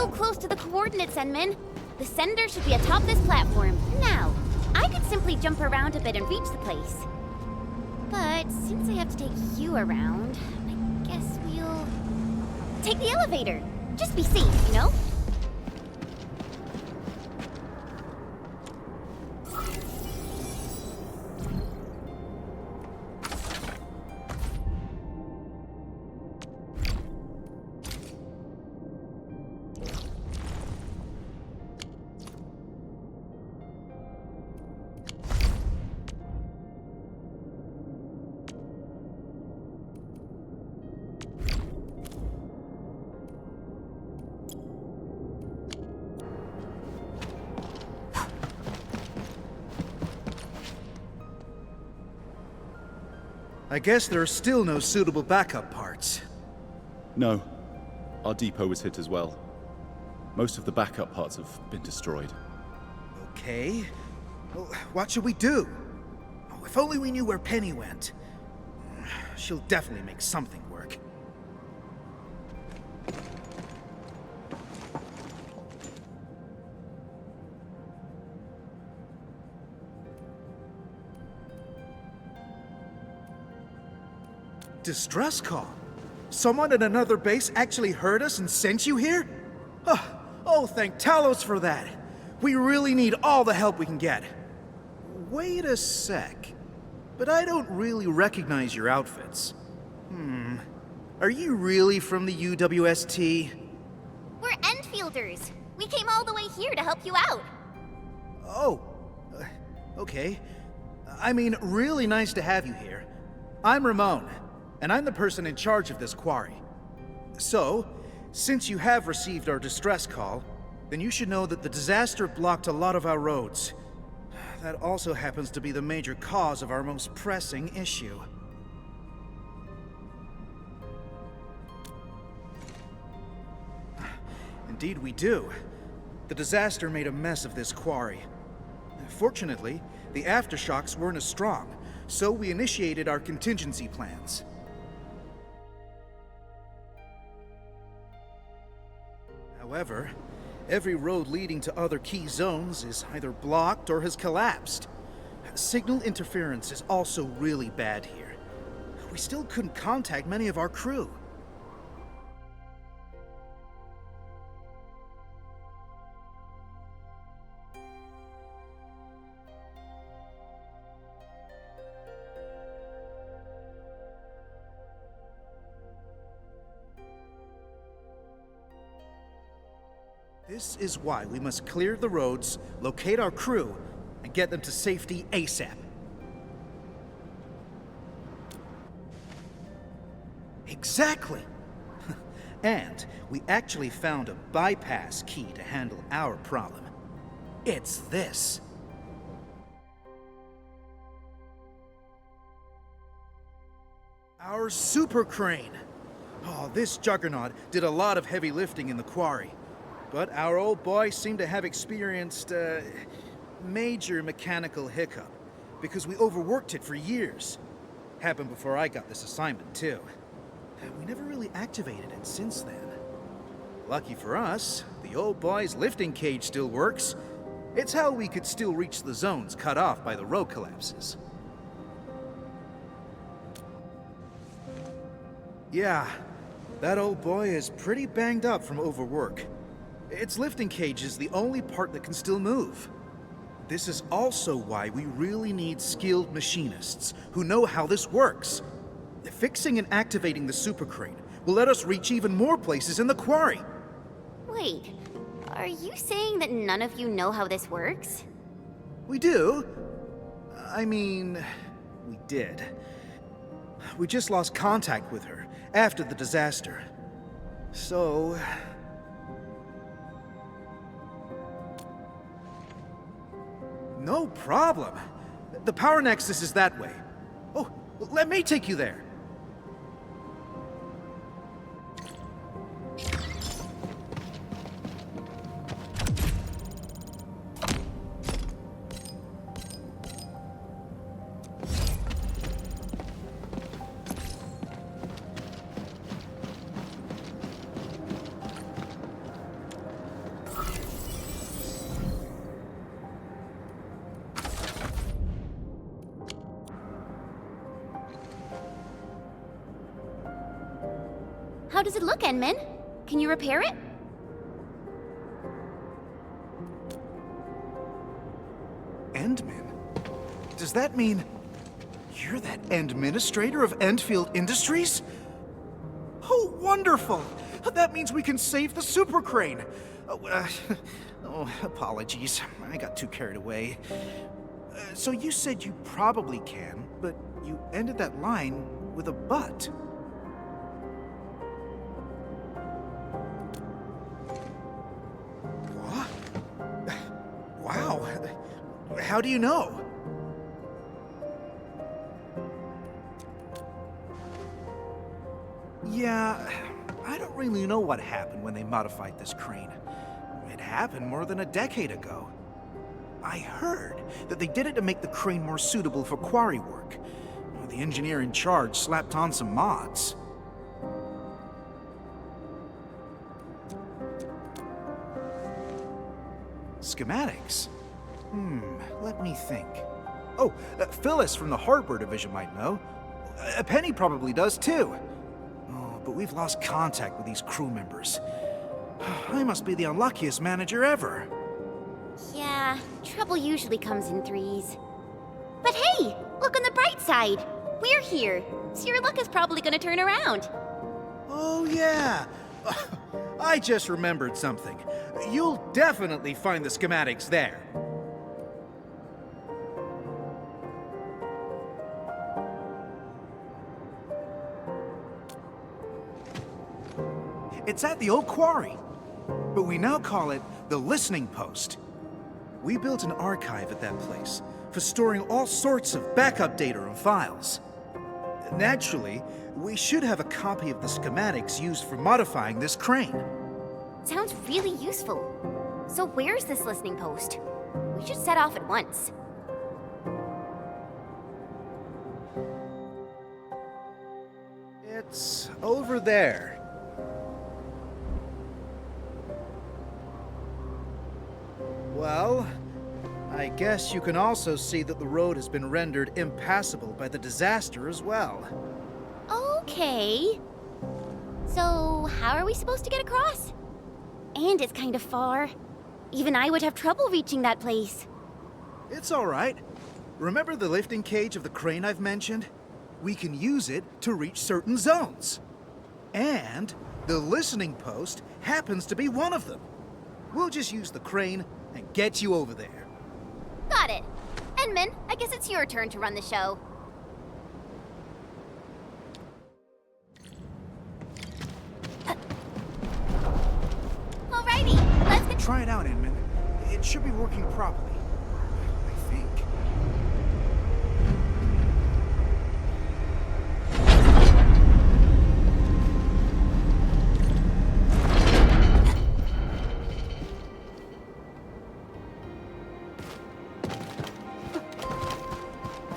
so close to the coordinates, Enman. The sender should be atop this platform. Now, I could simply jump around a bit and reach the place. But since I have to take you around, I guess we'll take the elevator. Just be safe, you know? I guess there are still no suitable backup parts. No. Our depot was hit as well. Most of the backup parts have been destroyed. Okay. Well, what should we do? Oh, if only we knew where Penny went. She'll definitely make something work. Distress call? Someone at another base actually heard us and sent you here? Oh, thank Talos for that. We really need all the help we can get. Wait a sec. But I don't really recognize your outfits. Are you really from the UWST? We're endfielders. We came all the way here to help you out. Oh, okay. I mean, really nice to have you here. I'm Ramon, and I'm the person in charge of this quarry. So, since you have received our distress call, then you should know that the disaster blocked a lot of our roads. That also happens to be the major cause of our most pressing issue. Indeed we do. The disaster made a mess of this quarry. Fortunately, the aftershocks weren't as strong, so we initiated our contingency plans. However, every road leading to other key zones is either blocked or has collapsed. Signal interference is also really bad here. We still couldn't contact many of our crew. This is why we must clear the roads, locate our crew, and get them to safety ASAP. Exactly! And we actually found a bypass key to handle our problem. It's this. Our super crane. Oh, this juggernaut did a lot of heavy lifting in the quarry. But our old boy seemed to have experienced a major mechanical hiccup because we overworked it for years. Happened before I got this assignment, too. We never really activated it since then. Lucky for us, the old boy's lifting cage still works. It's how we could still reach the zones cut off by the road collapses. Yeah, that old boy is pretty banged up from overwork. Its lifting cage is the only part that can still move. This is also why we really need skilled machinists who know how this works. Fixing and activating the super crane will let us reach even more places in the quarry. Wait, are you saying that none of you know how this works? We do. I mean, we did. We just lost contact with her after the disaster. So... No problem. The power nexus is that way. Oh, let me take you there. How does it look, Enman? Can you repair it? Endman? Does that mean you're that administrator of Endfield Industries? Oh, wonderful! That means we can save the super crane. Oh, apologies. I got too carried away. So you said you probably can, but you ended that line with a but. What? Wow. How do you know? Yeah, I don't really know what happened when they modified this crane. It happened more than a decade ago. I heard that they did it to make the crane more suitable for quarry work. The engineer in charge slapped on some mods. Schematics? Let me think. Oh, Phyllis from the hardware division might know. Penny probably does too. Oh, but we've lost contact with these crew members. I must be the unluckiest manager ever. Yeah, trouble usually comes in threes. But hey, look on the bright side. We're here, so your luck is probably gonna turn around. Oh yeah, I just remembered something. You'll definitely find the schematics there. It's at the old quarry, but we now call it the Listening Post. We built an archive at that place for storing all sorts of backup data and files. Naturally, we should have a copy of the schematics used for modifying this crane. Sounds really useful. So where's this listening post? We should set off at once. It's over there. Well, I guess you can also see that the road has been rendered impassable by the disaster as well. Okay. So, how are we supposed to get across? And it's kind of far. Even I would have trouble reaching that place. It's all right. Remember the lifting cage of the crane I've mentioned? We can use it to reach certain zones. And the listening post happens to be one of them. We'll just use the crane and get you over there. Got it. Enman, I guess it's your turn to run the show. Alrighty, let's get... Try it out, Inman. It should be working properly. I think.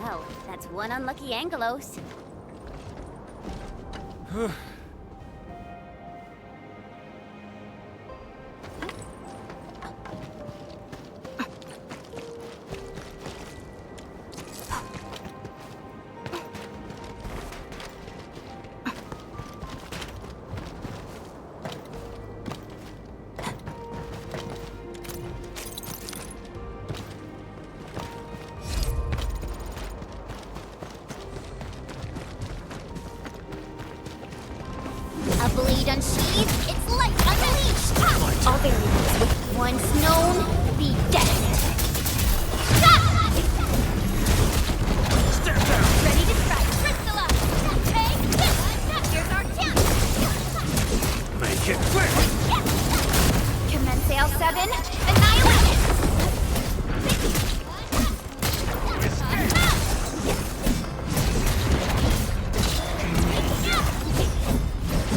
Well, that's one unlucky Angelos. A blade unsheathed, its light unleashed! All variables with once known, be dead. Step down! Ready to strike, Crystalla! Take this! Here's our chance! Make it quick! Commence L7, annihilate it!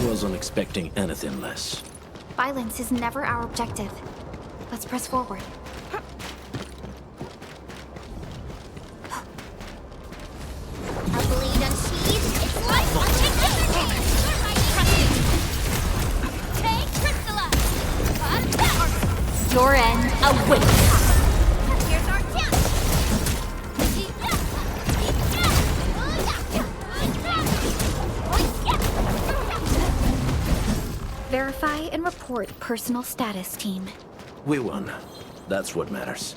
Wasn't expecting anything less. Violence is never our objective. Let's press forward. A blade unsheathed, its light Take Crystalla! Your end awaits! Here's our chance! and report personal status, team. We won. That's what matters.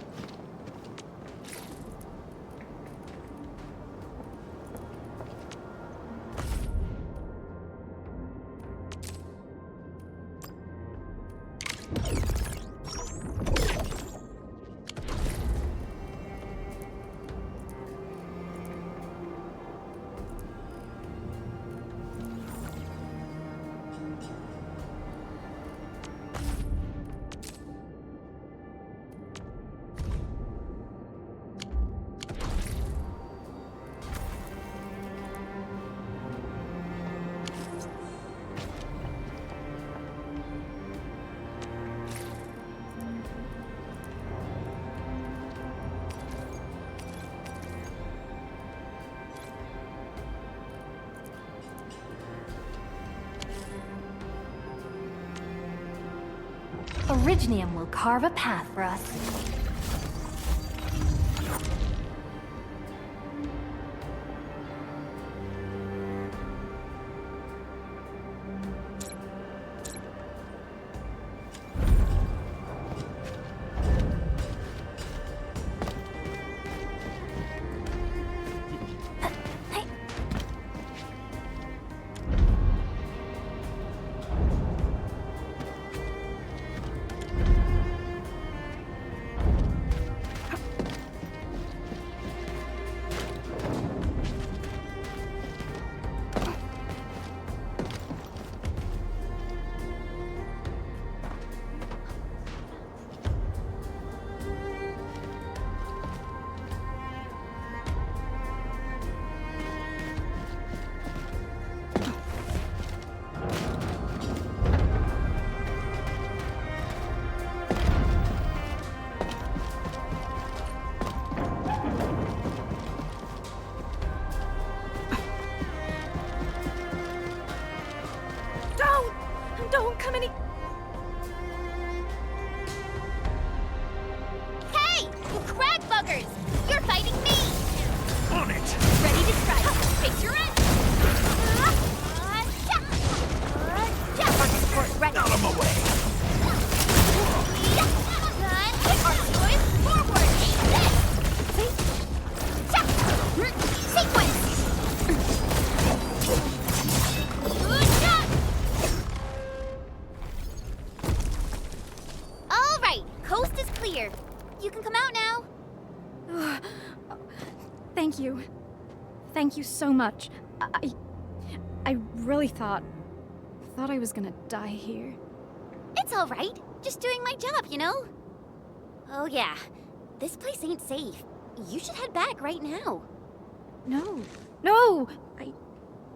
Originium will carve a path for us. Don't come any... Hey! You crag buggers! You're fighting me! On it! Ready to strike! Face your end! Ready! Out of my way! Forward! Sequence! All right, coast is clear. You can come out now. Thank you. Thank you so much. I really thought I was gonna die here. It's all right. Just doing my job, you know? Oh yeah, this place ain't safe. You should head back right now. No!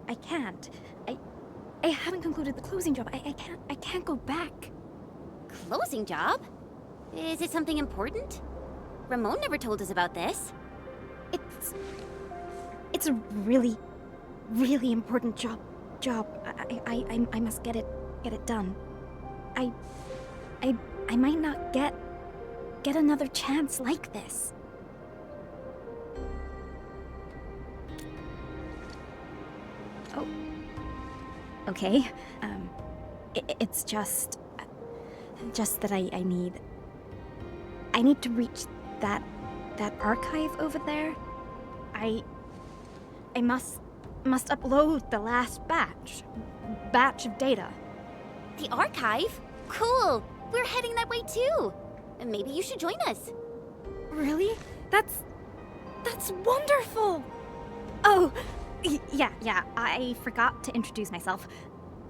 I can't. I haven't concluded the closing job. I can't go back. Closing job? Is it something important? Ramon never told us about this. It's a really, really important job. I must get it done. I might not get another chance like this. Oh. Okay. It's just that I need to reach that archive over there. I must upload the last batch of data. The archive? Cool. We're heading that way too. Maybe you should join us. Really? That's wonderful. Oh, yeah. I forgot to introduce myself.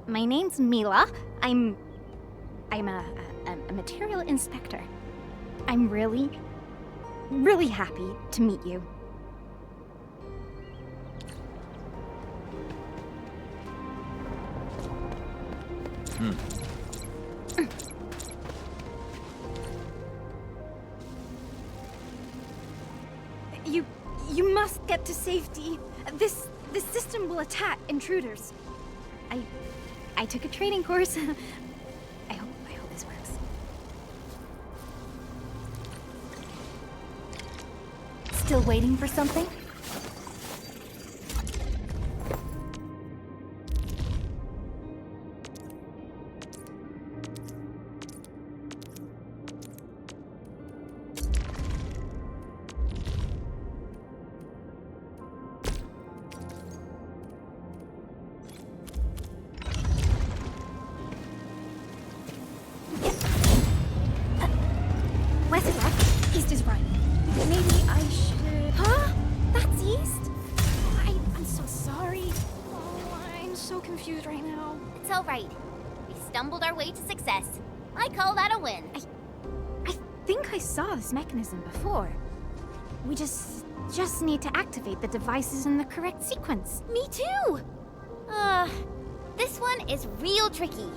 My name's Mila. I'm a material inspector. I'm really, really happy to meet you. You must get to safety. This system will attack intruders. I took a training course. I hope this works. Still waiting for something? issues right now. It's all right. We stumbled our way to success. I call that a win. I think I saw this mechanism before. We just need to activate the devices in the correct sequence. Me too! This one is real tricky.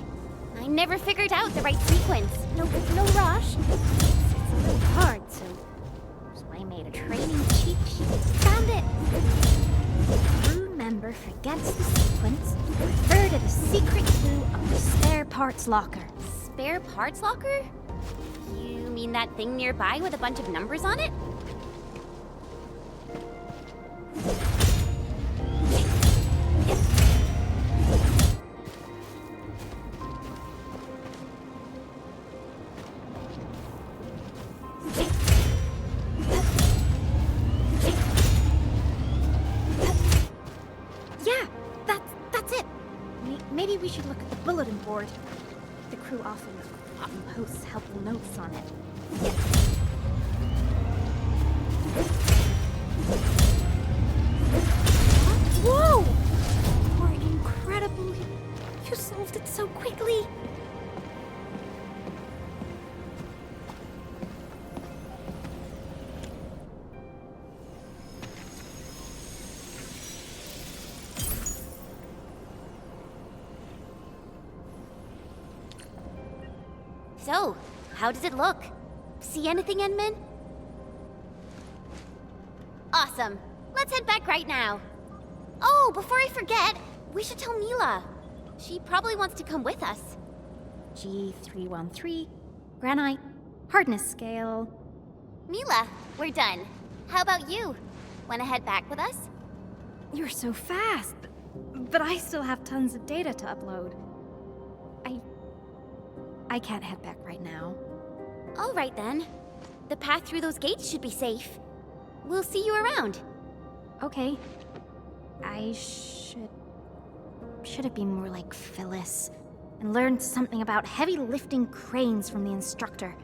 I never figured out the right sequence. No rush. It's a little hard, so I made a training cheat sheet. Found it! Crew member forgets the sequence. Refer to the secret clue of the spare parts locker. Spare parts locker? You mean that thing nearby with a bunch of numbers on it? Yeah, that's it. Maybe we should look at the bulletin board. The crew often posts helpful notes on it. Whoa! You're incredible. You solved it so quickly. So, how does it look? See anything, Enman? Awesome. Let's head back right now. Oh, before I forget, we should tell Mila. She probably wants to come with us. G313, granite, hardness scale. Mila, we're done. How about you? Wanna head back with us? You're so fast, but I still have tons of data to upload. I can't head back right now. All right then. The path through those gates should be safe. We'll see you around. Okay. I should have been more like Phyllis and learned something about heavy lifting cranes from the instructor.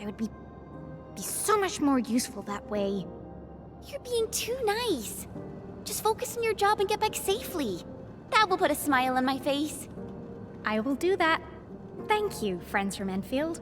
I would be so much more useful that way. You're being too nice. Just focus on your job and get back safely. That will put a smile on my face. I will do that. Thank you, friends from Enfield.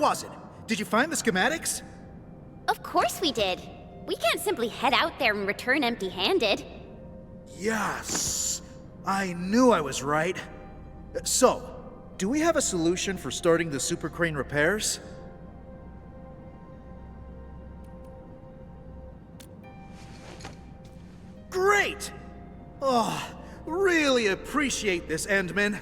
was it? Did you find the schematics? Of course we did. We can't simply head out there and return empty-handed. Yes! I knew I was right. So, do we have a solution for starting the super crane repairs? Great! Oh, really appreciate this, Endman.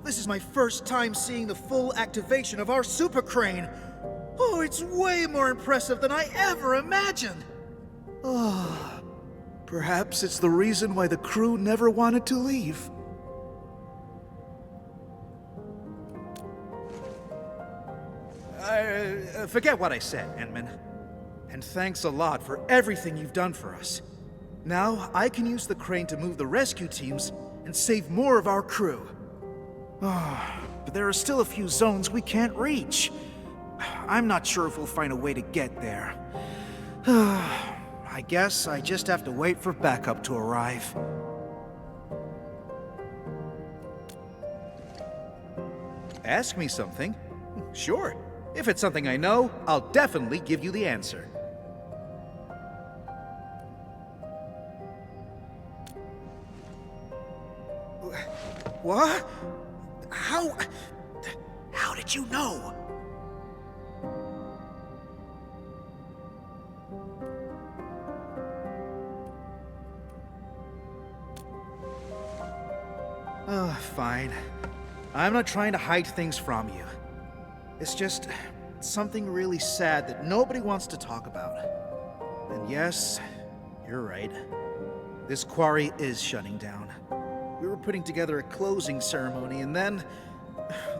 This is my first time seeing the full activation of our super crane. Oh, it's way more impressive than I ever imagined. Oh, perhaps it's the reason why the crew never wanted to leave. Forget what I said, Endman. And thanks a lot for everything you've done for us. Now, I can use the crane to move the rescue teams and save more of our crew. But there are still a few zones we can't reach. I'm not sure if we'll find a way to get there. I guess I just have to wait for backup to arrive. Ask me something? Sure. If it's something I know, I'll definitely give you the answer. What? How did you know? Fine. I'm not trying to hide things from you. It's just something really sad that nobody wants to talk about. And yes, you're right. This quarry is shutting down. We were putting together a closing ceremony, and then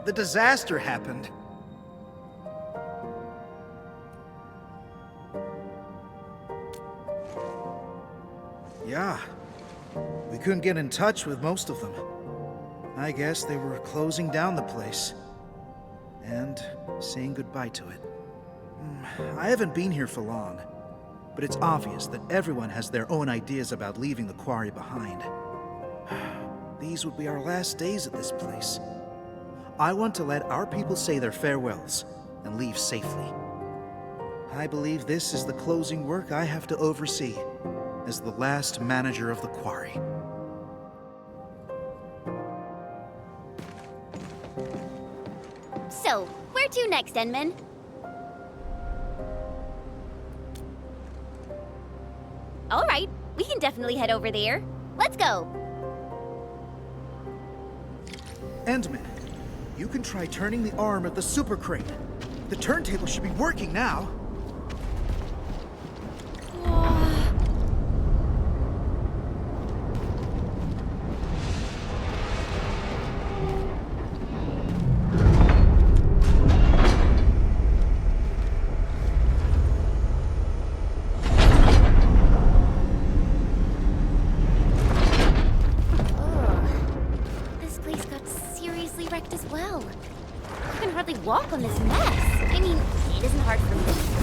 the disaster happened. Yeah, we couldn't get in touch with most of them. I guess they were closing down the place and saying goodbye to it. I haven't been here for long, but it's obvious that everyone has their own ideas about leaving the quarry behind. These would be our last days at this place. I want to let our people say their farewells and leave safely. I believe this is the closing work I have to oversee as the last manager of the quarry. So, where to next, Endman? All right, we can definitely head over there. Let's go. Endman, you can try turning the arm of the super crane. The turntable should be working now. Walk on this mess. I mean, it isn't hard for me.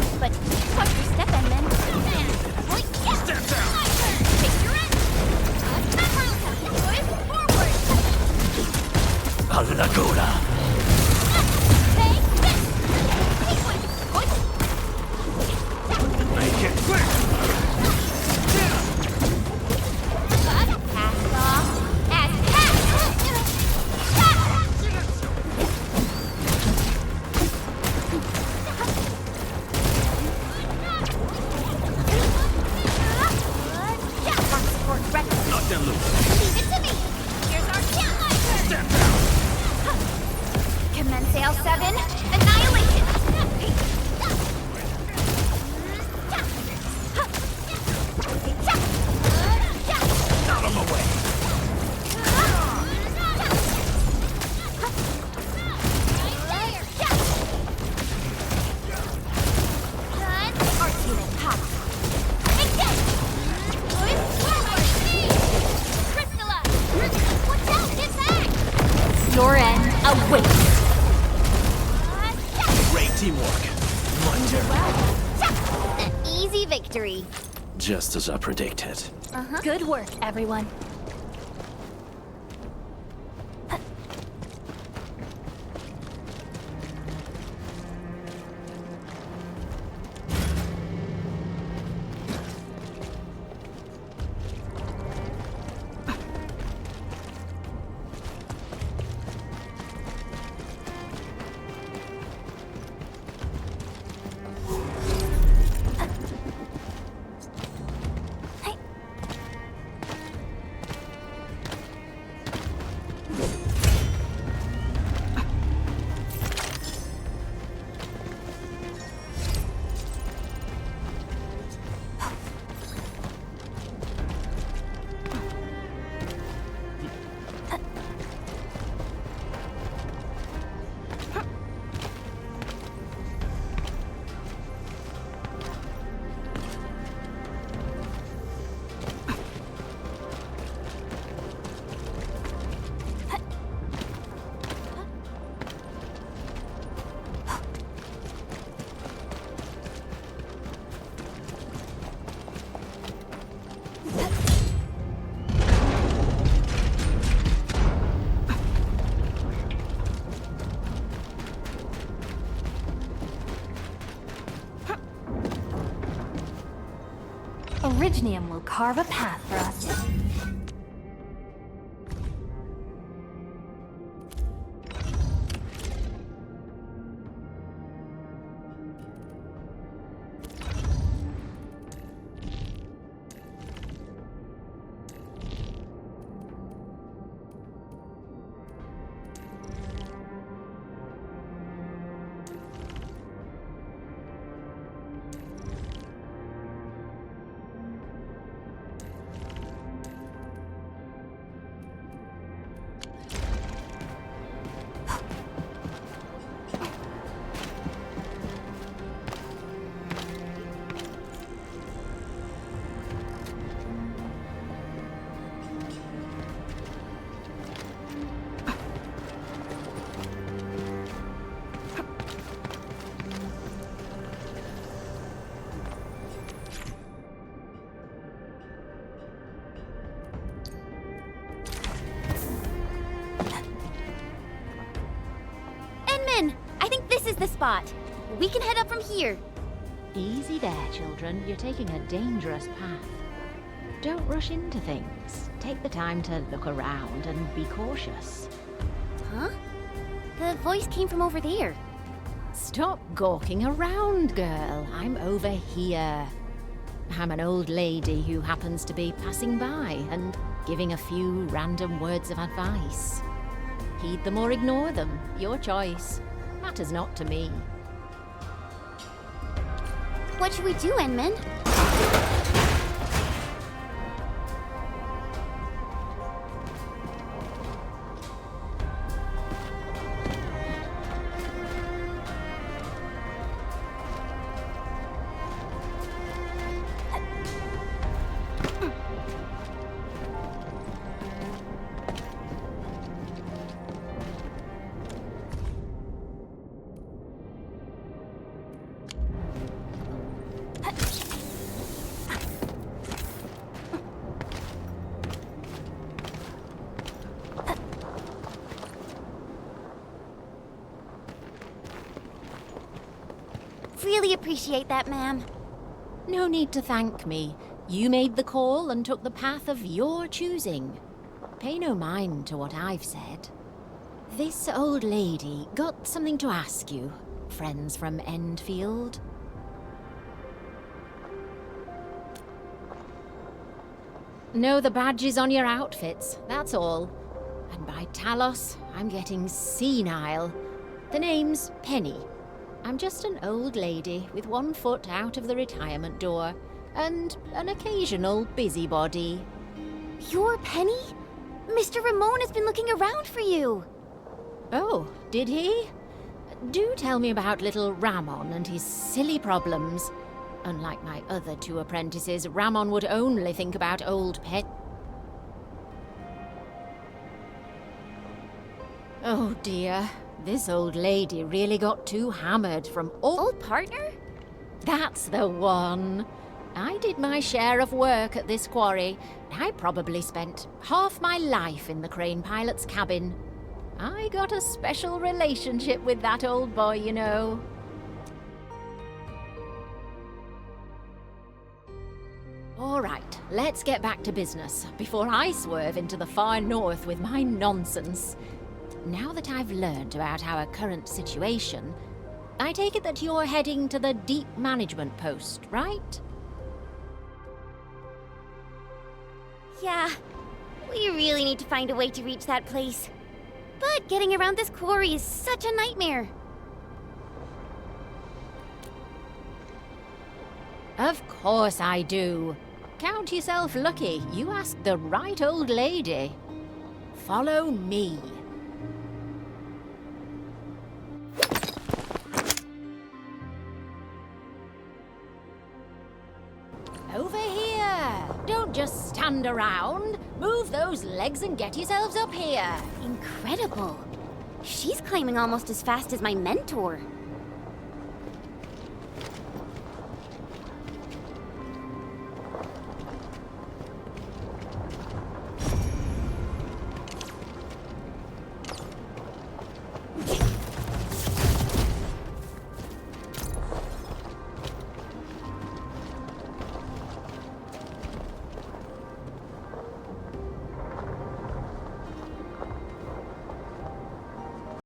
victory. Just as I predicted. Good work, everyone. Originium will carve a path for us. I think this is the spot. We can head up from here. Easy there, children. You're taking a dangerous path. Don't rush into things. Take the time to look around and be cautious. Huh? The voice came from over there. Stop gawking around, girl. I'm over here. I'm an old lady who happens to be passing by and giving a few random words of advice. Heed them or ignore them. Your choice. Matters not to me. What should we do, Enman? Really appreciate that, ma'am. No need to thank me. You made the call and took the path of your choosing. Pay no mind to what I've said. This old lady got something to ask you, friends from Endfield. No, the badges on your outfits, that's all. And by Talos, I'm getting senile. The name's Penny. I'm just an old lady with one foot out of the retirement door, and an occasional busybody. You're Penny? Mr. Ramon has been looking around for you. Oh, did he? Do tell me about little Ramon and his silly problems. Unlike my other two apprentices, Ramon would only think about old pet. Oh dear, this old lady really got too hammered from old partner? That's the one. I did my share of work at this quarry. I probably spent half my life in the crane pilot's cabin. I got a special relationship with that old boy, you know. All right, let's get back to business before I swerve into the far north with my nonsense. Now that I've learned about our current situation, I take it that you're heading to the deep management post, right? Yeah, we really need to find a way to reach that place. But getting around this quarry is such a nightmare. Of course I do. Count yourself lucky. You asked the right old lady. Follow me. Over here! Don't just stand around. Move those legs and get yourselves up here. Incredible. She's climbing almost as fast as my mentor.